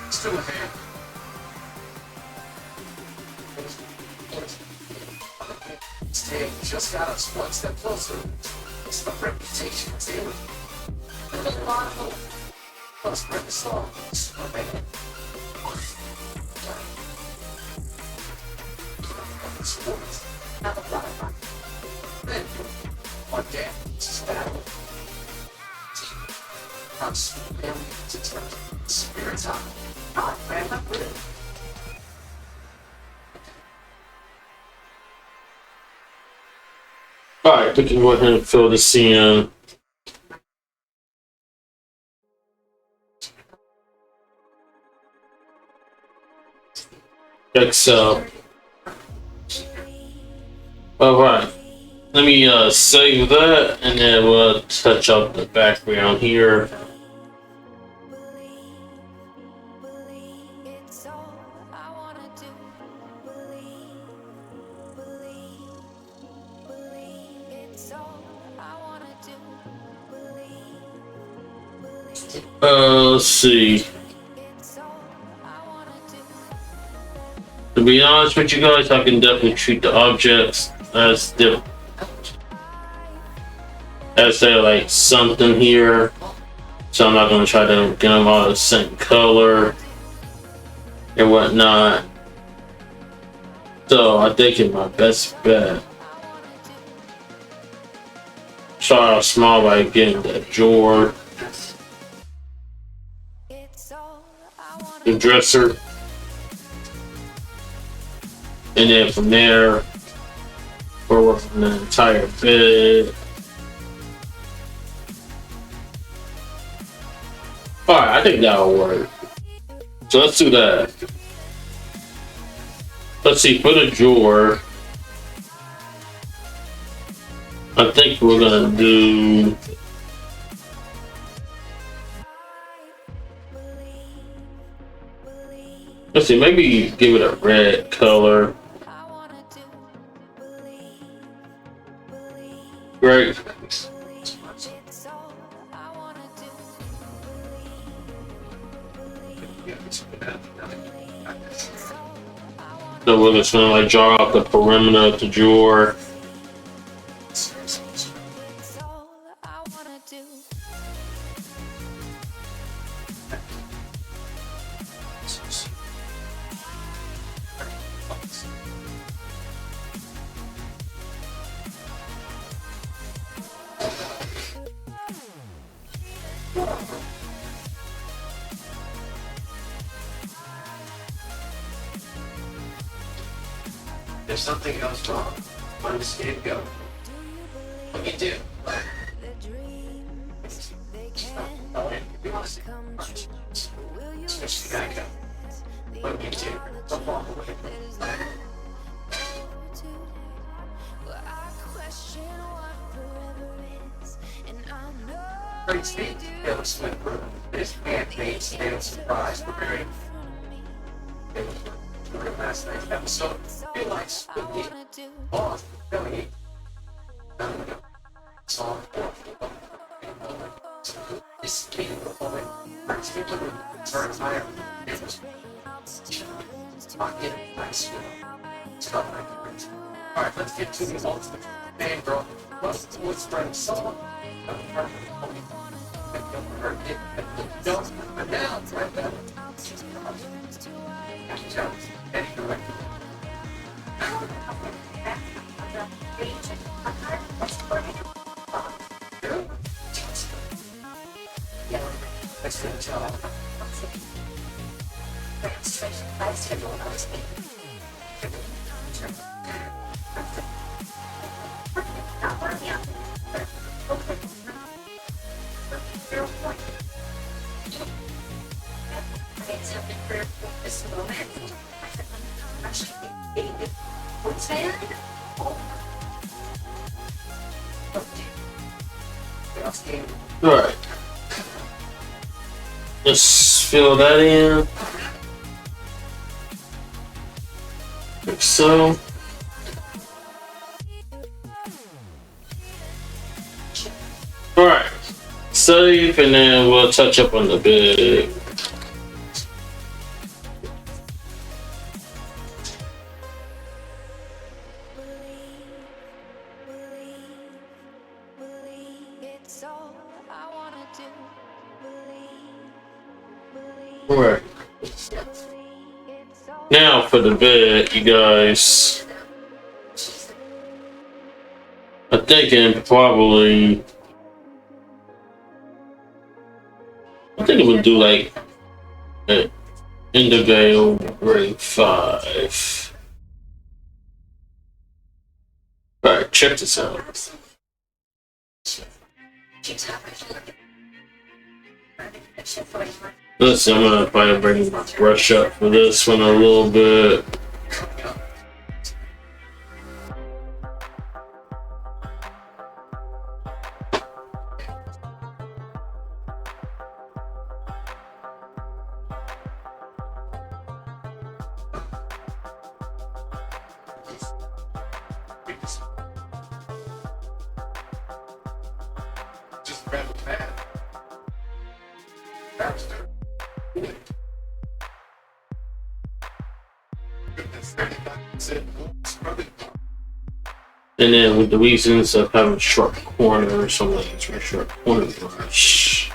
Still a hand. Stay just got us one step closer What's the reputation of Taylor? There's a lot of hope. Plus, Brenda Saw. Sports. Have a lot of fun. Then, one day, it's a battle. I'm family to turn. Spirits up. Oh, man, I'm good. Alright, we can go ahead and fill this in. Excel. Alright. Let me save that and then we'll touch up the background here. It's all I wanna do. Believe it's all I wanna do. Let's see. It's all I wanna do. To be honest with you guys, I can definitely treat the objects as different. As they're like something here. So I'm not going to try to get them all the same color and whatnot. So I think it's my best bet. Start off small by getting that drawer, It's all I wanna the dresser, and then from there, we'll work on the entire bed. Alright, I think that'll work. So let's do that. Let's see, for the drawer, I think we're gonna do. Let's see, maybe give it a red color. I wanna do. Great. It's all I wanna do. So we're just gonna like draw out the perimeter of the drawer. It's all I wanna do. If something goes wrong, I'm the scapegoat. What do you do? The dreams they can Oh, yeah, you want to see come true. Will you Switch the guy go. What do you do? Don't walk away. Well, I question what forever is, and I know Great speech, Taylor Swift wrote. This man made Taylor surprised for very last night's episode. Realize I what the wanna do. boss really song this game of the moment. First people who turn higher. It was not getting nice. It's not like it. Alright, let's get to the ultimate man, girl. What's Brandon's song? Don't but now, right now. Anyway. Let's finish off. Alright. Let's fill that in. Like so. Alright. Save and then we'll touch up on the bed. Alright. Now for the bed, you guys. I'm thinking probably. I think it would do like in the Vale grade 5. Alright, check this out. Let's see, I'm gonna probably bring my brush up for this one a little bit. Just grab a pad. Faster. Goodness, 35% scrubbing. And then with the reasons of having a sharp corner or something, it's a sharp corner brush.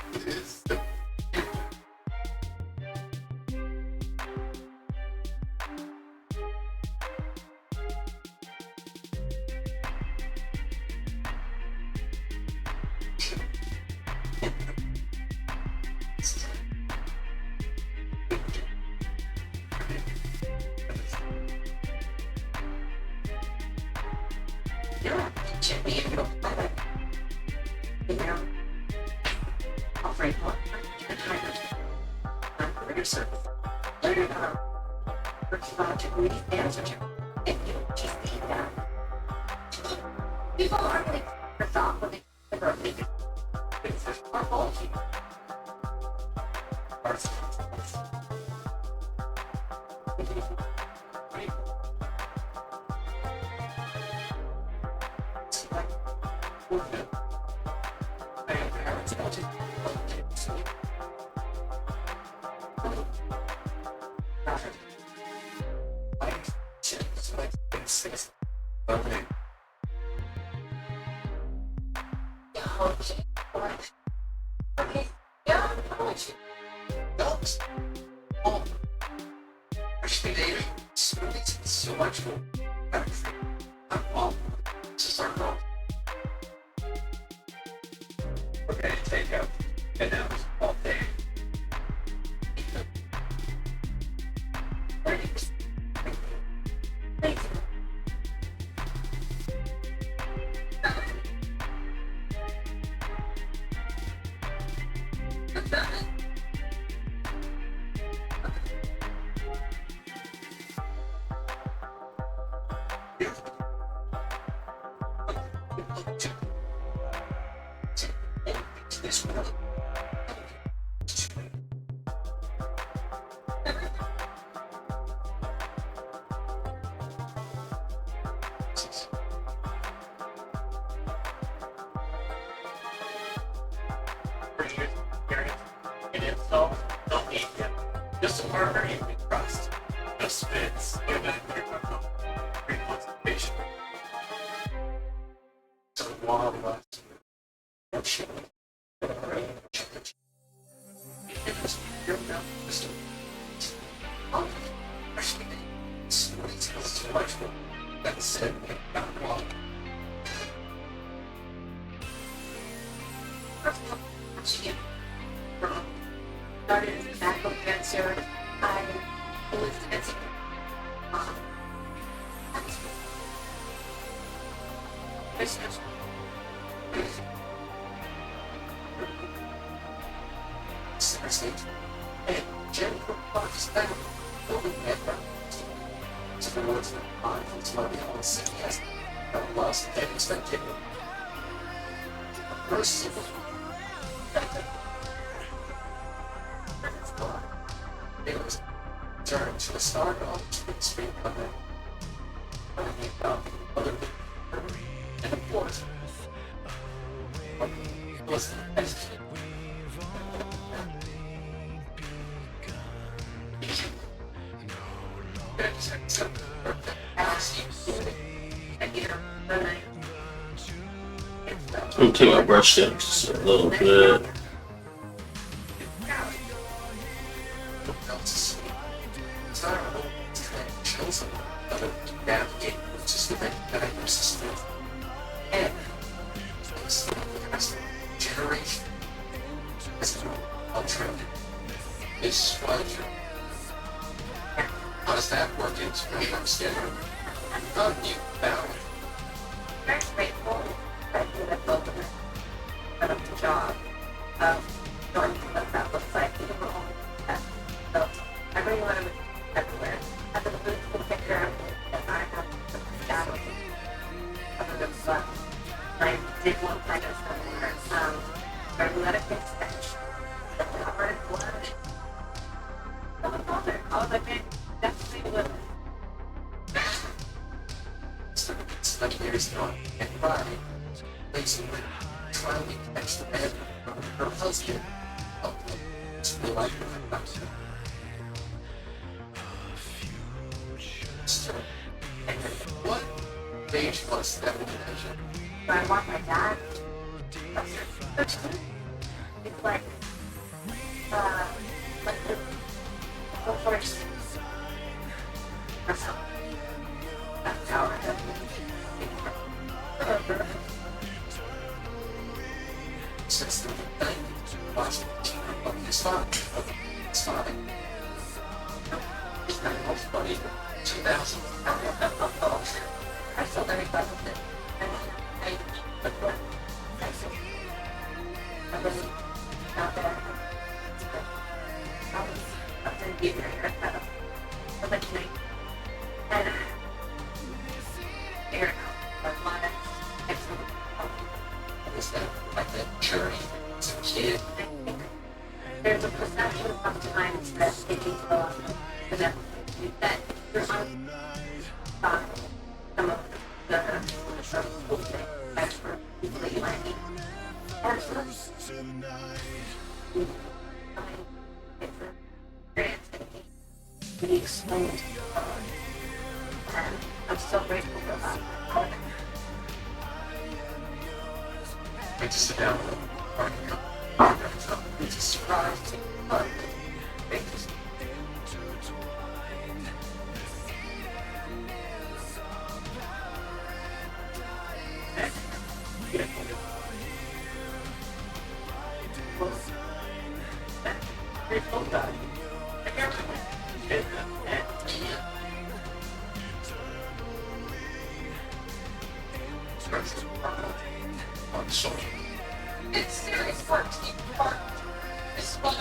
Okay, take out. And now it's all day. This one. Just a partner you can trust. Just fits. Give it great concentration. So while started as medical cancer. I was cancer. and Jennifer Park's family building background towards the conflicts of the LCS that lost devastated. First civil it was turned to the start of the street cover. Other and of course was the best. I'm gonna take my brush down just a little bit. Thanks very much, Sarah. Oh, you found it. Very grateful that you have both of them set up the job of going to what that looks like in the world. So I really want to be everywhere. I have a beautiful picture of it that I have some shadow of the sun. I did one kind of somewhere. Where we let it get sketch. The cover is blood. Someone called it. I was like, man, definitely live it. So it's like there's no anybody. Basically, trying to catch the man from her husband. Okay, it's really like her. So, and then what age was that measure? So I want my dad. It's like the first. That's how I have Since the 90s, Washington, it's fine. It's fine. It's not most funny. 2000. I feel very proud of it. I was out there. I was up in Beaver haircut. I went to night. And figured out a lot of excellent. Is that like that journey as a kid? I think there's a perception sometimes that it can go up to them that you're on some of the cool things that's for people that you might meet. And so, it's a experience to be explained. And I'm so grateful for that. I just sit down with them. It's a surprise. Thank you. On the shoulder. It's serious work to keep apart. It's fun.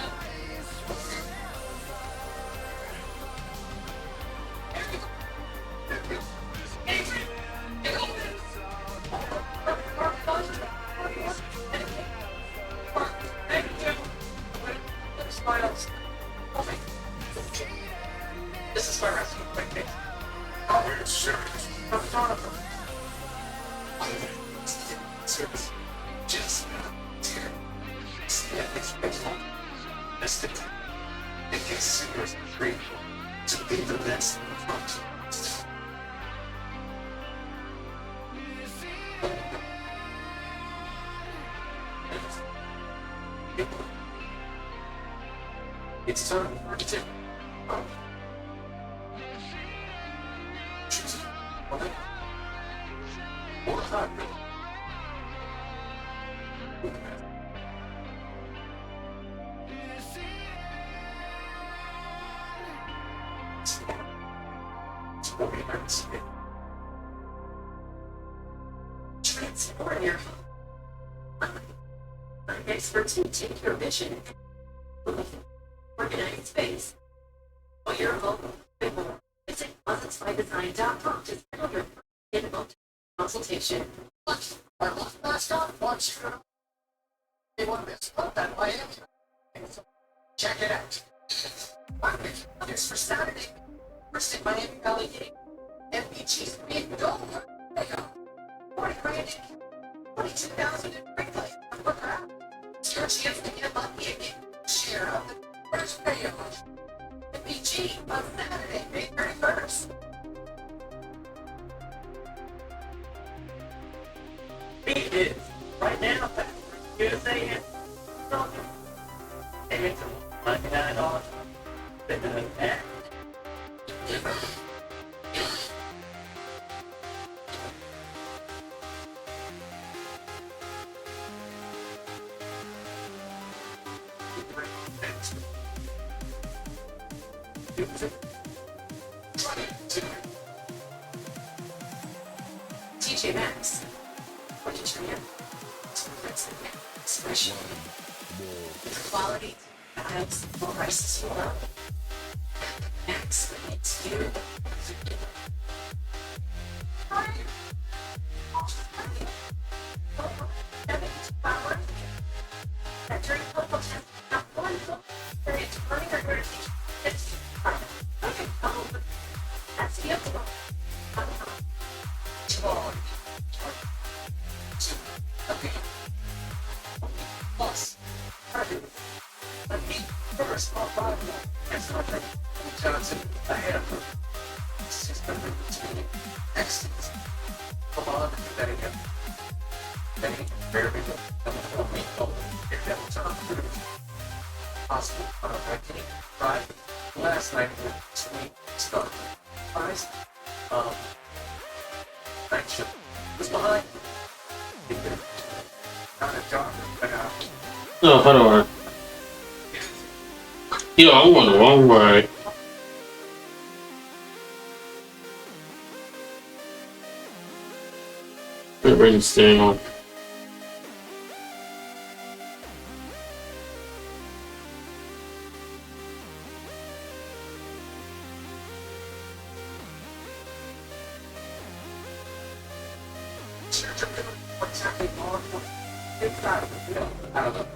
This is my rescue quick fix. Oh, it's serious. Service. Just yeah, it's baseball. That's the thing. It gets serious and free to be the best in the front. It's time for it to choose it. Or hybrid. Transform your home. My expertise take your vision. Organize space. For your home, visit closetsbydesign.com to schedule your in-home consultation. Our last off once you're they want this. Well, that way. Check it out. Market is for Saturday. First in Miami Valley Gate. MPG's big goal. Payoff. 40 grand. 22,000 in free play. Look around. It's your chance to get lucky again. Share of the first payoff. MPG on Saturday, May 31st. It is right now. USA and it's $99. And to to you. So that's the expression. The quality times the prices you love. Max limits you. That during local test, not one local experience running or verification. Okay, that's the other one. Okay. Plus, let me first all bottom line. That's not like Johnson ahead of him. It's just number 2. Excellent. Come on, do that again. Then he very good. If that was on possible. I can't try. Last night was sweet stuff. Price. Night shift was behind. Not a dark, but Oh, hold on. Yo, I'm going the wrong way. Bring this thing on. what's happening on inside of the bill. I don't know.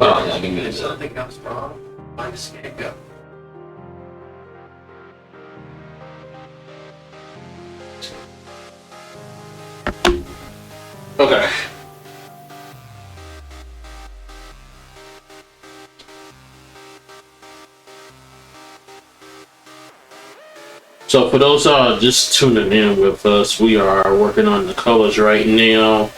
Oh, yeah, give me If this. something goes wrong, find a scapegoat. Okay. So for those just tuning in with us, we are working on the colors right now.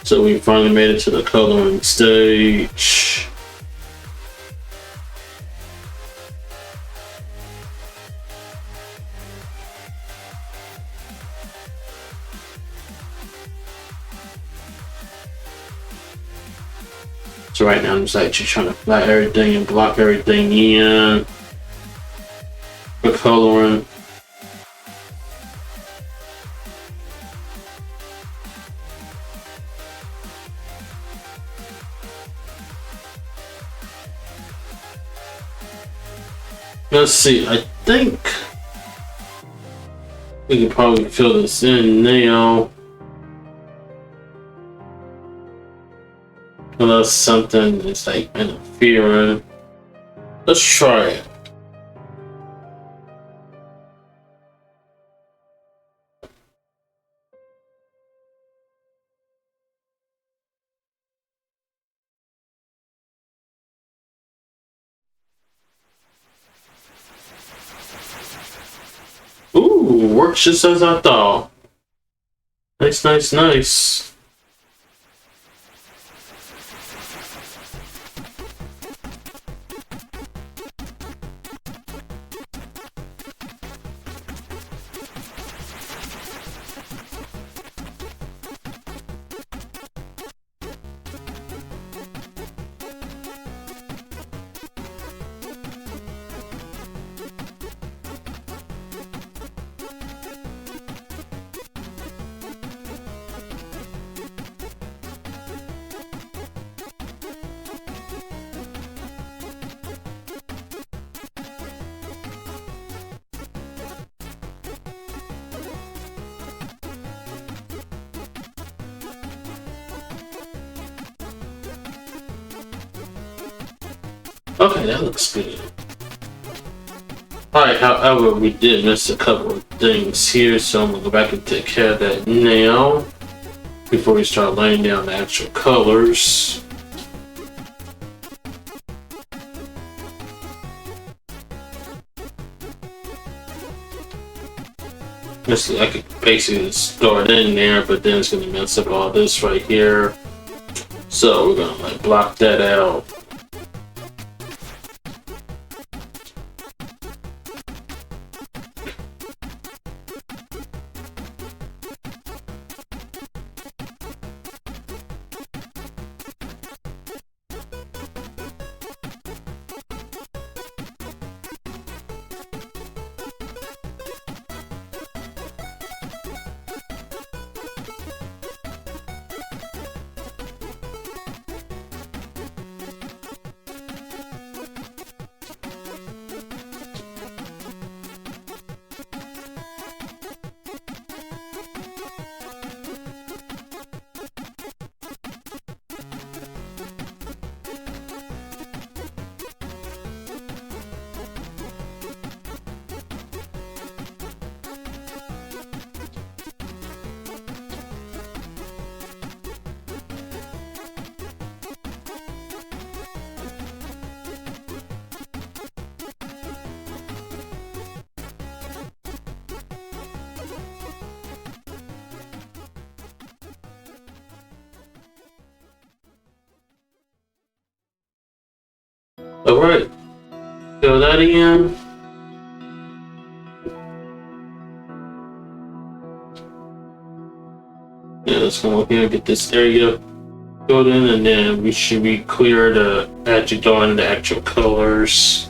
So we finally made it to the coloring stage. So right now I'm just actually trying to flat everything and block everything in for coloring. Let's see, I think we can probably fill this in now. Unless something is like interfering. Let's try it. Ooh, works just as I thought. Nice, nice, nice. Okay, that looks good. Alright, however, we did miss a couple of things here, so I'm gonna go back and take care of that now before we start laying down the actual colors. I could basically start in there, but then it's gonna mess up all this right here. So we're gonna like block that out. Alright. Fill that in. Yeah, let's go here and get this area filled in, and then we should be clear to actually on the actual colors.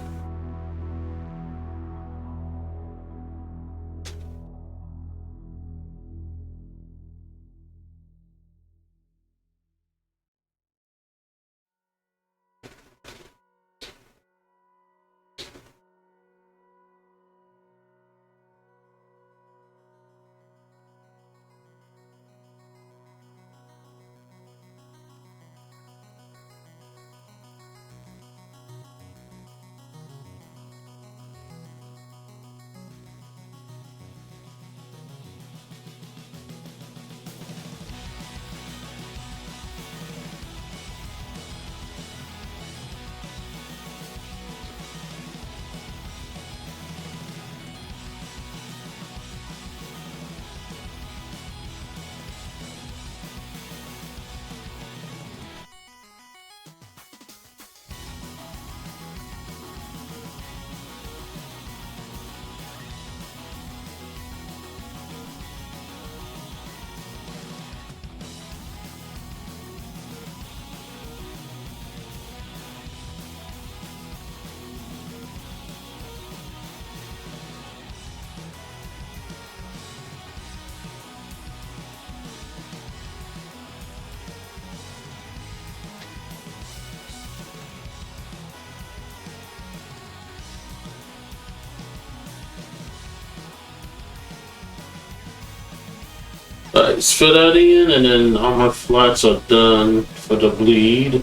Let's fill that in, and then all my flats are done for the bleed.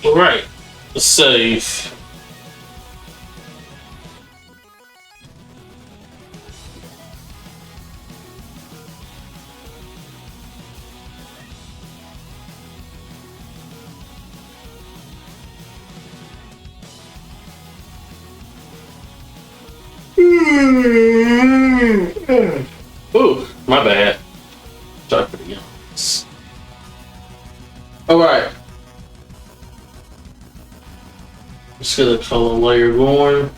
Alright, save. Ooh, my bad. Sorry for the yawns. Alright. Let's get a color layer going.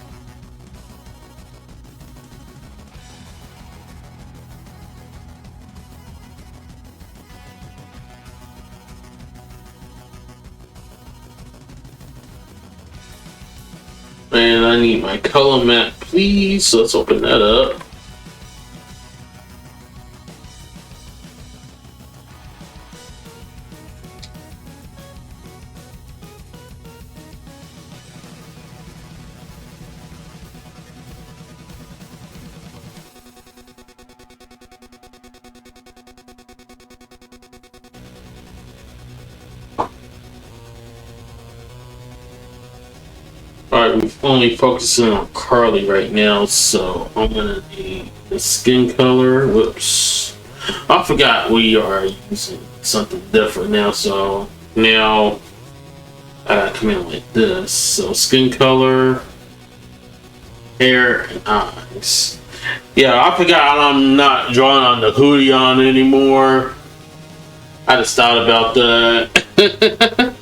And I need my color map, please. So let's open that up. Alright, we're only focusing on Carly right now, so I'm gonna need the skin color. Whoops. I forgot we are using something different now, so now I gotta come in like this. So skin color, hair, and eyes. Yeah, I forgot I'm not drawing on the hoodie on anymore. I just thought about that.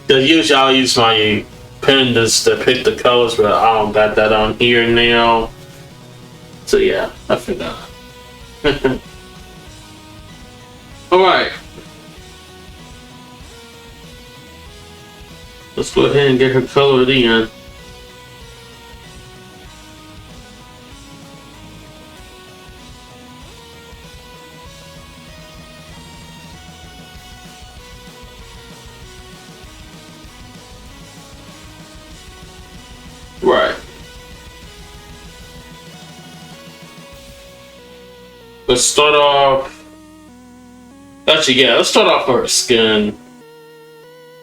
Because usually I'll use my pen just to pick the colors, but I don't got that on here now. So yeah, I forgot. Alright. Let's go ahead and get her colored in. Right. Let's start off. Actually, yeah, let's start off with her skin.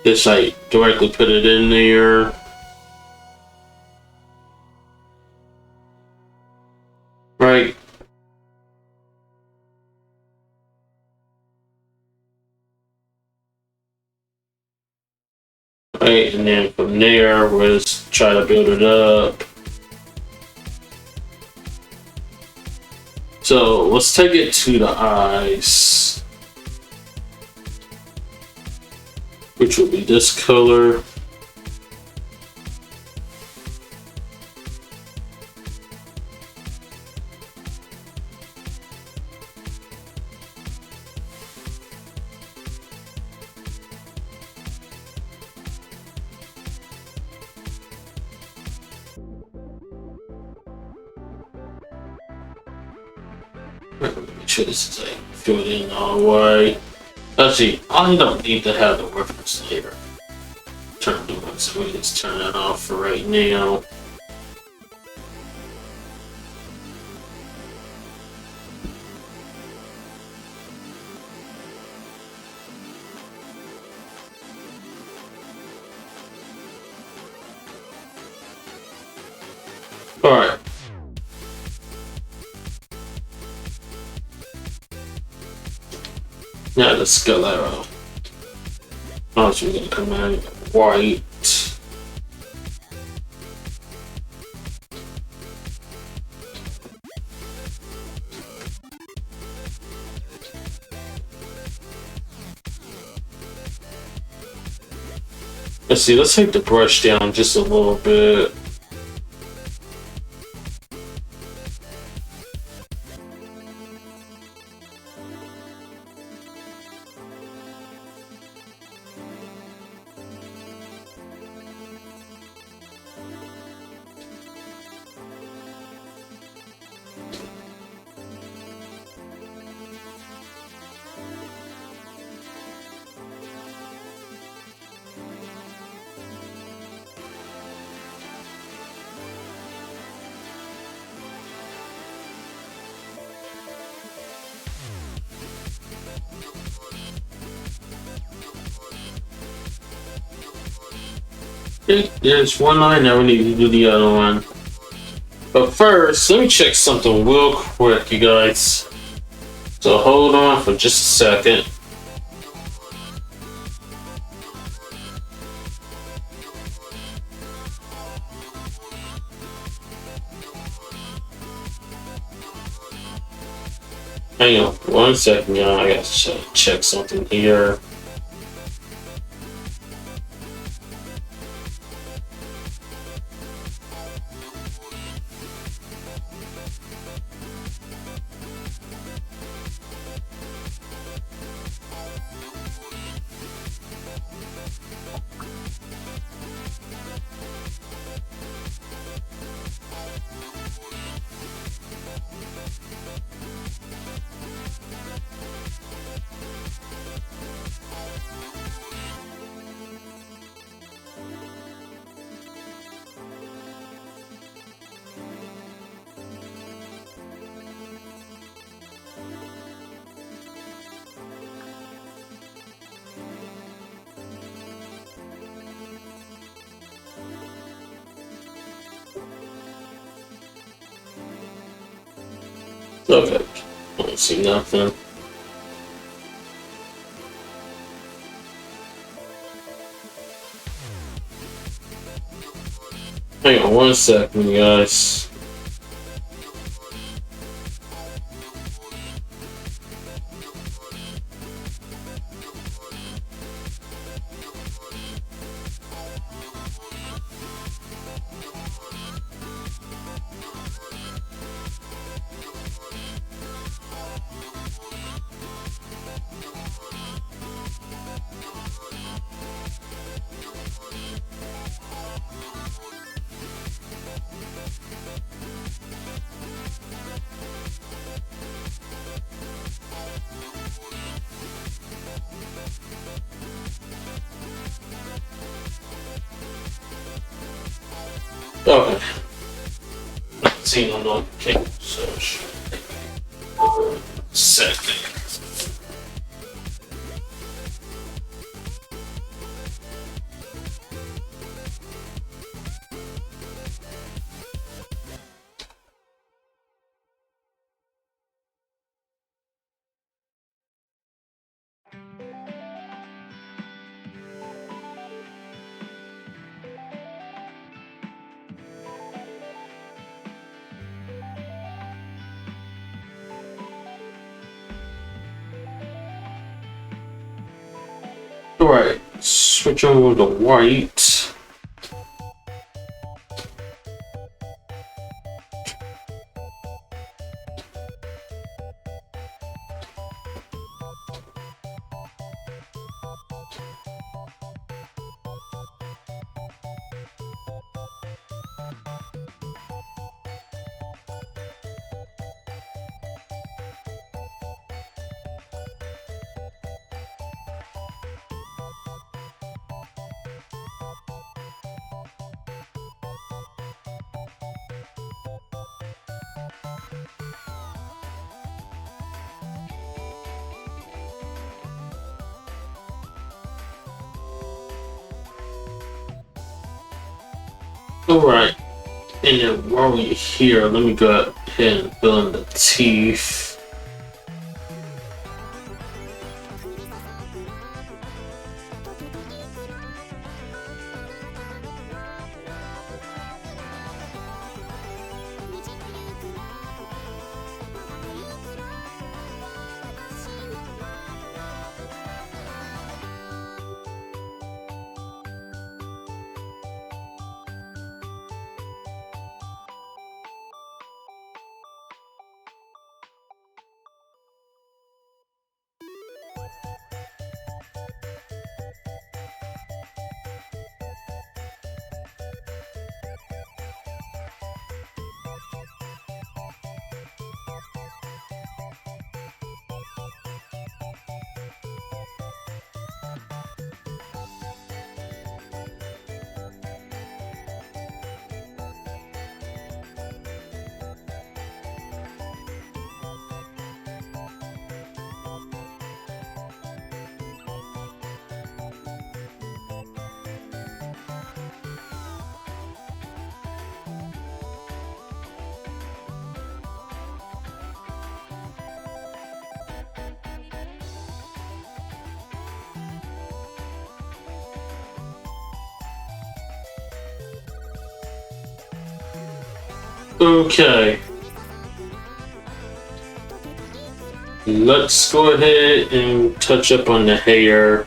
Just like directly put it in there. Right. Right, and then from there, we'll just try to build it up. So let's take it to the eyes, which will be this color. Make sure this is like filled in all the way. Actually, I don't need to have the reference later. Turn the one, so we just turn that off for right now. Alright. Now let's go that route. Oh, so we're gonna come out white. Let's see, let's take the brush down just a little bit. Okay, there's one line, now we need to do the other one. But first, let me check something real quick, you guys. So hold on for just a second. Hang on 1 second, y'all. I gotta check something here. Okay, I don't see nothing. Hang on 1 second, guys. Okay. Not seeing on the cable, so it should take a second. Alright, switch over to white. Alright, and then while we're here, let me go ahead and fill in the teeth. Okay. Let's go ahead and touch up on the hair.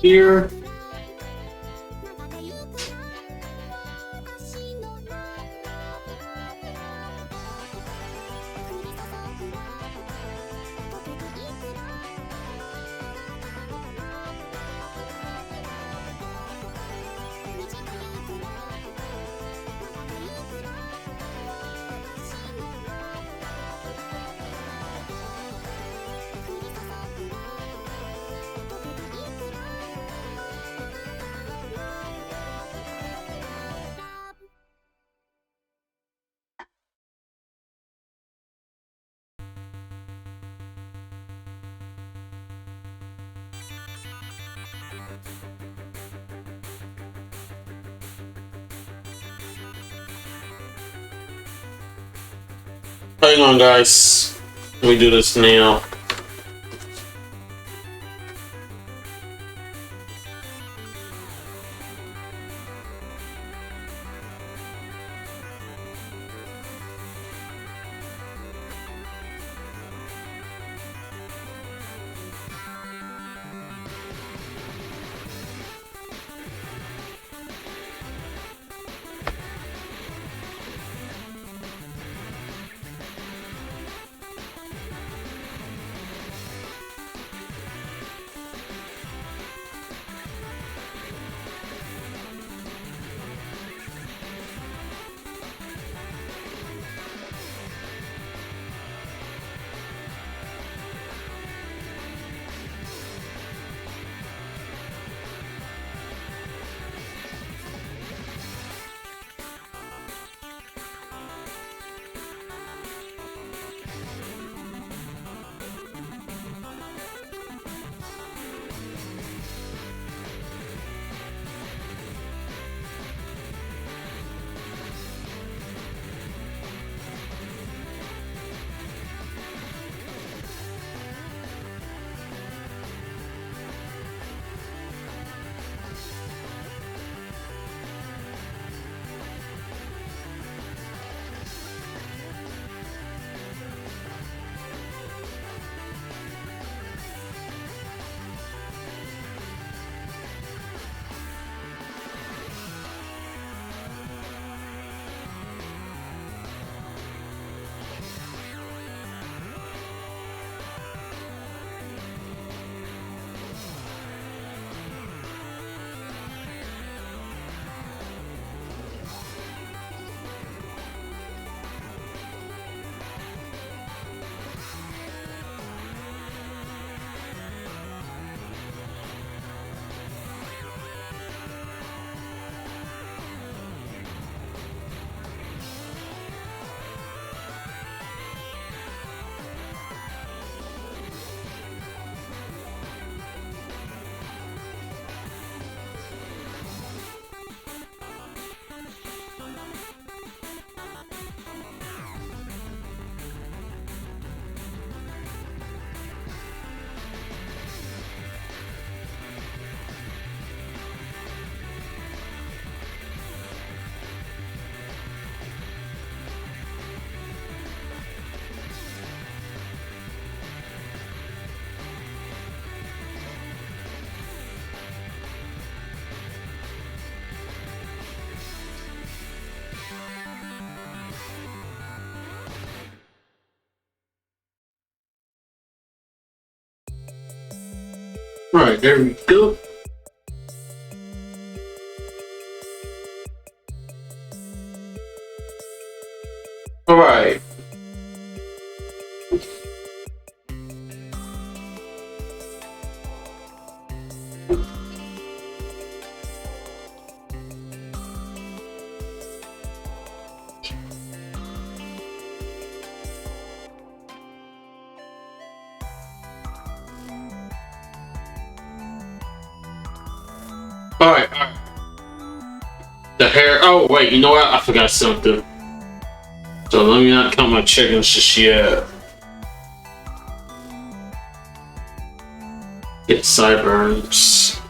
Here. Hang on, guys. Let me do this now. Alright, there we go. Alright. Alright, alright. The hair. Oh, wait, you know what? I forgot something. So let me not count my chickens just yet. Get sideburns.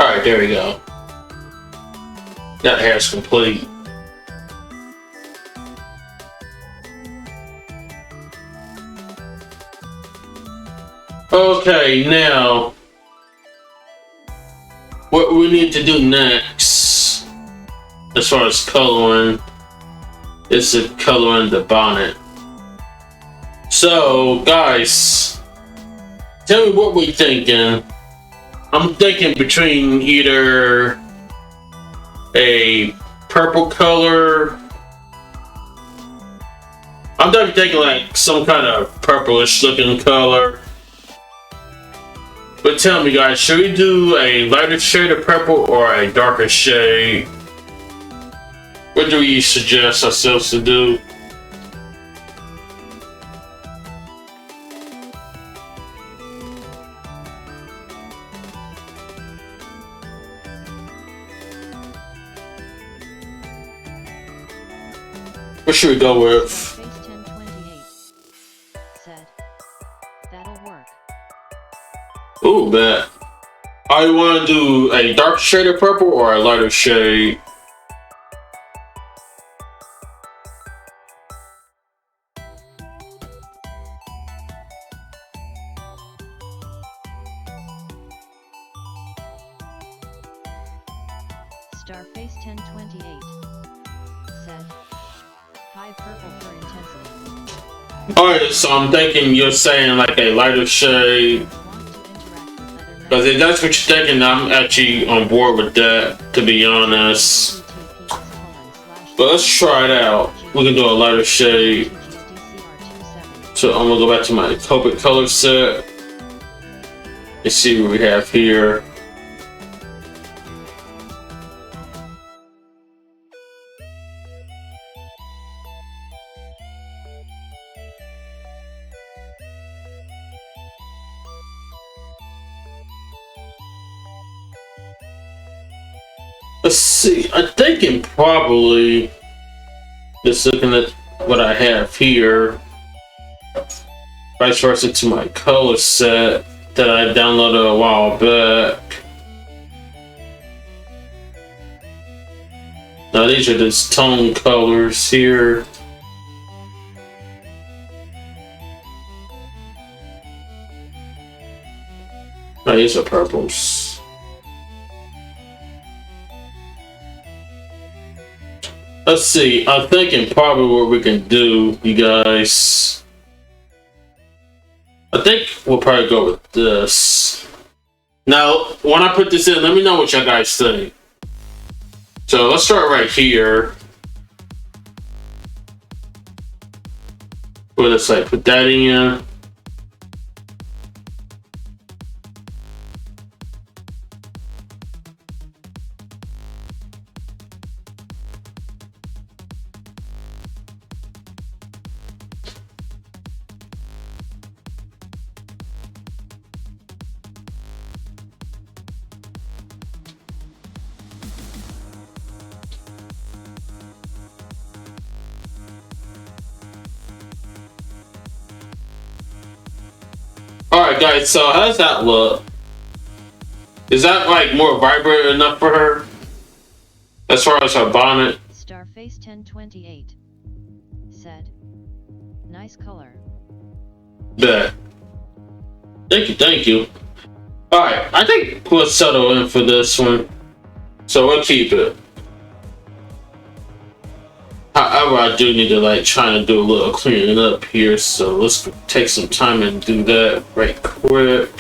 Alright, there we go. That hair's complete. Okay, now what we need to do next, as far as coloring, is to color in the bonnet. So, guys, tell me what we're thinking. I'm thinking between either a purple color. I'm definitely thinking like some kind of purplish looking color. But tell me, guys, should we do a lighter shade of purple or a darker shade? What do we suggest ourselves to do? What should we go with? Face 1028 said, "That'll work." Ooh, bet. I want to do a dark shade of purple or a lighter shade? Starface 1028 said, "High purple for intensity." Alright, so I'm thinking you're saying like a lighter shade. Want to interact with other Because if that's what you're thinking, I'm actually on board with that, to be honest. But let's try it out. We can do a lighter shade. So I'm gonna go back to my Copic color set. Let's see what we have here. Let's see, I'm thinking probably, just looking at what I have here, vice versa to my color set that I downloaded a while back. Now these are just tone colors here. Now these are purples. Let's see, I'm thinking probably what we can do, you guys. I think we'll probably go with this. Now, when I put this in, let me know what y'all guys think. So let's start right here. What let's say, put that in. Alright guys, so how does that look? Is that like more vibrant enough for her? As far as her bonnet? Starface 1028 said. Nice color. Bet. Thank you, thank you. Alright, I think we'll settle in for this one. So we'll keep it. However, I do need to like try to do a little cleaning up here, so let's take some time and do that right quick.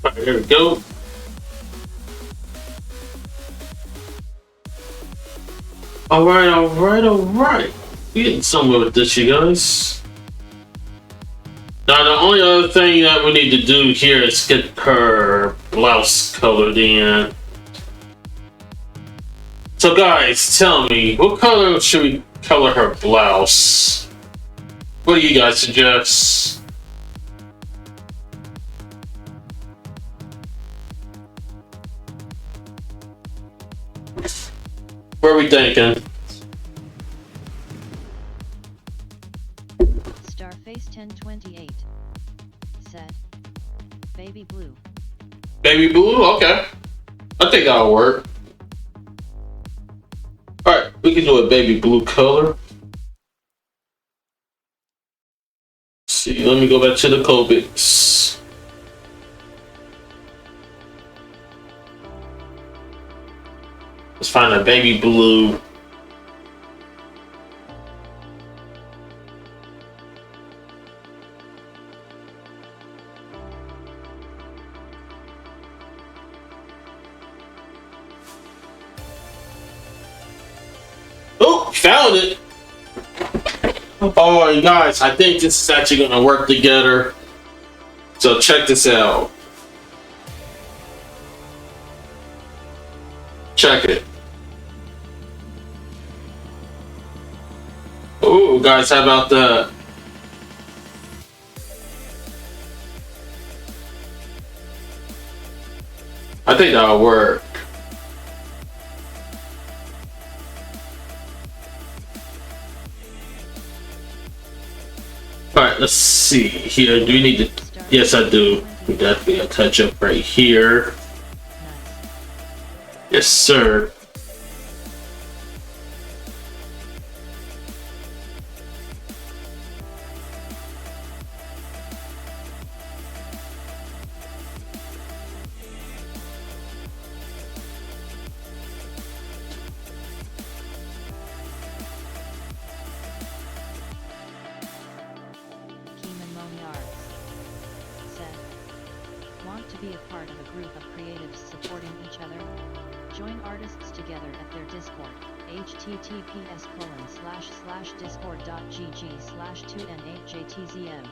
Alright, here we go. Alright. We're getting somewhere with this, you guys. Now, the only other thing that we need to do here is get her blouse colored in. So, guys, tell me, what color should we color her blouse? What do you guys suggest? What are we thinking? Starface 1028 said, baby blue. Baby blue? Okay. I think that'll work. Alright, we can do a baby blue color. Let's see, let me go back to the Copics. Let's find a baby blue. Oh, found it. Oh, guys, I think this is actually going to work together. So check this out. Check it. Oh, guys, how about that? I think that'll work. Alright, let's see here. Do we need to... Yes, I do. We definitely a touch up right here. Yes, sir. Be a part of a group of creatives supporting each other? Join artists together at their Discord, https://discord.gg/2n8jtzm.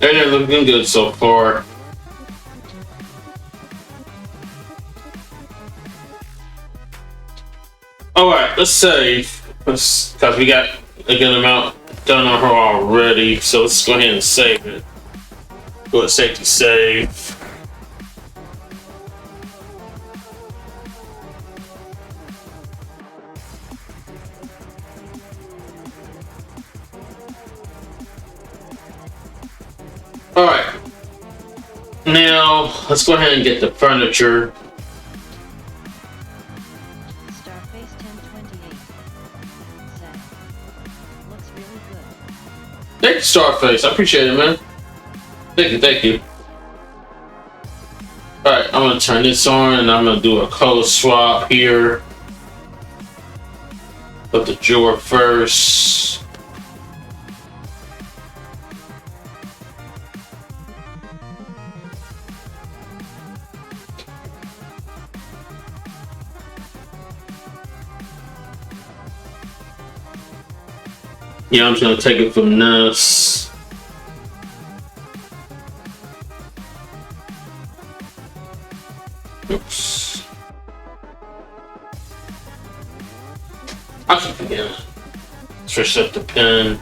Everything's looking good so far. Alright, let's save. Because we got a good amount done on her already. So let's go ahead and save it. Go to safety save. Alright. Now, let's go ahead and get the furniture. Starface 1028 said, looks really good. Thank you, Starface. I appreciate it, man. Thank you, thank you. Alright, I'm gonna turn this on and I'm gonna do a color swap here. Put the drawer first. Yeah, I'm just gonna take it from this. Oops. I'll keep it in. Switch up the pen.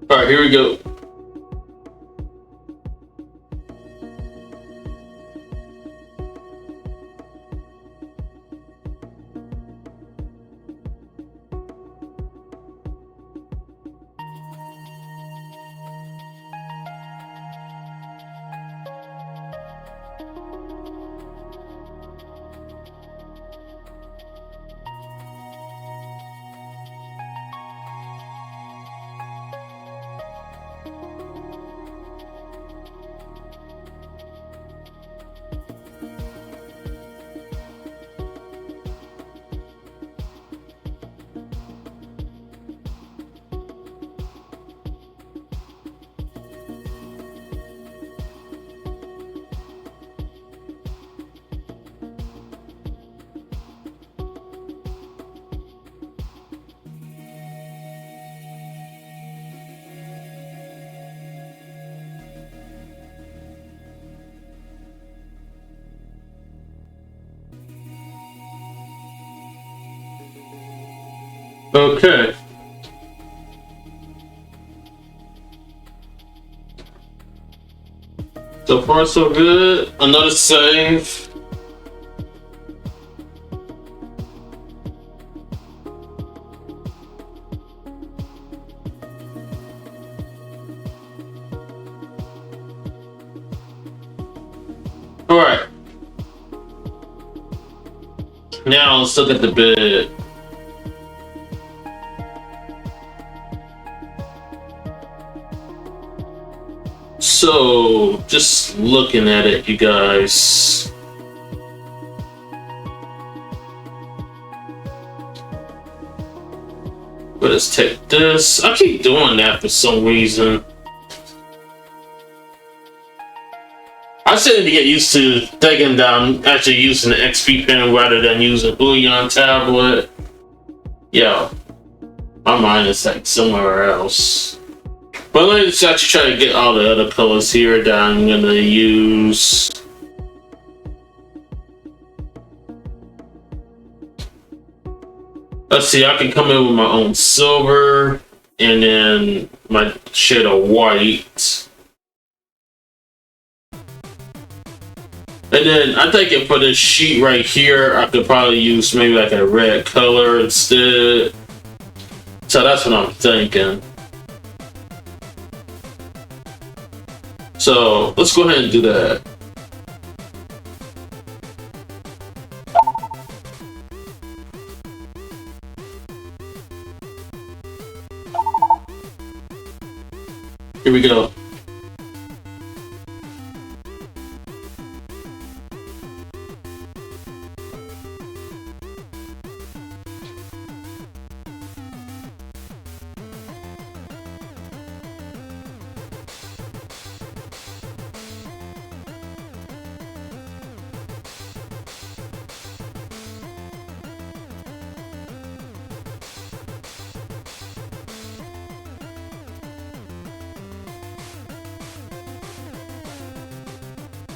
Alright, here we go. Okay. So far, so good. Another save. All right. Now let's look at the bed. So, just looking at it, you guys. Let's take this. I keep doing that for some reason. I still need to get used to taking down, actually using the XP pen rather than using Boolean tablet. Yo, my mind is like somewhere else. But let's actually try to get all the other colors here that I'm gonna use. Let's see, I can come in with my own silver and then my shade of white. And then I think for this sheet right here, I could probably use maybe like a red color instead. So that's what I'm thinking. So let's go ahead and do that. Here we go.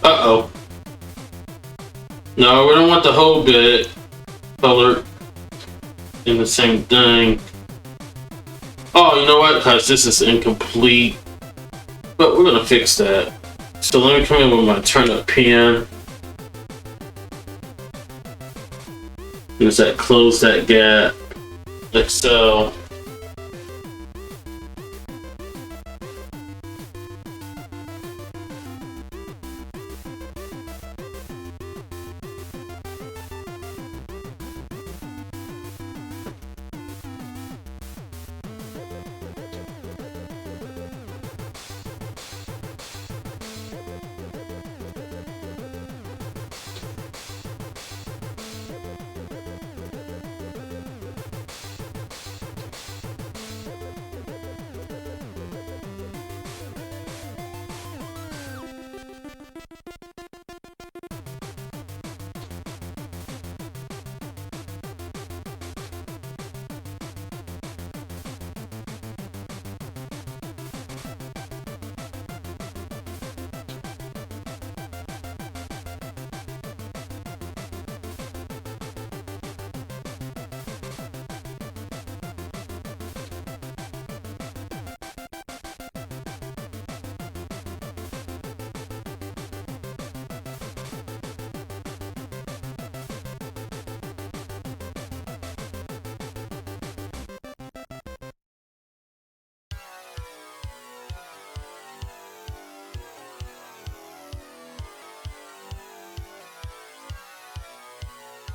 Uh-oh. No, we don't want the whole bit color in the same thing. Oh, you know what? Because this is incomplete. But we're gonna fix that. So let me come in with my turn-up pen. Use that, close that gap. Excel.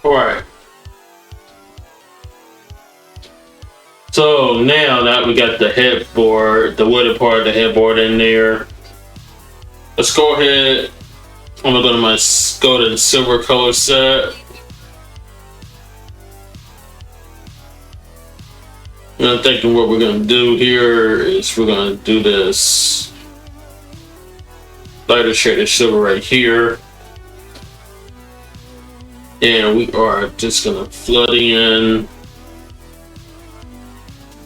Alright. So now that we got the headboard, the wooden part of the headboard in there, let's go ahead. I'm gonna go to my golden silver color set. And I'm thinking what we're gonna do here is we're gonna do this lighter shade of silver right here. And we are just gonna flood in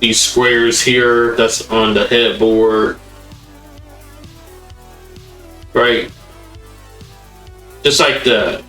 these squares here that's on the headboard. Right? Just like that.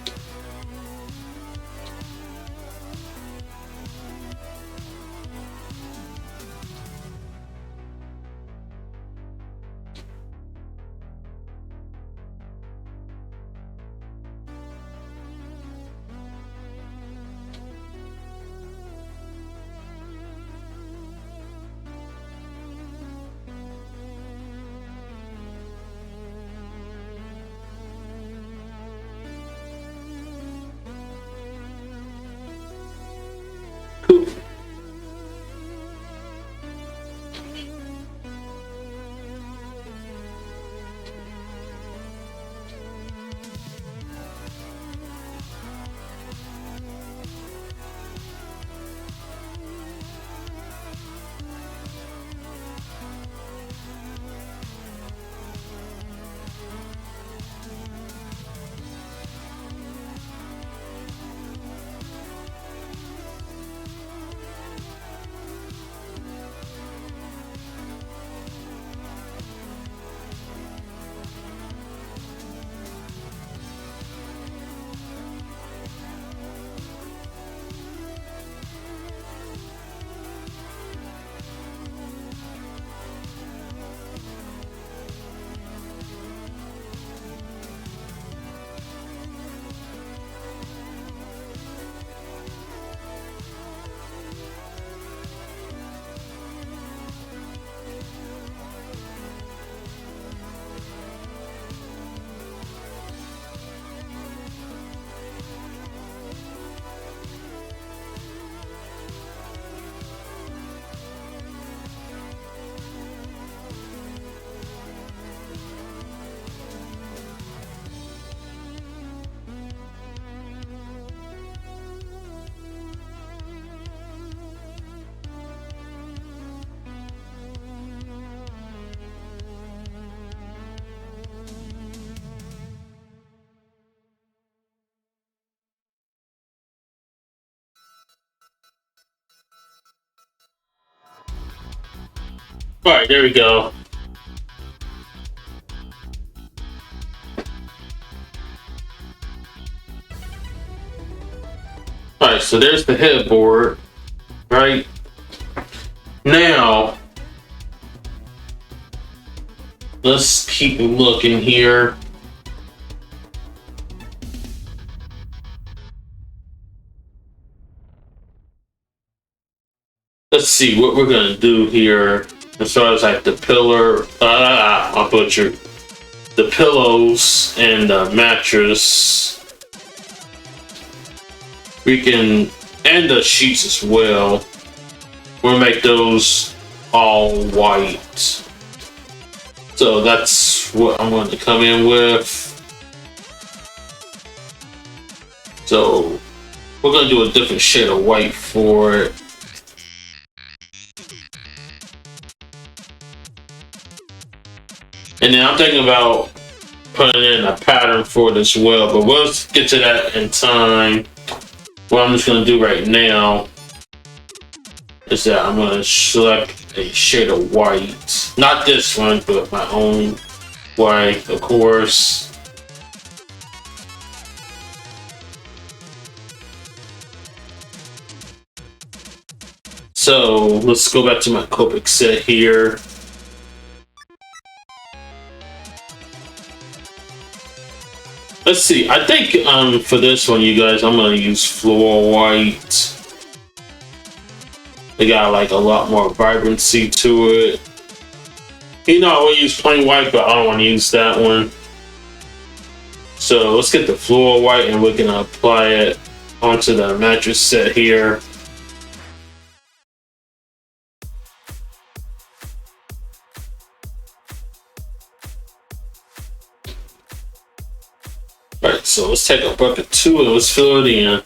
Alright, there we go. Alright, so there's the headboard. Right? Now, let's keep looking here. Let's see what we're gonna do here. As far as like the pillar, I butchered the pillows and the mattress. We can, and the sheets as well. We'll make those all white. So that's what I'm going to come in with. So we're going to do a different shade of white for it. And then I'm thinking about putting in a pattern for it as well, but we'll get to that in time. What I'm just going to do right now is that I'm going to select a shade of white. Not this one, but my own white, of course. So let's go back to my Copic set here. Let's see, I think for this one, you guys, I'm going to use floor white. They got like a lot more vibrancy to it. You know, I would use plain white, but I don't want to use that one. So let's get the floor white and we're going to apply it onto the mattress set here. Right, so let's take a bucket 2 and let's fill it in.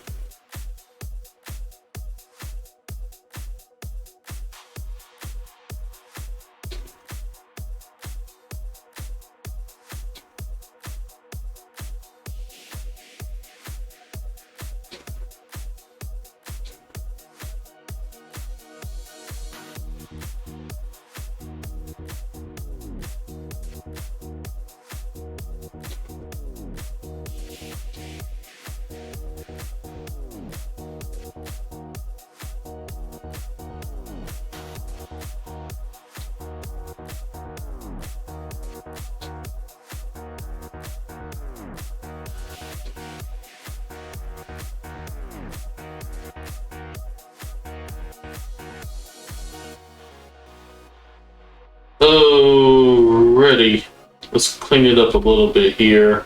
Alrighty, let's clean it up a little bit here.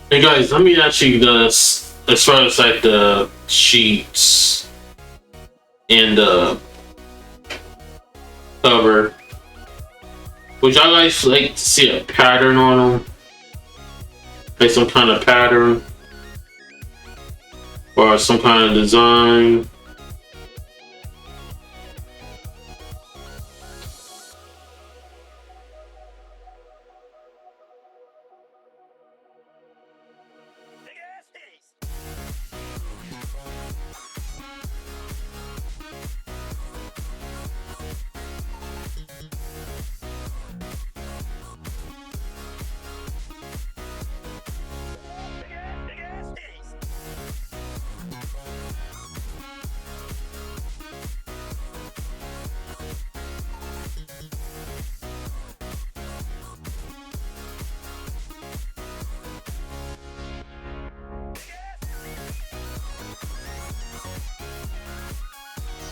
Hey guys, let me actually as far as like the sheets and the cover, would y'all guys like to see a pattern on them? Like some kind of pattern? or some kind of design.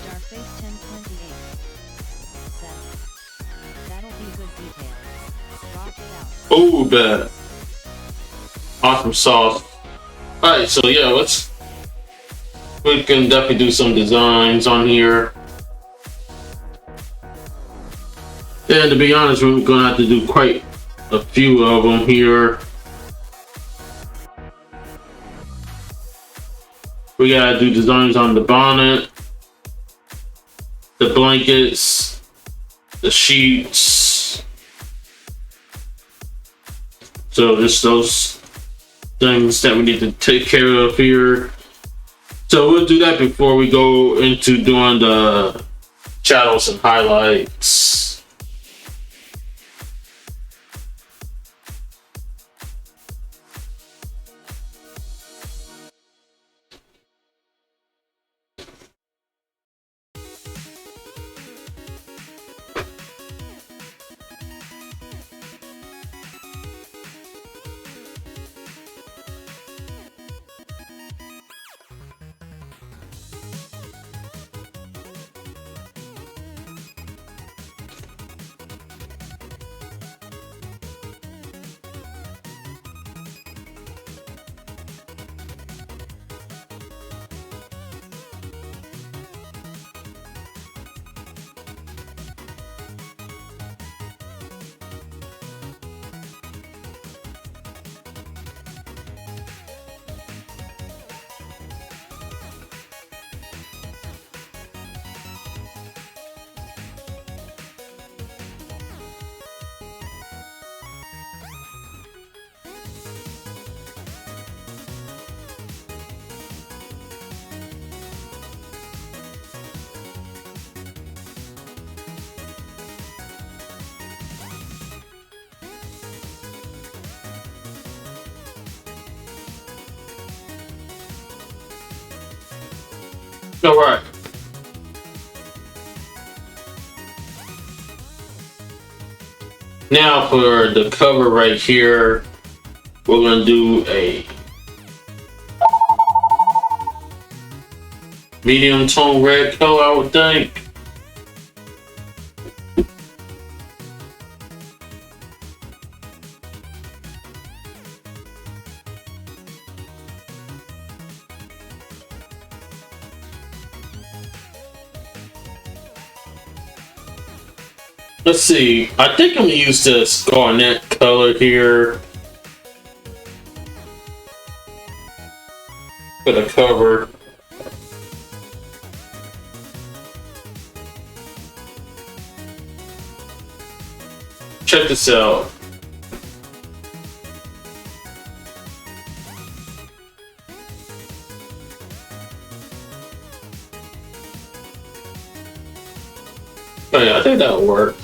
Starface 1028 said, "That'll be good detail. Rock it out." Oh, bad. Awesome sauce. Alright, so yeah, we can definitely do some designs on here. And to be honest, we're gonna have to do quite a few of them here. We gotta do designs on the bonnet, the blankets, the sheets. So just those things that we need to take care of here. So we'll do that before we go into doing the shadows and highlights. All right. Now for the cover right here, we're gonna do a medium tone red color, I would think. Let's see, I think I'm gonna use this garnet color here for the cover. Check this out. Oh yeah, I think that'll work.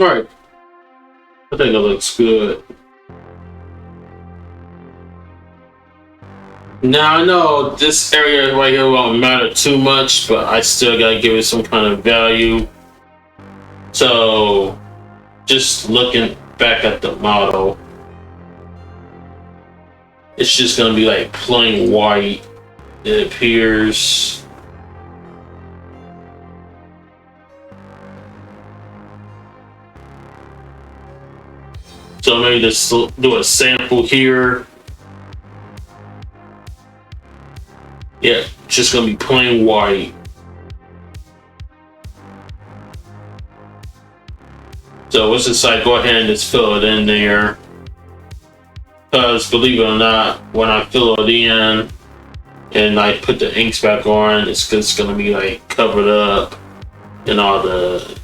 Alright. I think it looks good. Now I know this area right here won't matter too much, but I still gotta give it some kind of value. So, just looking back at the model, it's just gonna be like plain white, it appears. So maybe just do a sample here. Yeah, it's just gonna be plain white. So what's this like? Go ahead and just fill it in there. Because believe it or not, when I fill it in and I put the inks back on, it's just gonna be like covered up and all the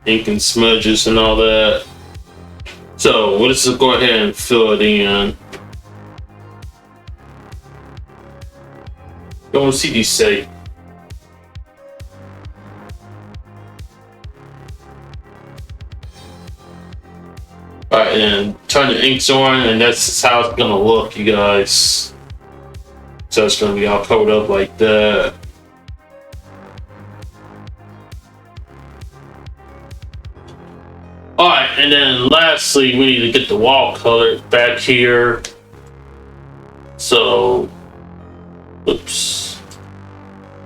ink and smudges and all that. So let's just go ahead and fill it in. Go and see these say. Alright, and turn the inks on, and that's how it's gonna look, you guys. So it's gonna be all covered up like that. Alright, and then lastly, we need to get the wall colored back here. So, oops,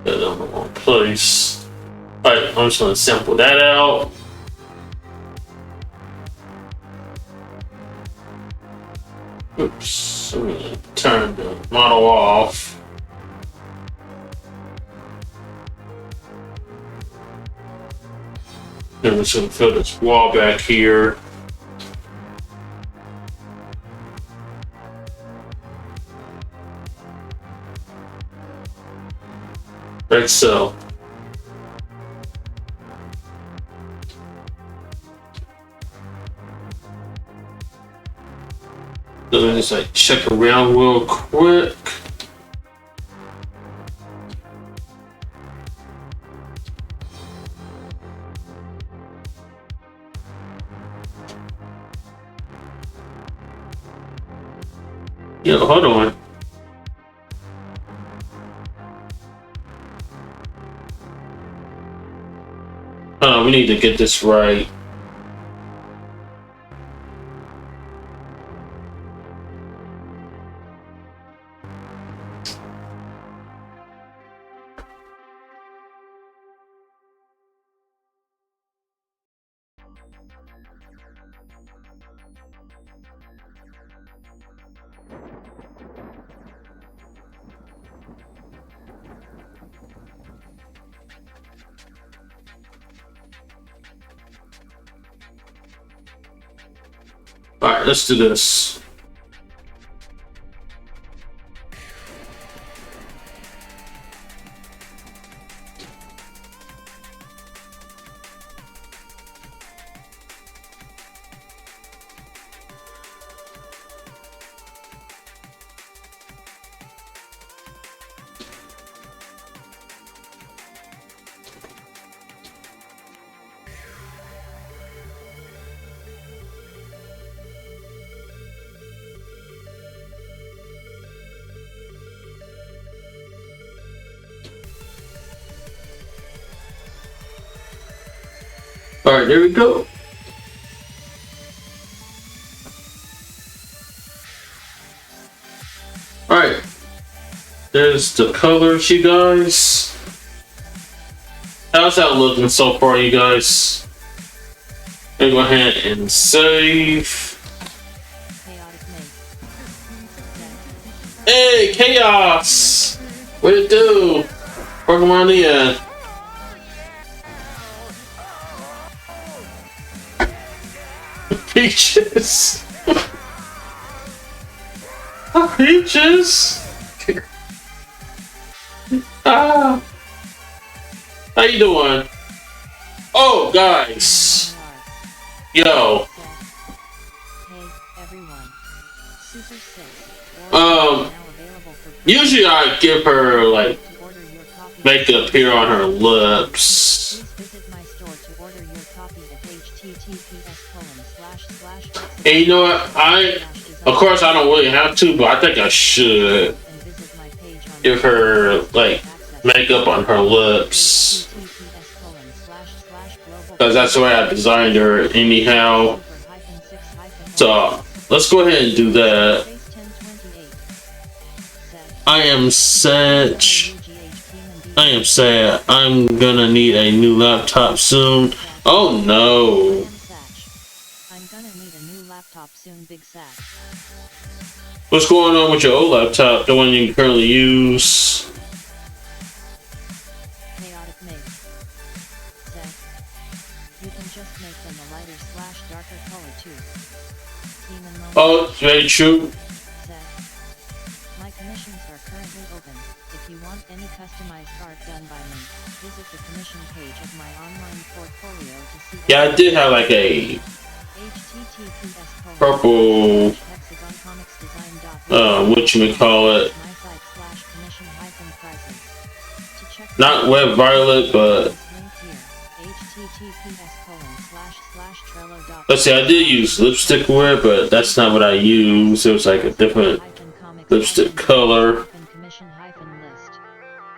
got it on the wrong place. Alright, I'm just gonna sample that out. Oops, I'm gonna turn the model off. Then we're just gonna fill this wall back here. Like so. So let me just like check around real quick. Yeah, hold on. We need to get this right. Alright, let's do this. Alright, there we go. Alright. There's the colors, you guys. How's that looking so far, you guys? Let me go ahead and save. Hey, Chaos! What it do? Pokemon the end. Peaches! Peaches! Ah! How you doing? Oh, guys! Yo! Hey, everyone. Super sick. Usually I give her, like, makeup here on her lips. Please visit my store to order your copy at https:// And you know what? Of course, I don't really have to, but I think I should and visit my page on give her like makeup on her lips, because that's the way I designed her anyhow. So let's go ahead and do that. I am sad. I'm gonna need a new laptop soon. Oh no. I'm gonna need a new laptop soon, Big Sack. What's going on with your old laptop, the one you currently use? Chaotic Maze. Said. You can just make them a lighter / darker color too. Demon Moment. Oh, it's very true. Said. My commissions are currently open. If you want any customized art done by me, visit the commission page of my online portfolio to see. Yeah, I did have like a purple, whatchamacallit, not web violet, but let's see, I did use lipstick wear, but that's not what I used. It was like a different lipstick color.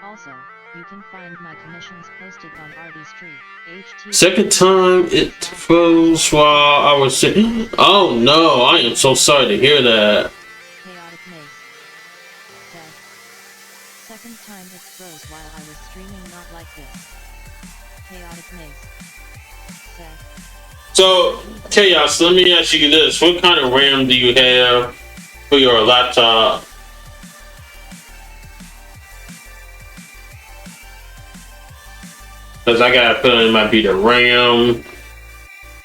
Also, you can find my commissions posted on Artistry. Second time it froze while I was sitting. Oh no, I am so sorry to hear that. Chaotic Maze. Said. Second time it froze while I was streaming, not like this. Chaotic Maze. Said. So, Chaos, let me ask you this. What kind of RAM do you have for your laptop? Because I got a feeling it might be the RAM,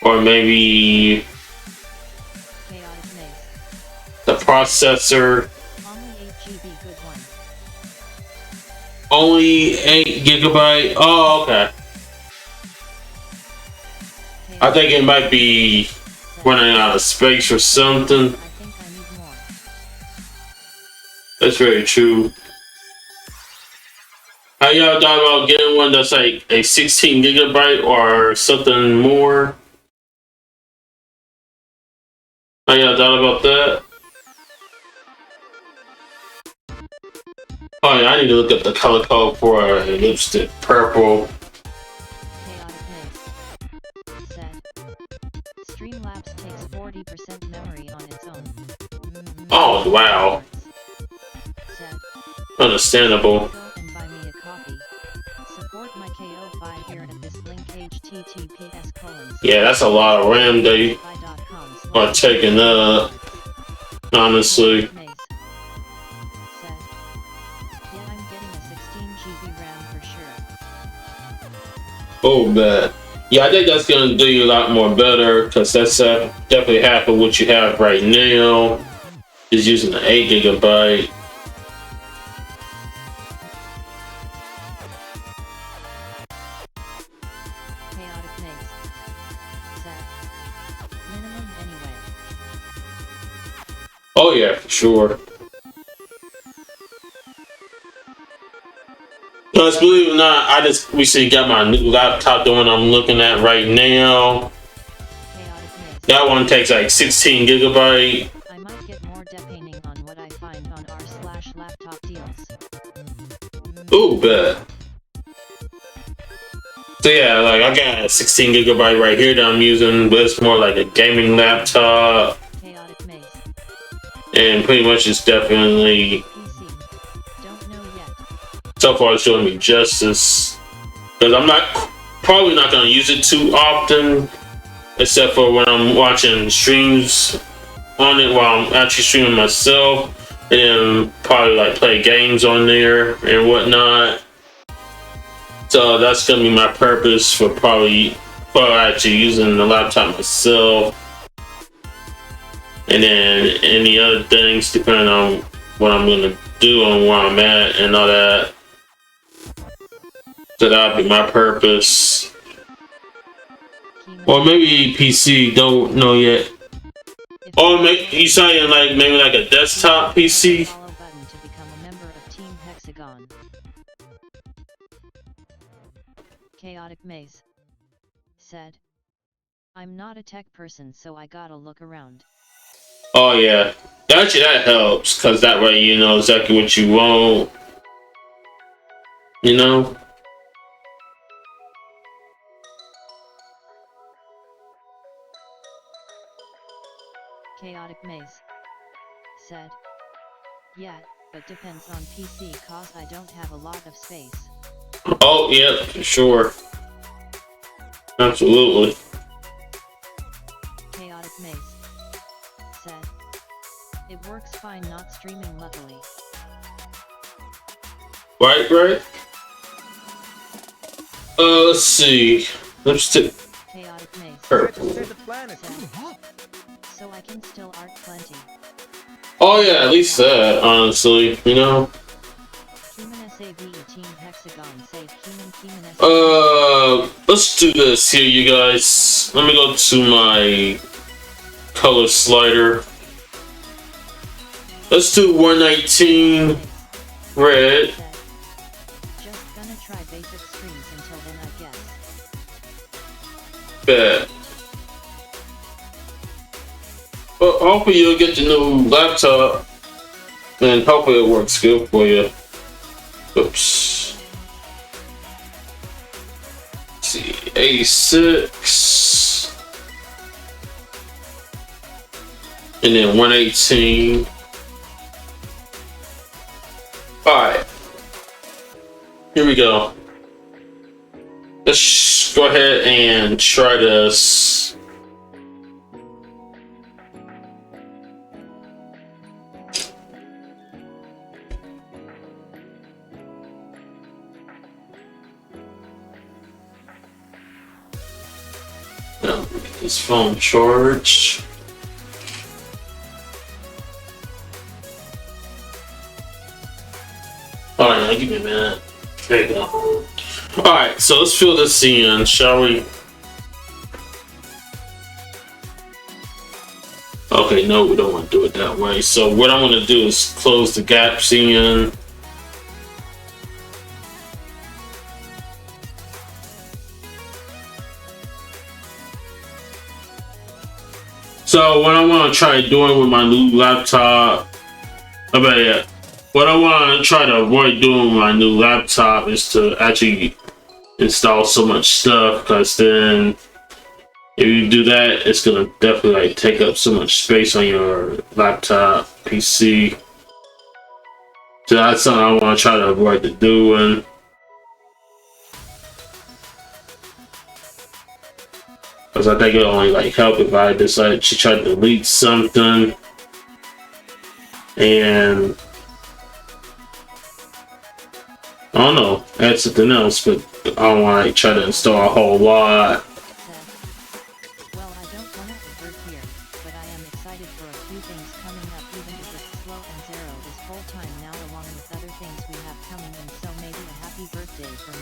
or maybe Chaotic Maze. the processor. Only 8 GB, good one. Only 8 gigabyte. Oh, okay. I think it might be running out of space or something. I think I need more. That's very true. How y'all thought about getting one that's like a 16 gigabyte or something more? How y'all thought about that? Oh yeah, I need to look up the color code for a lipstick purple. Chaotic Maze. Said. Streamlabs takes 40% memory on its own. Oh wow, Said. understandable. Go and buy me a coffee. Support my KO5 here at this link https:// Yeah, that's a lot of RAM that you are taking up. Honestly. Maze. Said. Yeah, I'm getting a 16 GB RAM for sure. Oh man. Yeah, I think that's gonna do you a lot more better, because that's definitely half of what you have right now. Is using the 8 gigabyte. Chaotic Maze. Said. Minimum anyway. Oh yeah, for sure. Plus, believe it or not, I just recently got my new laptop, the one I'm looking at right now. Chaotic Maze. That one takes like 16 gigabyte. I might get more depending on what I find on r/laptop deals. Ooh, bet. So yeah, like I got a 16 gigabyte right here that I'm using, but it's more like a gaming laptop. Chaotic Maze. And pretty much it's definitely, PC. Don't know yet. so far it's showing me justice. Because I'm probably not going to use it too often, except for when I'm watching streams on it while I'm actually streaming myself. And then probably like play games on there and whatnot. So that's going to be my purpose for actually using the laptop myself. And then any other things depending on what I'm going to do and where I'm at and all that. So that'll be my purpose. Or maybe PC, don't know yet. Or you saying like maybe like a desktop PC? Follow button to become a member of Team Hexagon. Chaotic Maze. Said. I'm not a tech person, so I gotta look around. Oh yeah, actually that helps because that way you know exactly what you want. You know. Chaotic Maze said, yeah, but depends on PC cause I don't have a lot of space. Oh yeah, for sure. Absolutely. Chaotic Maze said, it works fine not streaming luckily. Right. Let's see. Let's do Chaotic Maze purple. said, so I can still art plenty. Oh yeah, at least that, honestly, you know. Cumin SAV Team Hexagon save Cumin SAV. Let's do this here, you guys. Let me go to my color slider. Let's do 119 red. said, just gonna try basic streams until then I guess. Bad. Well, hopefully you'll get the new laptop, and hopefully it works good for you. Oops. Let's see, 86, and then 118. All right, here we go. Let's go ahead and try this. His phone charged. Alright, now give me a minute. There you go. Alright, so let's fill this in, shall we? Okay, no, we don't want to do it that way. So what I'm going to do is close the gaps in. So what I want to try doing with my new laptop, what I want to try to avoid doing with my new laptop is to actually install so much stuff, because then if you do that, it's gonna definitely like take up so much space on your laptop, PC. So that's something I want to try to avoid doing. Because I think it'll only like help if I decide to try to delete something and I don't know, add something else, but I don't want to like, try to install a whole lot. Said, well, I don't want to avert here, but I am excited for a few things coming up, even if it's slow and zero this whole time now, along with other things we have coming in, so maybe a happy birthday for me.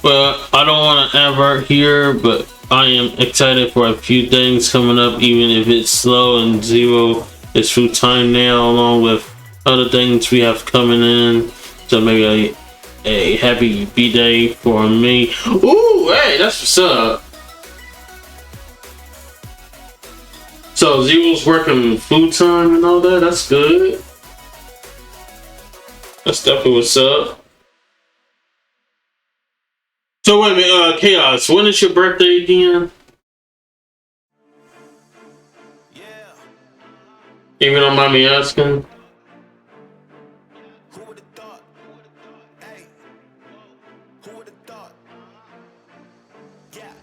Well, I don't want to avert here, but I am excited for a few things coming up, even if it's slow and zero is full time now, along with other things we have coming in. So maybe a happy B-Day for me. Ooh, hey, that's what's up. So Zero's working full time and all that. That's good. That's definitely what's up. So wait a minute, Chaos, when is your birthday again? If you don't mind me asking. Who would've thought? Hey, who would've thought? Yeah,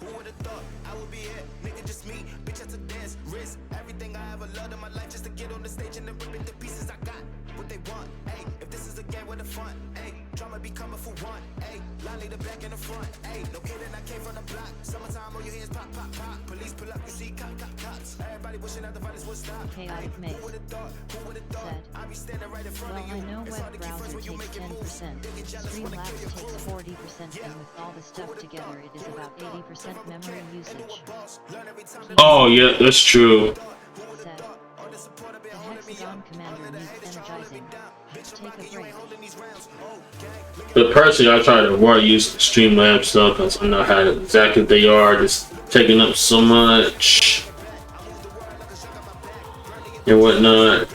who would've thought I would be here? Nigga, just me, bitch, that's a dance, risk everything I ever loved in my life just to get on the stage and then rip it to pieces. I got what they want. Hey, if this is a game with the fun, hey, drama be coming for one. Hey, line lead the back and the front. Hey, no kidding, I came from the block. Summertime, all your hands pop, pop, pop. Police pull up, you see cops. Everybody wishing that the violence would stop. Chaotic Maze said, well, I know web browser takes 10%, Streamlabs takes 40%, and with all the stuff together it is about 80% memory usage. Oh yeah, that's true. Said, the Hexagon commander needs energizing. Take a break. But personally, I try to avoid using Streamlabs though, because I know how exactly they are, just taking up so much and whatnot.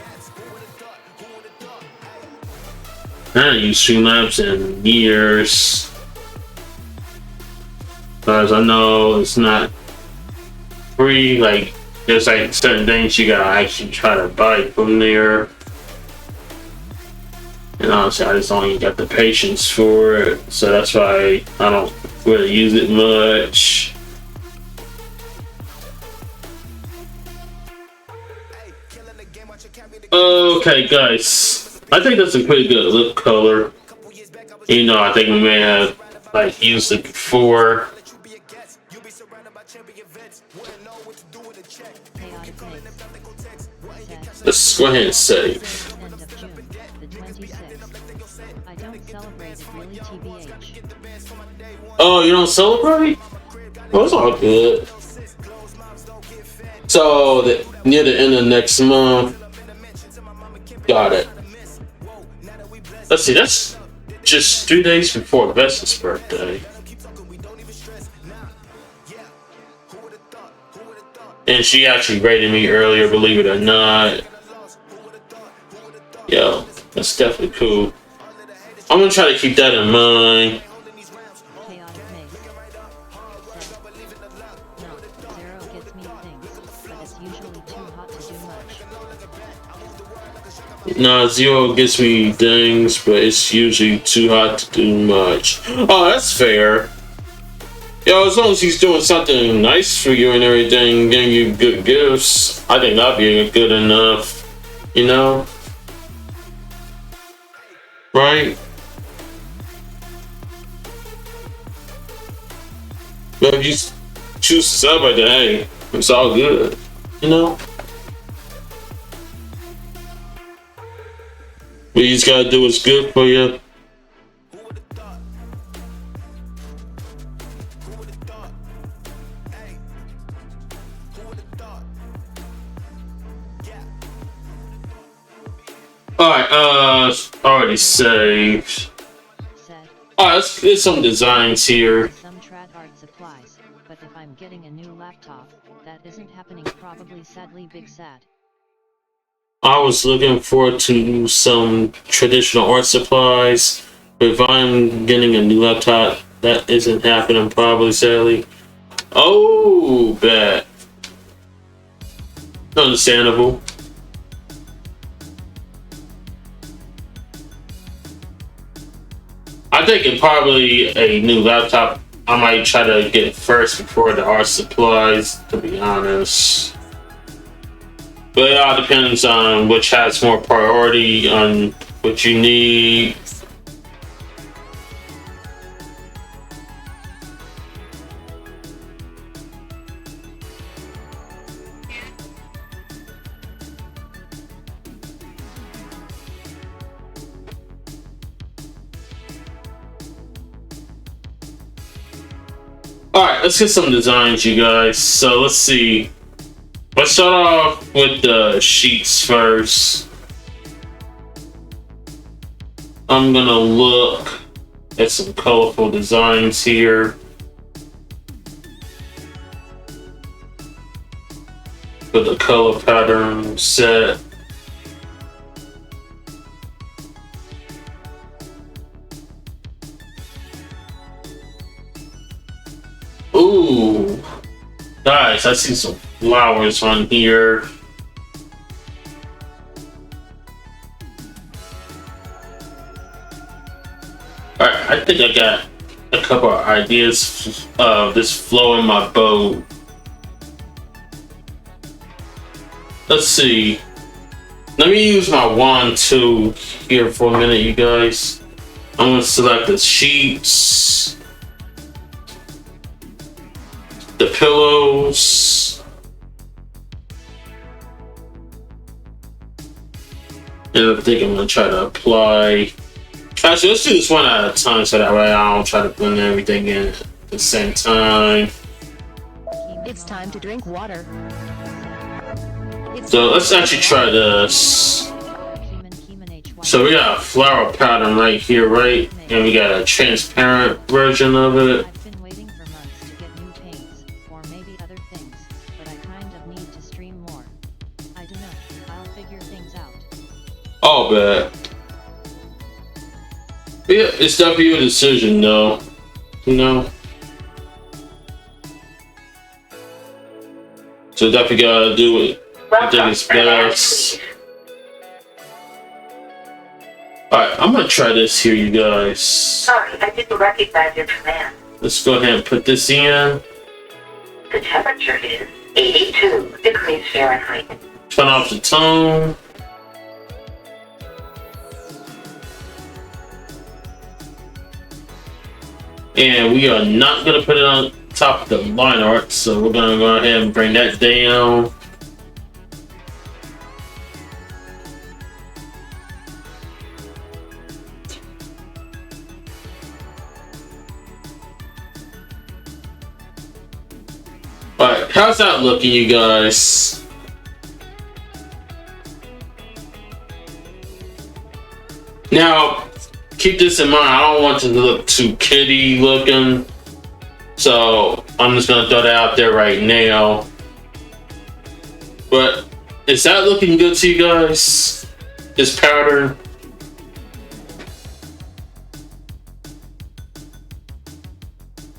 I haven't used Streamlabs in years, because I know it's not free. Like, there's like certain things you gotta actually try to buy from there. And honestly, I just don't even got the patience for it, so that's why I don't really use it much. Okay, guys, I think that's a pretty good lip color. You know, I think we may have like used it before. Chaotic Maze. Set. Let's go ahead and save. End of June, the 26th. I don't celebrate it really, TBH. Oh, you don't celebrate? Well, it's all good. So, near the end of next month. Got it. Let's see, that's just 3 days before Vesta's birthday. And she actually rated me earlier, believe it or not. Yo, that's definitely cool. I'm gonna try to keep that in mind. Chaotic Maze. Set. No, Zero gets me things, but it's usually too hot to do much. Nah, Zero gets me things, but it's usually too hot to do much. Oh, that's fair. Yo, as long as he's doing something nice for you and everything, giving you good gifts, I think that'd be good enough. You know? Right? But if you choose to celebrate that, hey, it's all good. You know? What you just gotta do what's good for you. Alright, already saved. Set. Alright, let's get some designs here. Some trad art supplies, but if I'm getting a new laptop, that isn't happening probably, sadly, big sad. I was looking forward to some traditional art supplies, but if I'm getting a new laptop, that isn't happening probably, sadly. Oh, bad. Understandable. I think it probably a new laptop. I might try to get it first before the art supplies, to be honest. But it all depends on which has more priority on what you need. Alright, let's get some designs, you guys. So let's see. Let's start off with the sheets first. I'm gonna look at some colorful designs here. For the color pattern set. Ooh, nice. I see some flowers on here. Alright, I think I got a couple of ideas of this flow in my boat. Let's see. Let me use my wand tool here for a minute, you guys. I'm gonna select the sheets. The pillows, and I think I'm gonna try to apply. Actually, let's do this one at a time so that way I don't try to blend everything in at the same time. It's time to drink water. So let's actually try this. So we got a flower pattern right here, right? And we got a transparent version of it. I've been waiting for months to get new paints, or maybe other things, but I kind of need to stream more. I don't know, I'll figure things out. I'll bet. But yeah, it's definitely your decision though. You know? So definitely gotta do it. I think it's best. Alright, I'm gonna try this here, you guys. Sorry, I didn't recognize your command. Let's go ahead and put this in. The temperature is 82 degrees Fahrenheit. Turn off the tone. And we are not gonna put it on top of the line art, so we're gonna go ahead and bring that down. Alright, how's that looking, you guys? Now, keep this in mind, I don't want it to look too kiddie looking. So, I'm just gonna throw that out there right now. But, is that looking good to you guys? This pattern?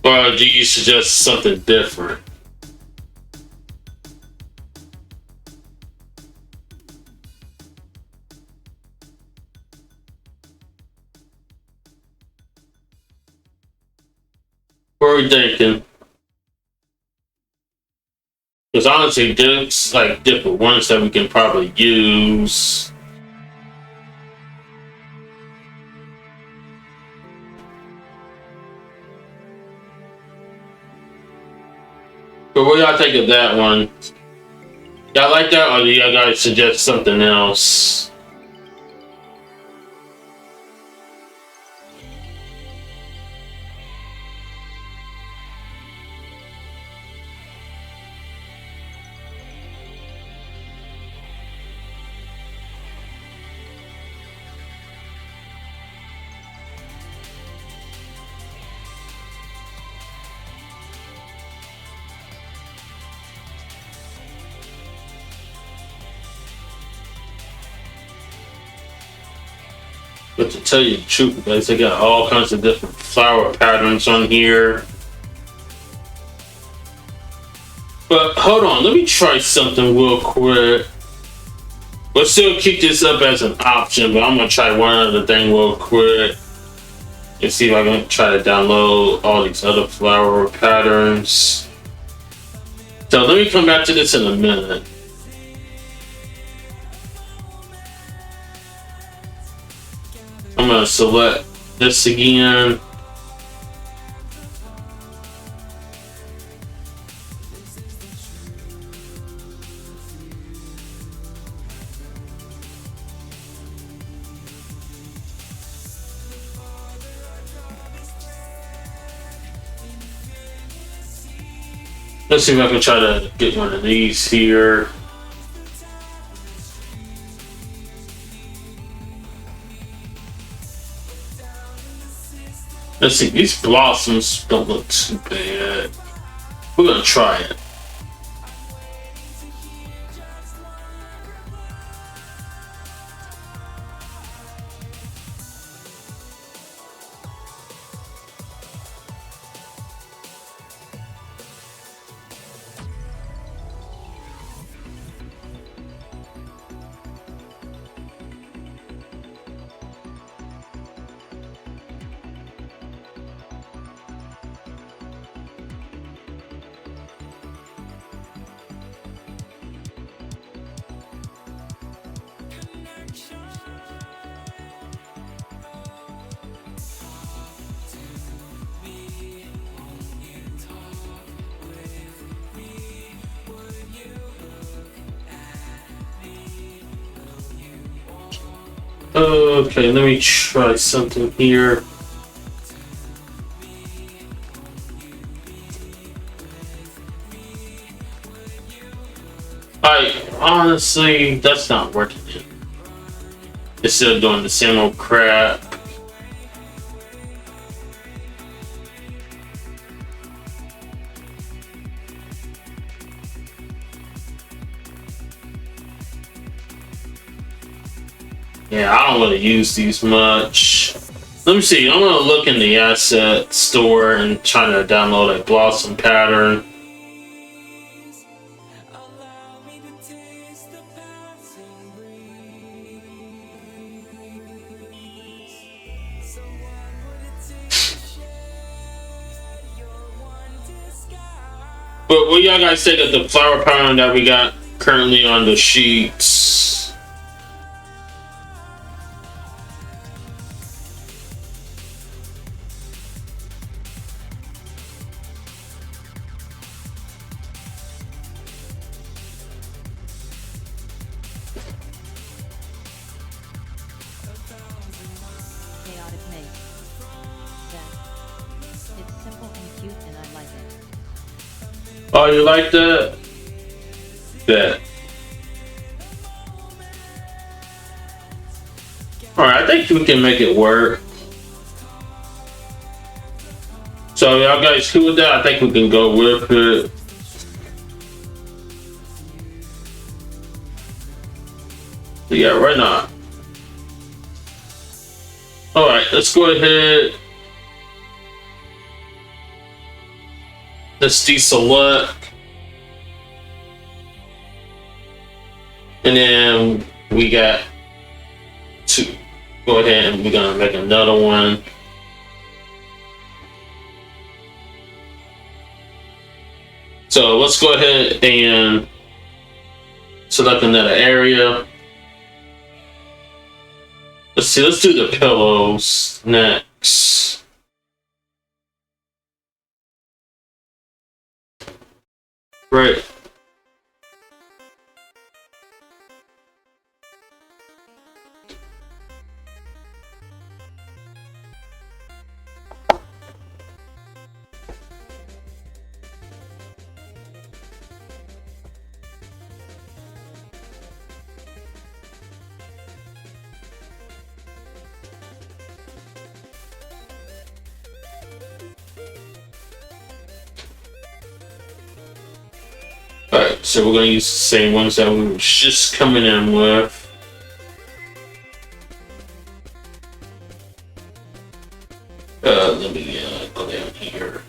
Or do you suggest something different? What are we thinking? Because honestly, there's like different ones that we can probably use. But what do y'all think of that one? Y'all like that, or do y'all guys suggest something else? But to tell you the truth, guys, they got all kinds of different flower patterns on here. But hold on, let me try something real quick. We'll still keep this up as an option, but I'm gonna try one other thing real quick and see if I can try to download all these other flower patterns. So let me come back to this in a minute. I'm gonna select this again. Let's see if I can try to get one of these here. Let's see, these blossoms don't look too bad. We're gonna try it. Okay, let me try something here. Honestly, that's not working yet. It's still doing the same old crap. Yeah, I don't really use these much. Let me see. I'm gonna look in the asset store and try to download a Blossom pattern. But what y'all guys think of the flower pattern that we got currently on the sheets? Chaotic Maze. That. It's simple and cute and I like it. Oh, you like that? Bet. Alright, I think we can make it work. So y'all guys cool with that? I think we can go with it. Yeah, why not? Alright, let's go ahead. Let's deselect. And then we got to go ahead and we're gonna make another one. So let's go ahead and select another area. Let's see, let's do the pillows next. Right. Alright, so we're gonna use the same ones that we were just coming in with. Let me go down here.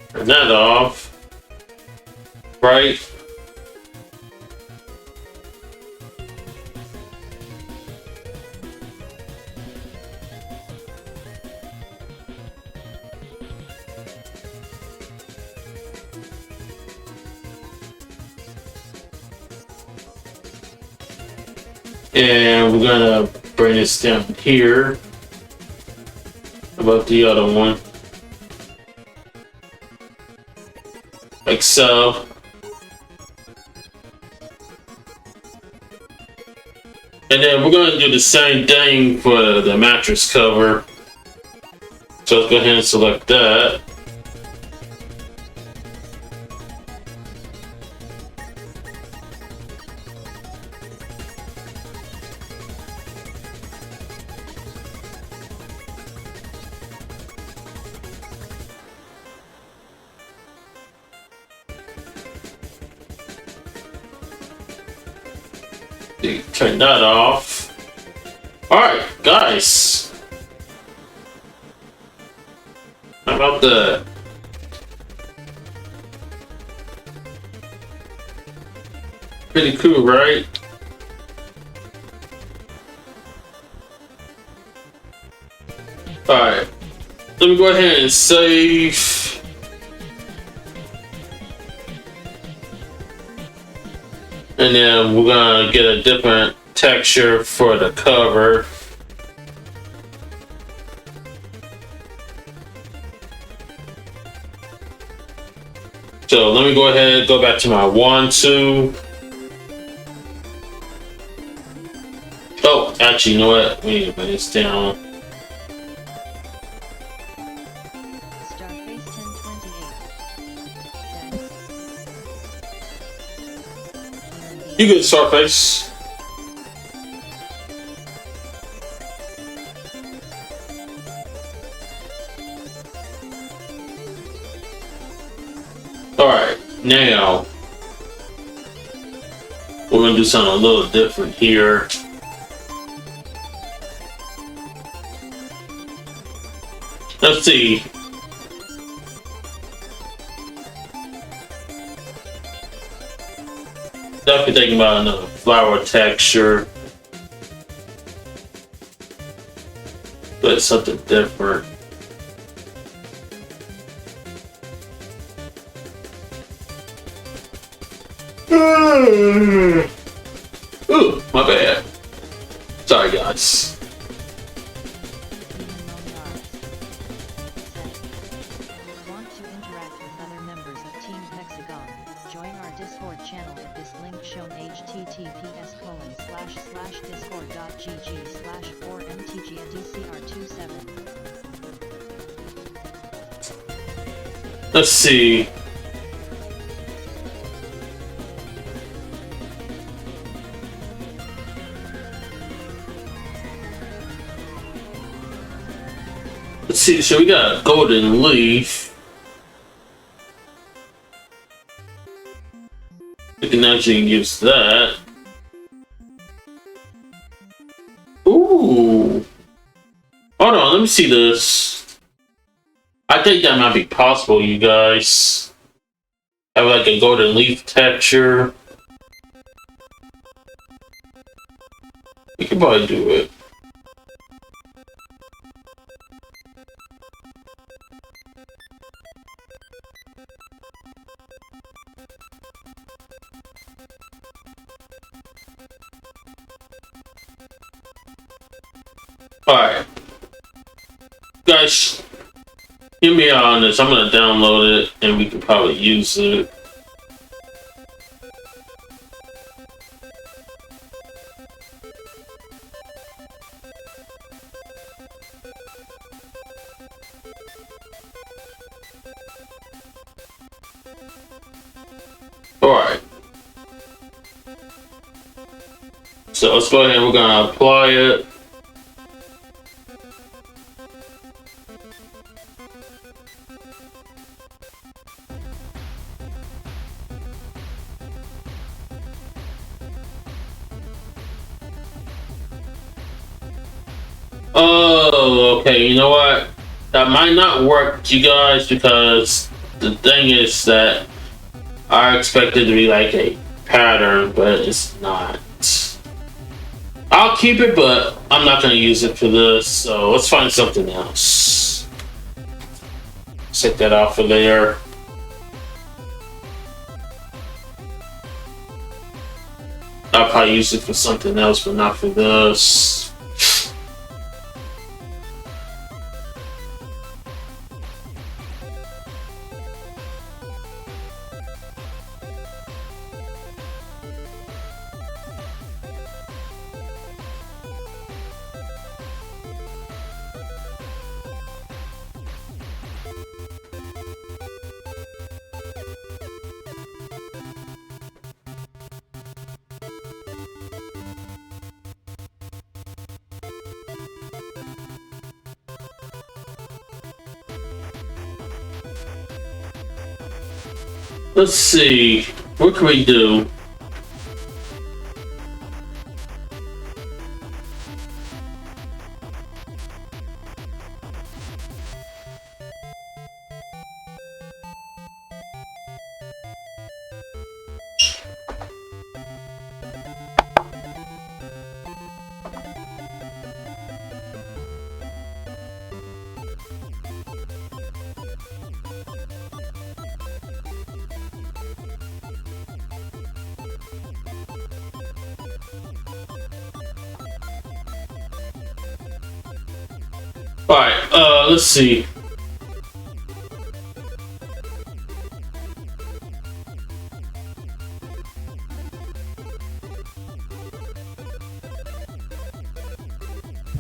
Turn that off. Right. And we're gonna bring this down here. About the other one. Like so. And then we're gonna do the same thing for the mattress cover. So let's go ahead and select that. Turn that off. Alright, guys. How about that? Pretty cool, right? Alright. Let me go ahead and save. And then we're gonna get a different texture for the cover. So let me go ahead and go back to my 1, 2. Oh, actually, you know what? We need to bring this down. Starface 1028. You good, Starface? Alright, now we're gonna do something a little different here. Let's see. Definitely thinking about another flower texture. But something different. Ooh, my bad. Sorry, guys. Want to interact with other members of Team Hexagon? Join our Discord channel at this link shown https://discord.gg/4mtgdcr27. Let's see. Let's see, so we got a golden leaf. We can actually use that. Ooh. Hold on, let me see this. I think that might be possible, you guys. Have like a golden leaf texture. We can probably do it. Alright. Guys, hear me out on this. I'm gonna download it and we can probably use it. Alright. So let's go ahead, we're gonna apply it. Oh, okay, you know what? That might not work, you guys, because the thing is that I expect it to be like a pattern, but it's not. I'll keep it, but I'm not going to use it for this, so let's find something else. Set that off for there. I'll probably use it for something else, but not for this. Let's see, what can we do? Alright, let's see.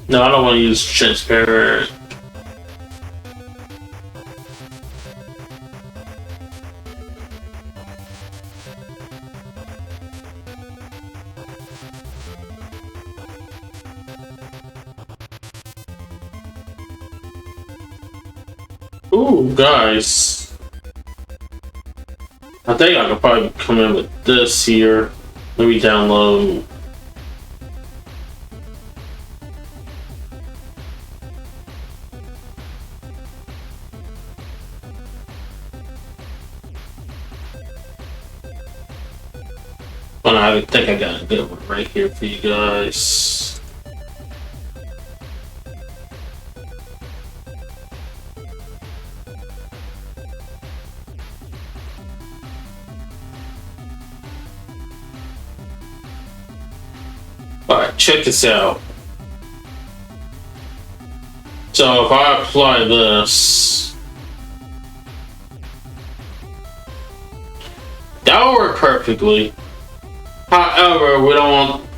No, I don't want to use transparent. Ooh, guys. I think I could probably come in with this here. Let me download. Well, I think I got a good one right here for you guys. Alright, check this out. So if I apply this, that will work perfectly. However, we don't want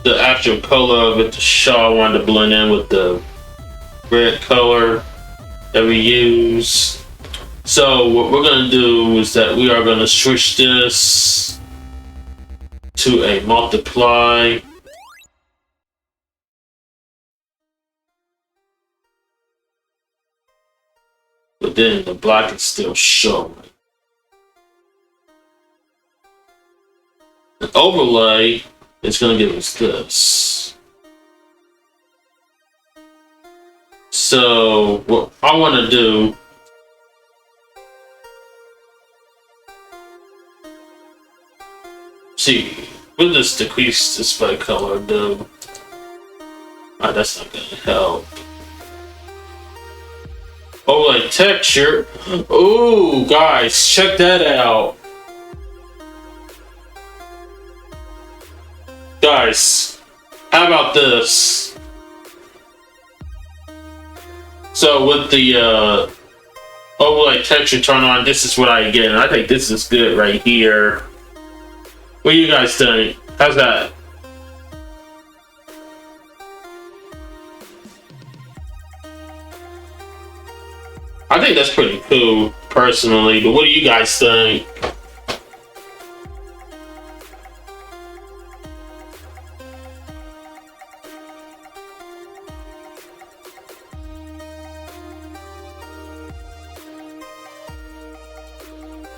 the actual color of it to show. I want to blend in with the red color that we use. So what we're going to do is that we are going to switch this to a multiply. But then the black is still showing. An overlay is going to give us this. So what I want to do, see, we'll just decrease display color, though. That's not going to help. Overlay texture. Ooh, guys, check that out. Guys, how about this? So with the overlay texture turned on, this is what I get. And I think this is good right here. What do you guys think? How's that? I think that's pretty cool, personally. But what do you guys think?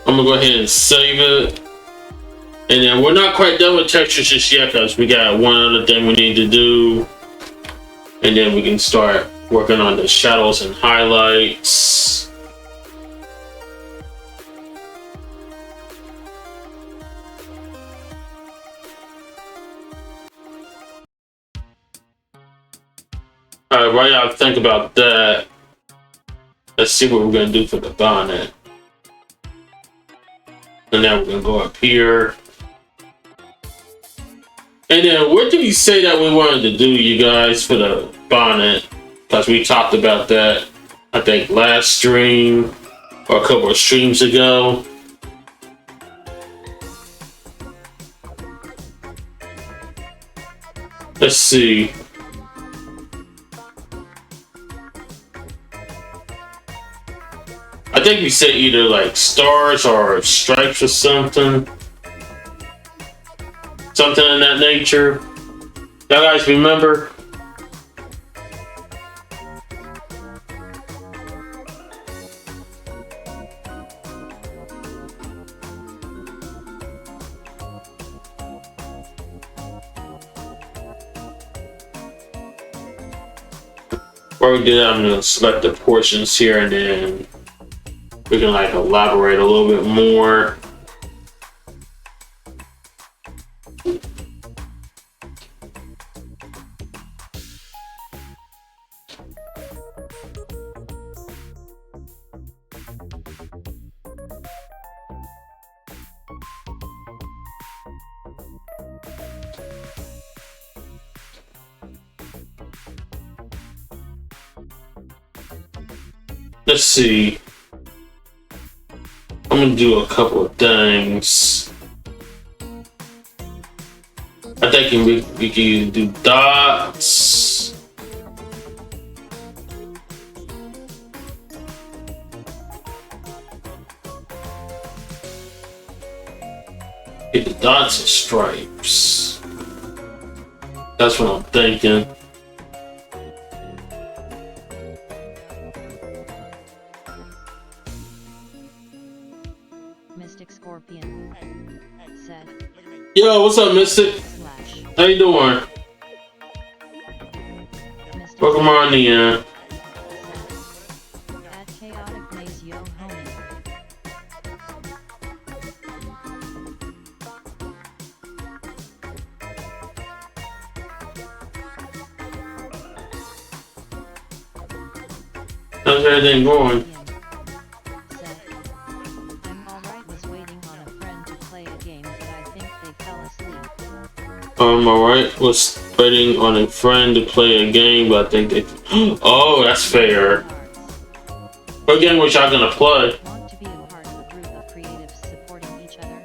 I'm gonna go ahead and save it. And then we're not quite done with textures just yet because we got one other thing we need to do. And then we can start working on the shadows and highlights. Alright, while y'all think about that, let's see what we're gonna do for the bonnet. And now we're gonna go up here. And then what did we say that we wanted to do, you guys, for the bonnet? Because we talked about that, I think, last stream or a couple of streams ago. Let's see. I think we said either like stars or stripes or something. Something in that nature. Y'all guys remember? Before we do that, I'm going to select the portions here and then we can like elaborate a little bit more. Let's see. I'm gonna do a couple of things. I think we can do dots. Get the dots and stripes. That's what I'm thinking. Yo, what's up, Mystic? How you doing? Welcome on in. At Chaotic Maze Yo Homie. How's everything going? I'm alright, was waiting on a friend to play a game, but I think they fell asleep. Alright, was waiting on a friend to play a game, but I think they... Oh, that's fair. What game was y'all gonna play? Want to be a part of a group of creatives supporting each other?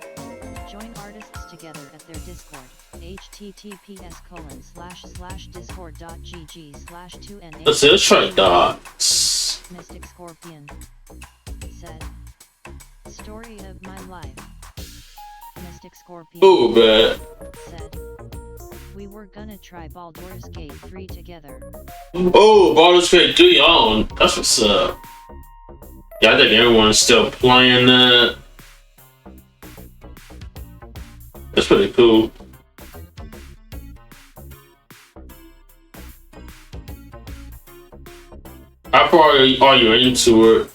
Join artists together at their Discord. https://discord.gg/2n8. Let's try dots. Mystic Scorpion said, "Story of my life." Mystic Scorpion Ooh, bad. said, "We were gonna try Baldur's Gate 3 together." Oh, Baldur's Gate 3 on. That's what's up. Yeah, I think everyone's still playing that. That's pretty cool. How far are you into it?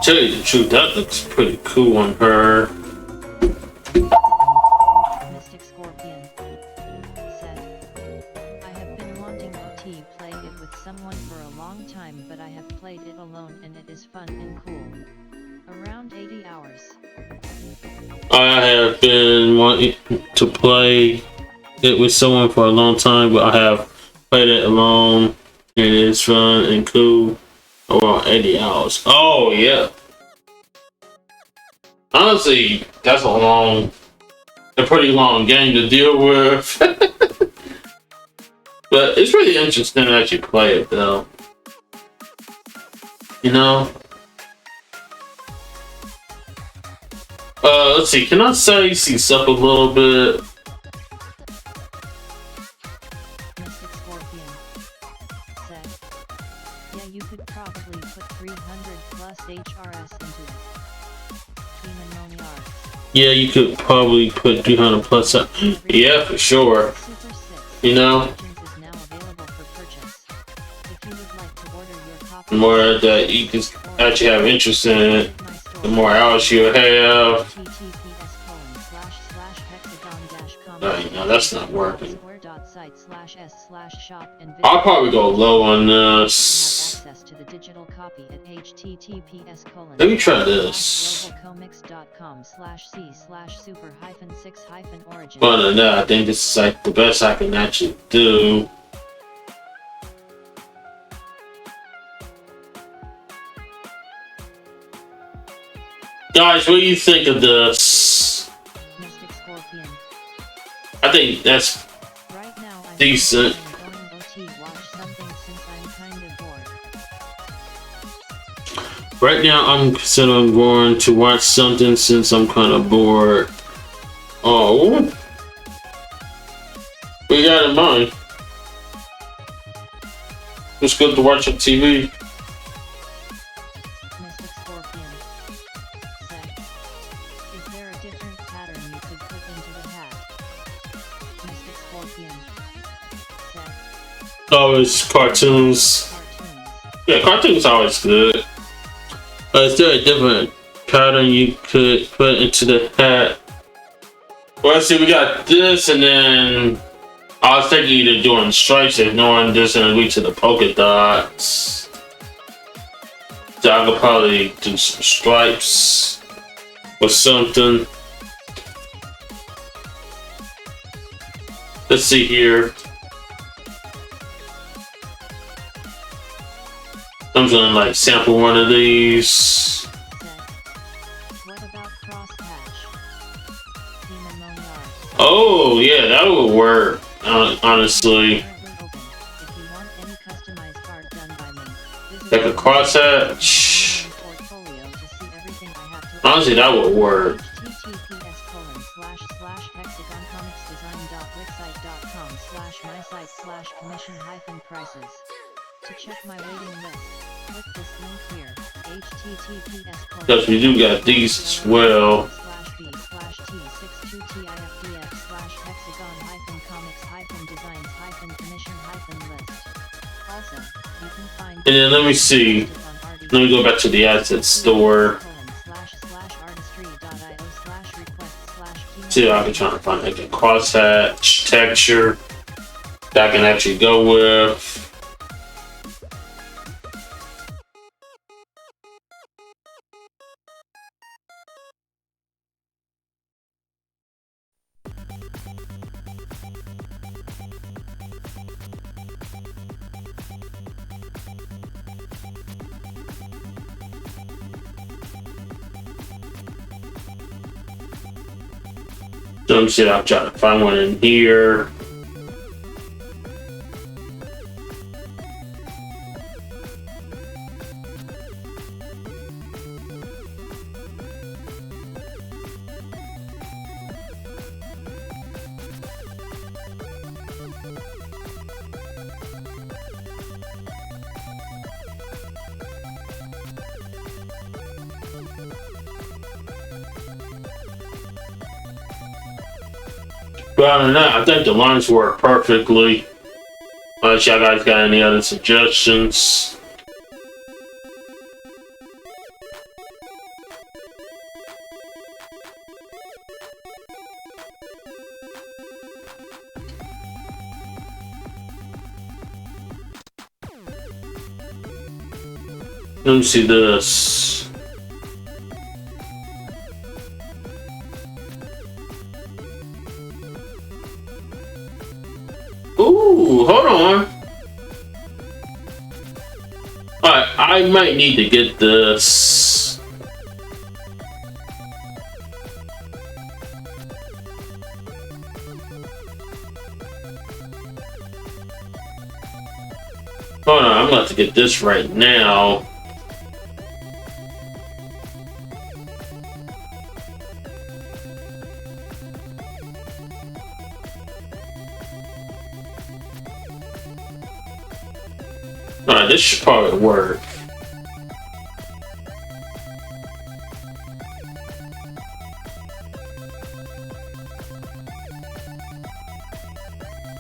Tell you the truth, that looks pretty cool on her. Mystic Scorpion said, "I have been wanting to play it with someone for a long time, but I have played it alone and it is fun and cool. Around 80 hours. I have been wanting to play it with someone for a long time, but I have played it alone and it is fun and cool. Around 80 hours. Oh, yeah. Honestly, that's a pretty long game to deal with. But it's really interesting to actually play it, though. You know? Let's see. Can I size these up a little bit? Mystic Scorpion said, "Yeah, you could probably put 300 plus HRS into it." Demon Moniar Yeah, you could probably put 300 plus up. Yeah, for sure. Super 6 You know? Legends is now available for purchase. If you would like to order your copy, The more that you can actually have interest in it, the more hours you'll have. You know, that's not working. I'll probably go low on this. Let me try this. Other than that, I think this is like the best I can actually do. Guys, what do you think of this? Mystic Scorpion. I think that's Right now I'm decent. going OT watch something since I'm kind of bored. Right now, I'm considering going to watch something since I'm kind of bored. Oh, what you got in mind? It's good to watch on TV. Mystic Scorpion said, "Is there a different pattern you could put into the hat?" Mystic Scorpion said, Oh, it's cartoons. Yeah, cartoons are always good. Is there a different pattern you could put into the hat? Well, let's see, we got this, and then I was thinking either doing stripes, ignoring this, and reach to the polka dots. So I could probably do some stripes or something. Let's see here. I'm gonna like sample one of these. "What about cross-hatch? Demon Moniar. Oh yeah, that would work. Honestly, Currently open. If you want any customized art done by me, visit like a my crosshatch. portfolio to see everything I have to Honestly, that would work. https://hexagoncomicsdesign.wixsite.com/ /mysite/commission-prices. To check my waiting list, click this link here. https:// Because we do got these as well. /b/t62tif/t/comics-comics-designs-designs-commission-list. Also, you can find And then let me see. Let me go back to the asset store. See if I can try to find like a crosshatch texture that I can actually go with. So let me see if I'm trying to find one in here. But other than that, I think the lines work perfectly. Unless y'all guys got any other suggestions. Let me see this. Ooh, hold on. Alright, I might need to get this. Hold on, I'm about to get this right now. Alright, this should probably work.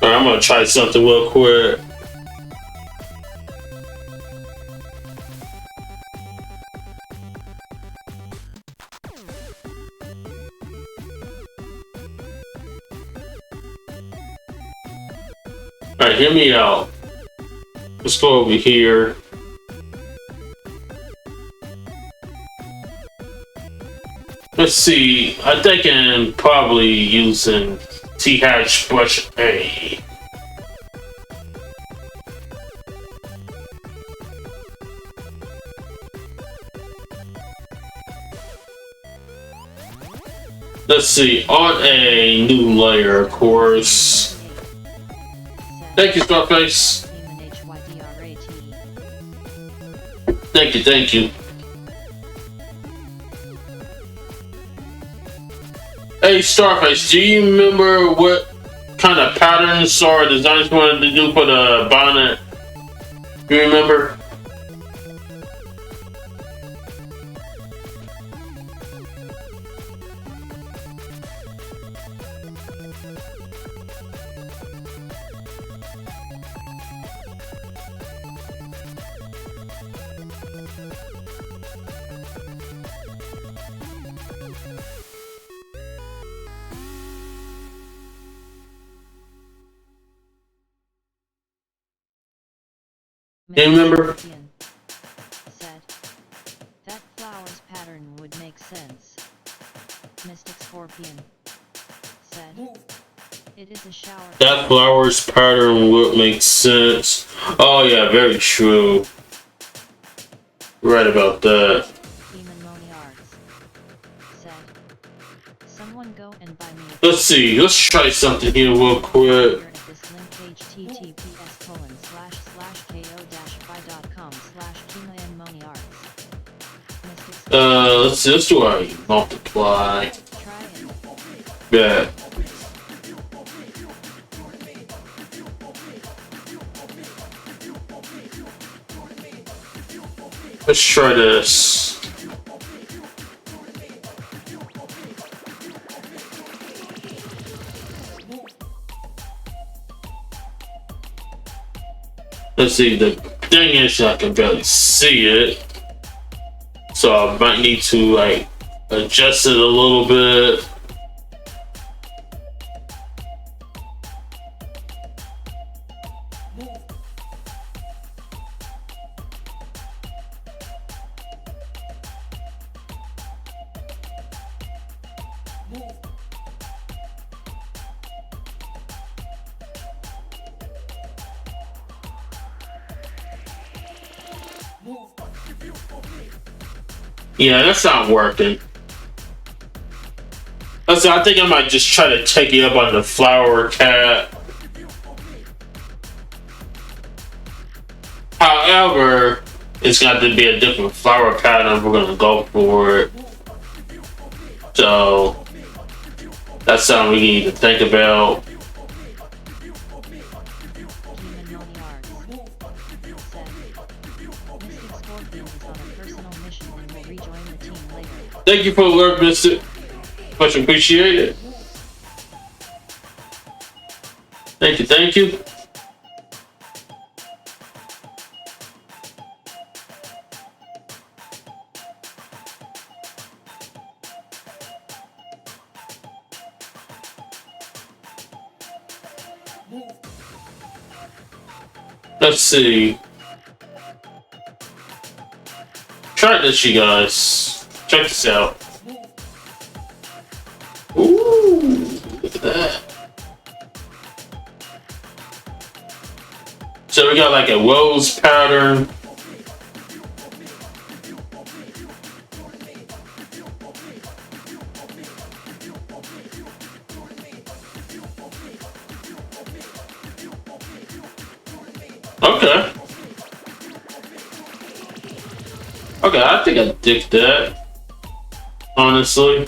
Alright, I'm gonna try something real quick. Alright, hear me out. Let's go over here. Let's see. I think I'm probably using T-Hatch brush A. Let's see. On a new layer, of course. Thank you, Scarface. Thank you, thank you. Hey, Starface, do you remember what kind of patterns or designs you wanted to do for the bonnet? Do you remember? Do you remember? Said that flowers pattern would make sense. Mystic Scorpion said it is a shower. That flowers pattern would make sense. Oh yeah, very true. Right about that. Someone go and buy me. Let's see. Let's try something here real quick. Let's see. Let's do our multiply. Yeah. Let's try this. Let's see, the thing is I can barely see it. So I might need to like adjust it a little bit. Yeah, that's not working. So I think I might just try to take it up on the flower cat. However, it's got to be a different flower pattern if we're gonna go for it. So that's something we need to think about. Thank you for the alert, Mr. Much appreciated. Thank you, thank you. Let's see. Try this, you guys. Check this out. Ooh, look at that. So we got like a rose pattern. Okay. Okay, I think I dig that. Honestly.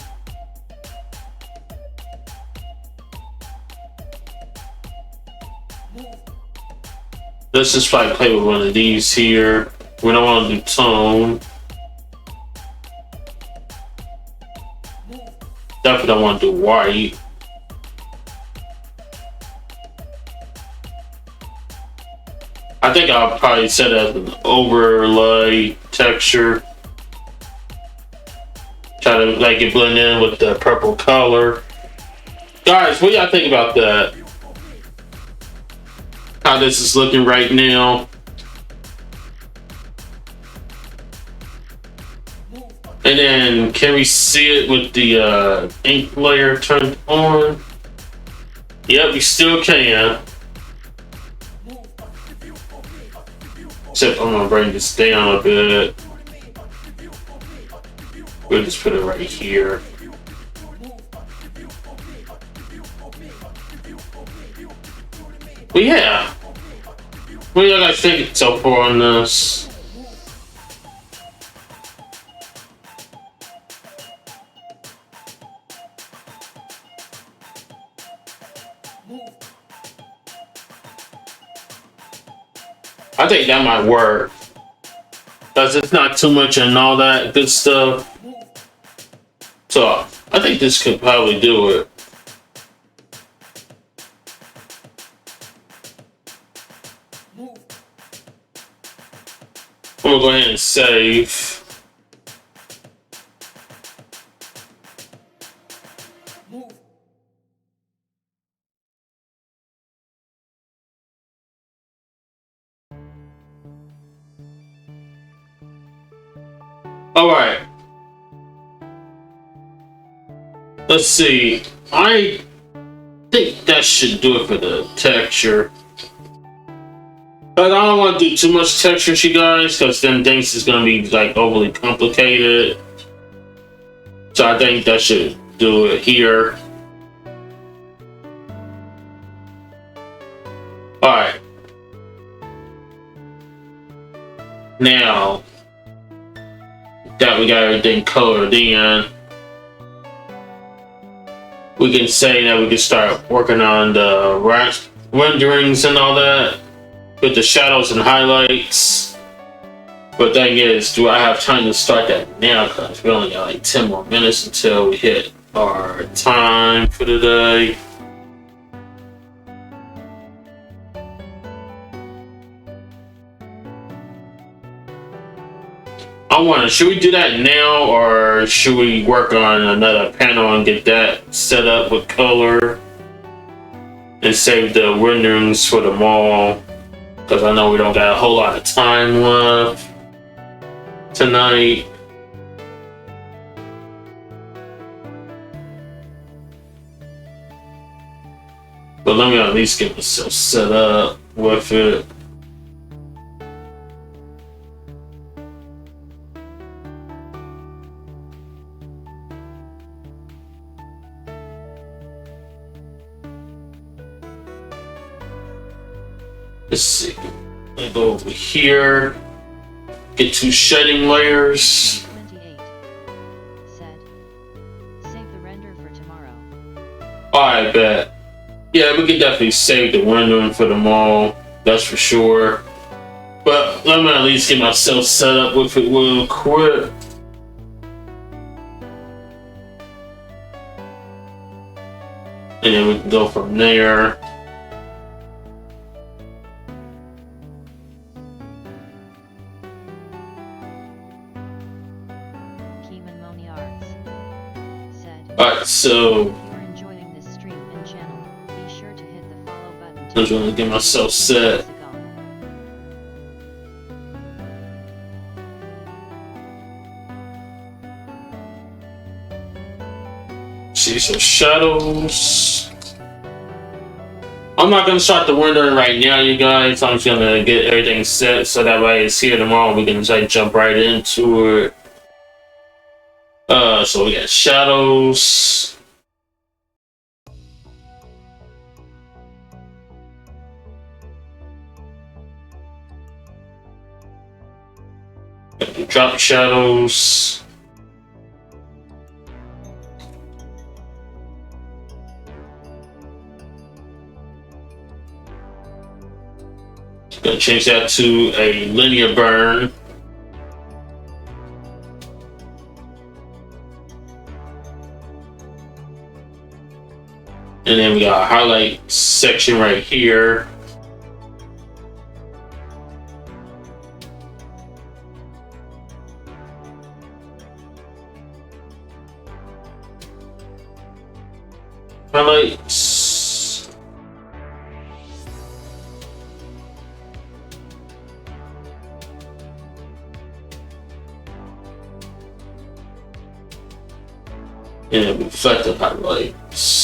Let's just probably play with one of these here. We don't want to do tone. Definitely don't want to do white. I think I'll probably set it as an overlay texture. Try to like it blend in with the purple color. Guys, what y'all think about that? How this is looking right now. And then can we see it with the ink layer turned on? Yep, we still can. Except I'm gonna bring this down a bit. We'll just put it right here. But yeah, what do you guys think so far on this? I think that might work. Because it's not too much and all that good stuff. So I think this could probably do it. I'm gonna go ahead and save. All right. Let's see. I think that should do it for the texture. But I don't want to do too much texture, you guys, because then things is gonna be like overly complicated. So I think that should do it here. All right. Now that we got everything colored in, we can say that we can start working on the renderings and all that with the shadows and highlights. But thing is, do I have time to start that now? Because we only got like 10 more minutes until we hit our time for the day. I wonder, should we do that now or should we work on another panel and get that set up with color and save the renderings for the mall? Because I know we don't got a whole lot of time left tonight. But let me at least get myself set up with it. Let's see. I go over here. Get 2 shading layers. 28. Said. Save the render for tomorrow. I bet. Yeah, we can definitely save the rendering for the mall. That's for sure. But let me at least get myself set up with it real quick. And then we can go from there. Alright, so I'm just gonna get myself set. See some shadows. I'm not gonna start the rendering right now, you guys. I'm just gonna get everything set so that way it's here tomorrow. We can just like jump right into it. So we got shadows. Drop shadows. Gonna change that to a linear burn. And then we got a highlight section right here. Highlights. And reflective highlights.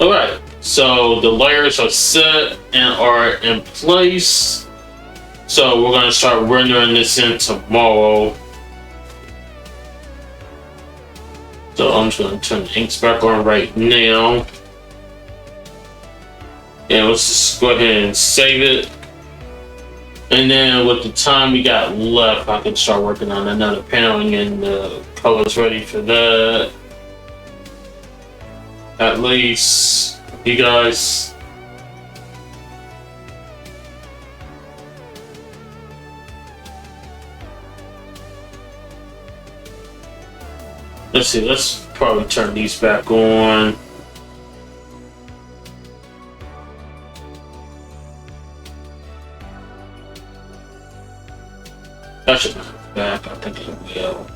Alright, so the layers are set and are in place. So we're going to start rendering this in tomorrow. So I'm just going to turn the inks back on right now. And let's just go ahead and save it. And then with the time we got left, I can start working on another panel and getting the colors ready for that. At least, you guys. Let's see, let's probably turn these back on. That should be back, I think it will.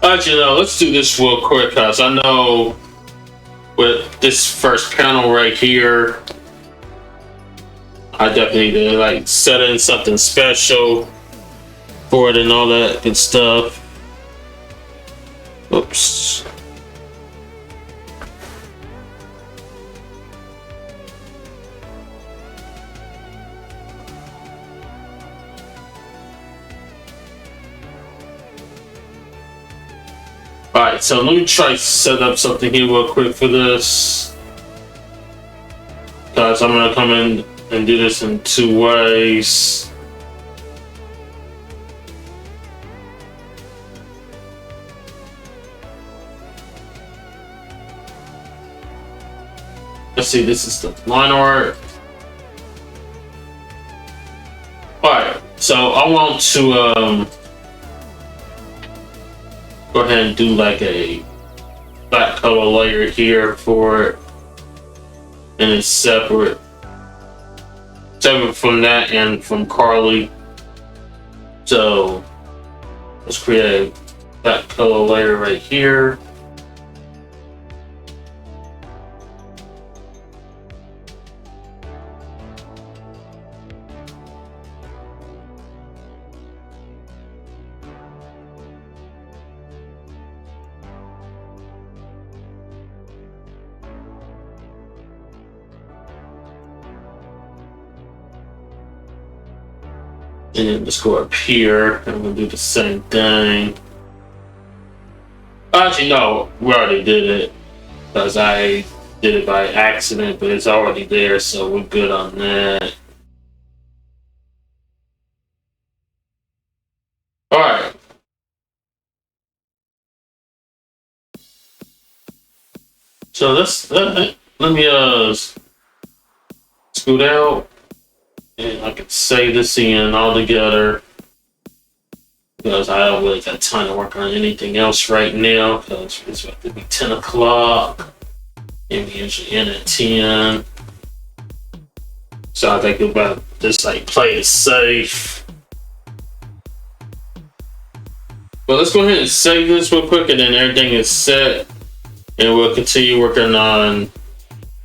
Actually, no, let's do this real quick, because I know with this first panel right here, I definitely need to like set in something special for it and all that good stuff. Oops. Alright, so let me try to set up something here real quick for this. Guys, I'm gonna come in and do this in 2 ways. Let's see, this is the line art. Alright, so I want to go ahead and do like a black color layer here for it. And it's separate from that and from Carly. So let's create a black color layer right here. And then let's go up here and we'll do the same thing. Actually, no, we already did it because I did it by accident, but it's already there, so we're good on that. Alright. So let me scoot out. And I can save this in all together because I don't really got time to work on anything else right now because it's about to be 10 o'clock and we usually end at 10. So I think about just like play it safe. But let's go ahead and save this real quick and then everything is set and we'll continue working on.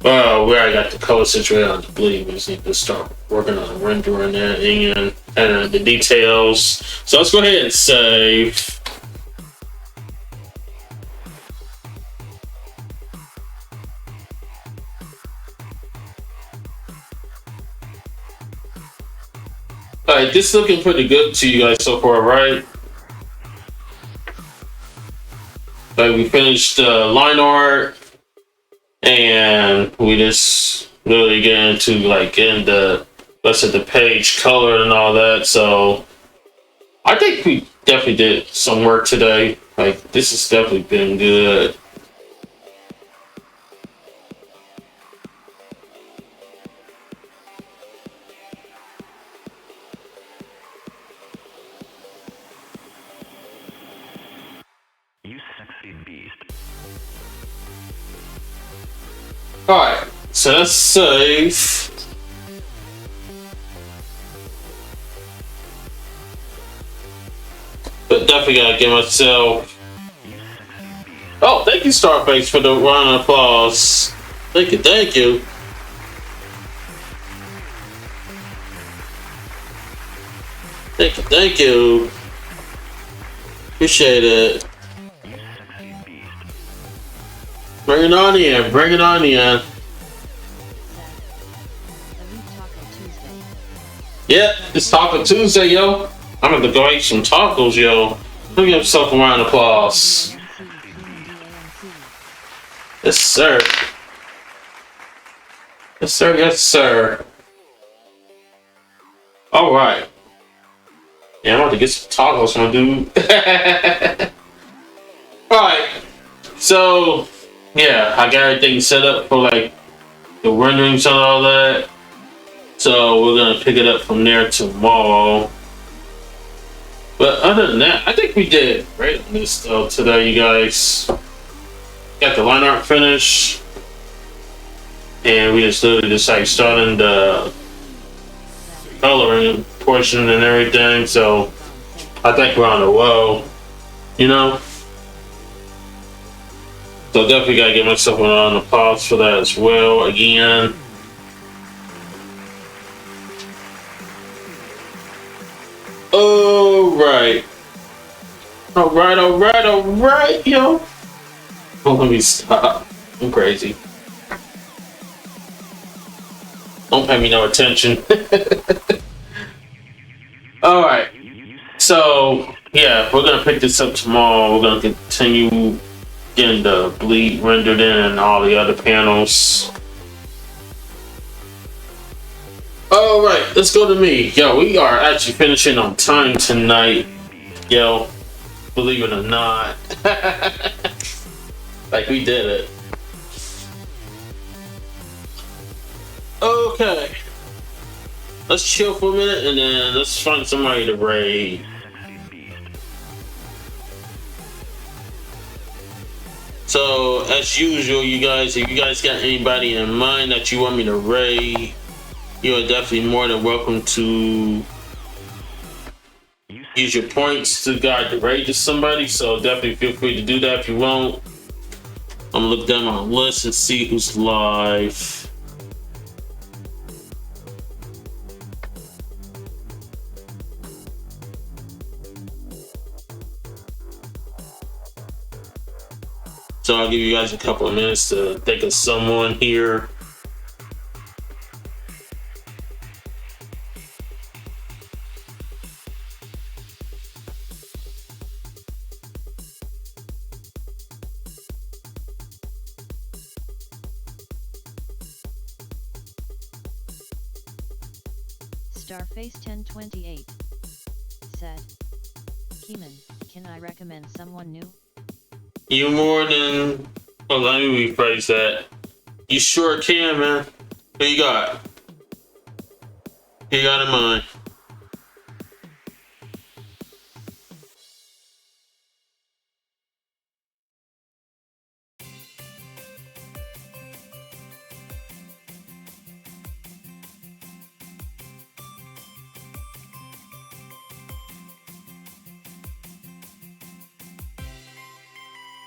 Well, we already got the color situated on the bleed. We just need to start working on rendering that in and the details. So let's go ahead and save. Alright, this is looking pretty good to you guys so far, right? Like we finished line art. And we just really get into like in the rest of the page color and all that. So I think we definitely did some work today. Like this has definitely been good. You sexy beast. Alright, so that's safe. But definitely gotta give myself. Oh, thank you, Starface, for the round of applause. Thank you, thank you. Thank you, thank you. Appreciate it. Bring it on in, bring it on in. Yeah, it's Taco Tuesday, yo. I'm gonna go eat some tacos, yo. Give yourself a round of applause. Yes, sir. Yes, sir, yes, sir. Alright. Yeah, I'm about to get some tacos, my dude. Alright. So yeah, I got everything set up for like the renderings and all that. So we're gonna pick it up from there tomorrow. But other than that, I think we did great on this stuff today, you guys. Got the line art finished. And we just literally just like starting the coloring portion and everything. So I think we're on a roll, you know? So definitely gotta get myself on the pause for that as well again. Alright. Alright, yo. Oh, let me stop. I'm crazy. Don't pay me no attention. Alright. So, yeah, we're gonna pick this up tomorrow. We're gonna continue getting the bleed rendered in and all the other panels. All right, let's go to me. Yo, we are actually finishing on time tonight. Yo, believe it or not. Like we did it. Okay. Let's chill for a minute and then let's find somebody to raid. So, as usual, you guys, if you guys got anybody in mind that you want me to raid, you are definitely more than welcome to use your points to guide the raid to somebody. So, definitely feel free to do that if you want. I'm gonna look down my list and see who's live. So I'll give you guys a couple of minutes to think of someone here. Starface 1028 said, Keeman, can I recommend someone new? You more than... Oh, let me rephrase that. You sure can, man. Who you got? Who you got in mind?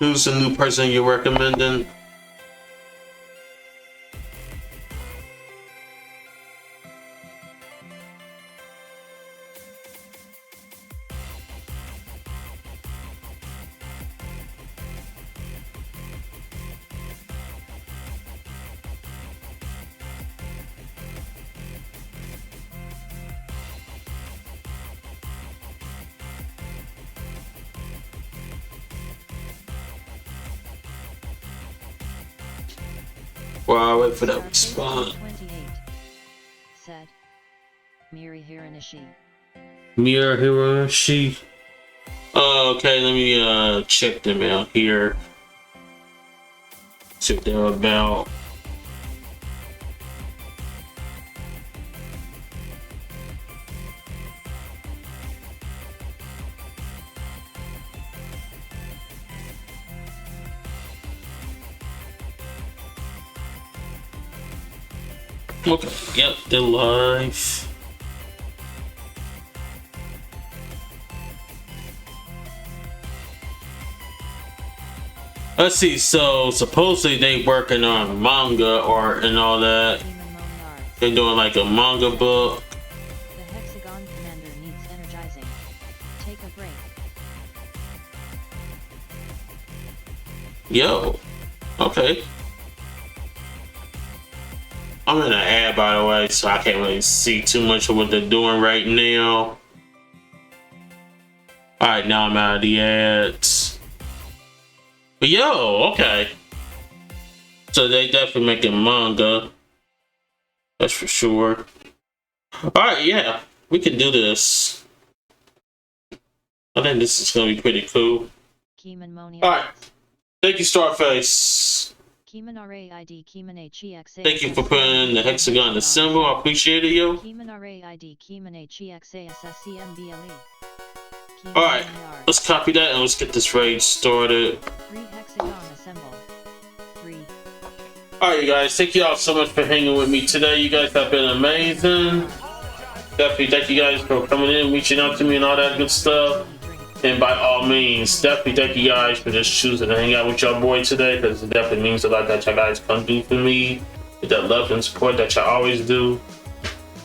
Who's the new person you're recommending? While I wait for that response. Said Miri Hiranishi. Mira Hiroshi. Oh, okay, let me check them out here. See what they're about. Okay, yep, they're live. Let's see, so supposedly they working on manga art and all that. They're doing like a manga book. The Hexagon Commander needs energizing. Take a break. Yo, okay. I'm in an ad, by the way, so I can't really see too much of what they're doing right now. Alright, now I'm out of the ads. But yo, okay. So they definitely making manga. That's for sure. Alright, yeah. We can do this. I think this is going to be pretty cool. Alright. Thank you, Starface. Thank you for putting the hexagon symbol. I appreciate it, yo. Alright, let's copy that and let's get this raid started. Alright, you guys, thank you all so much for hanging with me today. You guys have been amazing. Definitely thank you guys for coming in, reaching out to me and all that good stuff. And by all means, definitely thank you guys for just choosing to hang out with y'all boy today, because it definitely means a lot that y'all guys come do for me, with that love and support that y'all always do.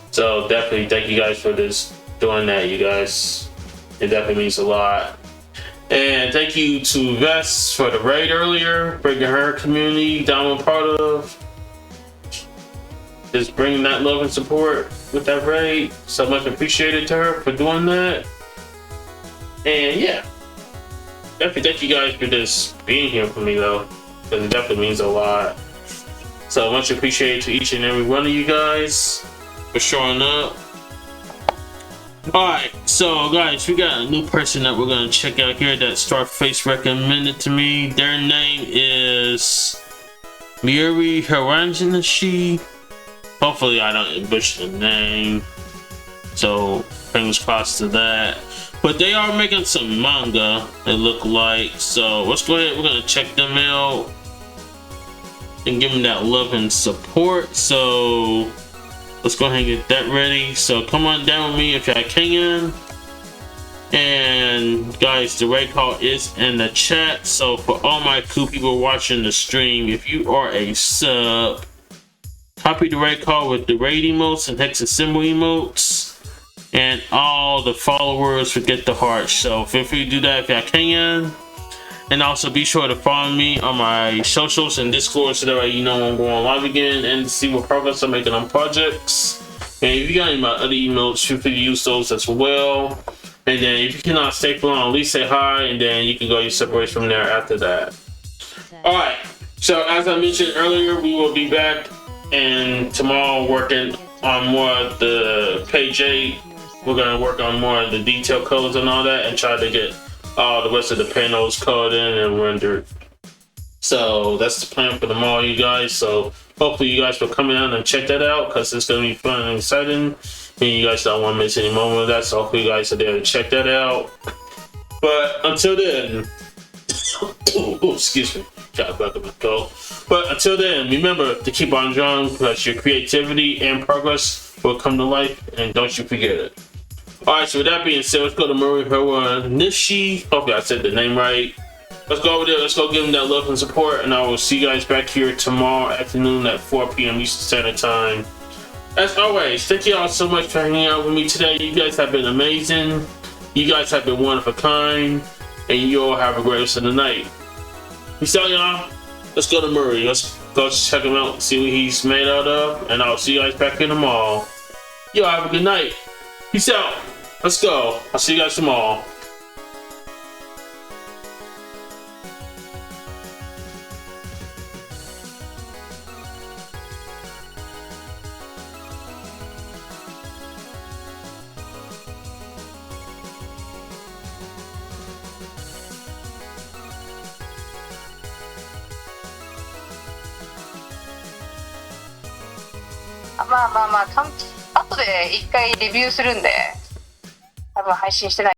So definitely thank you guys for just doing that, you guys. It definitely means a lot. And thank you to Vess for the raid earlier, bringing her community down a part of. Just bringing that love and support with that raid. So much appreciated to her for doing that. And yeah, definitely thank you guys for just being here for me though, because it definitely means a lot. So much appreciated to each and every one of you guys for showing up. Alright, so guys, we got a new person that we're gonna check out here that Starface recommended to me. Their name is Miuri Hiranashi. Hopefully I don't butcher the name. So fingers crossed to that. But they are making some manga, it look like. So let's go ahead, we're gonna check them out and give them that love and support. So let's go ahead and get that ready. So come on down with me if y'all can. And guys, the raid call is in the chat. So for all my cool people watching the stream, if you are a sub, copy the raid call with the raid emotes and hex and symbol emotes. And all the followers will get the heart. So feel free to do that if y'all can. And also be sure to follow me on my socials and Discord so that way you know when I'm going live again and see what progress I'm making on projects. And if you got any of my other emails, feel free to use those as well. And then if you cannot stay for long, at least say hi, and then you can go your separate from there after that. Alright, so as I mentioned earlier, we will be back and tomorrow working on more of the page 8. We're going to work on more of the detail codes and all that and try to get all the rest of the panels coded in and rendered. So that's the plan for tomorrow, you guys. So hopefully you guys will come in and check that out because it's going to be fun and exciting. And you guys don't want to miss any moment of that. So hopefully you guys are there to check that out. But until then, excuse me. Got back up my coat. But until then, remember to keep on drawing because your creativity and progress will come to life. And don't you forget it. Alright, so with that being said, let's go to Miuri Hiranashi. Hopefully I said the name right. Let's go over there, let's go give them that love and support, and I will see you guys back here tomorrow afternoon at 4 p.m. Eastern Standard Time. As always, thank you all so much for hanging out with me today. You guys have been amazing. You guys have been one of a kind, and you all have a great rest of the night. Peace out, y'all. Let's go to Miuri. Let's go check him out, see what he's made out of, and I'll see you guys back here tomorrow. Y'all have a good night. Peace out. Let's go. I'll see you guys tomorrow.後で一回レビューするんで、多分配信してない。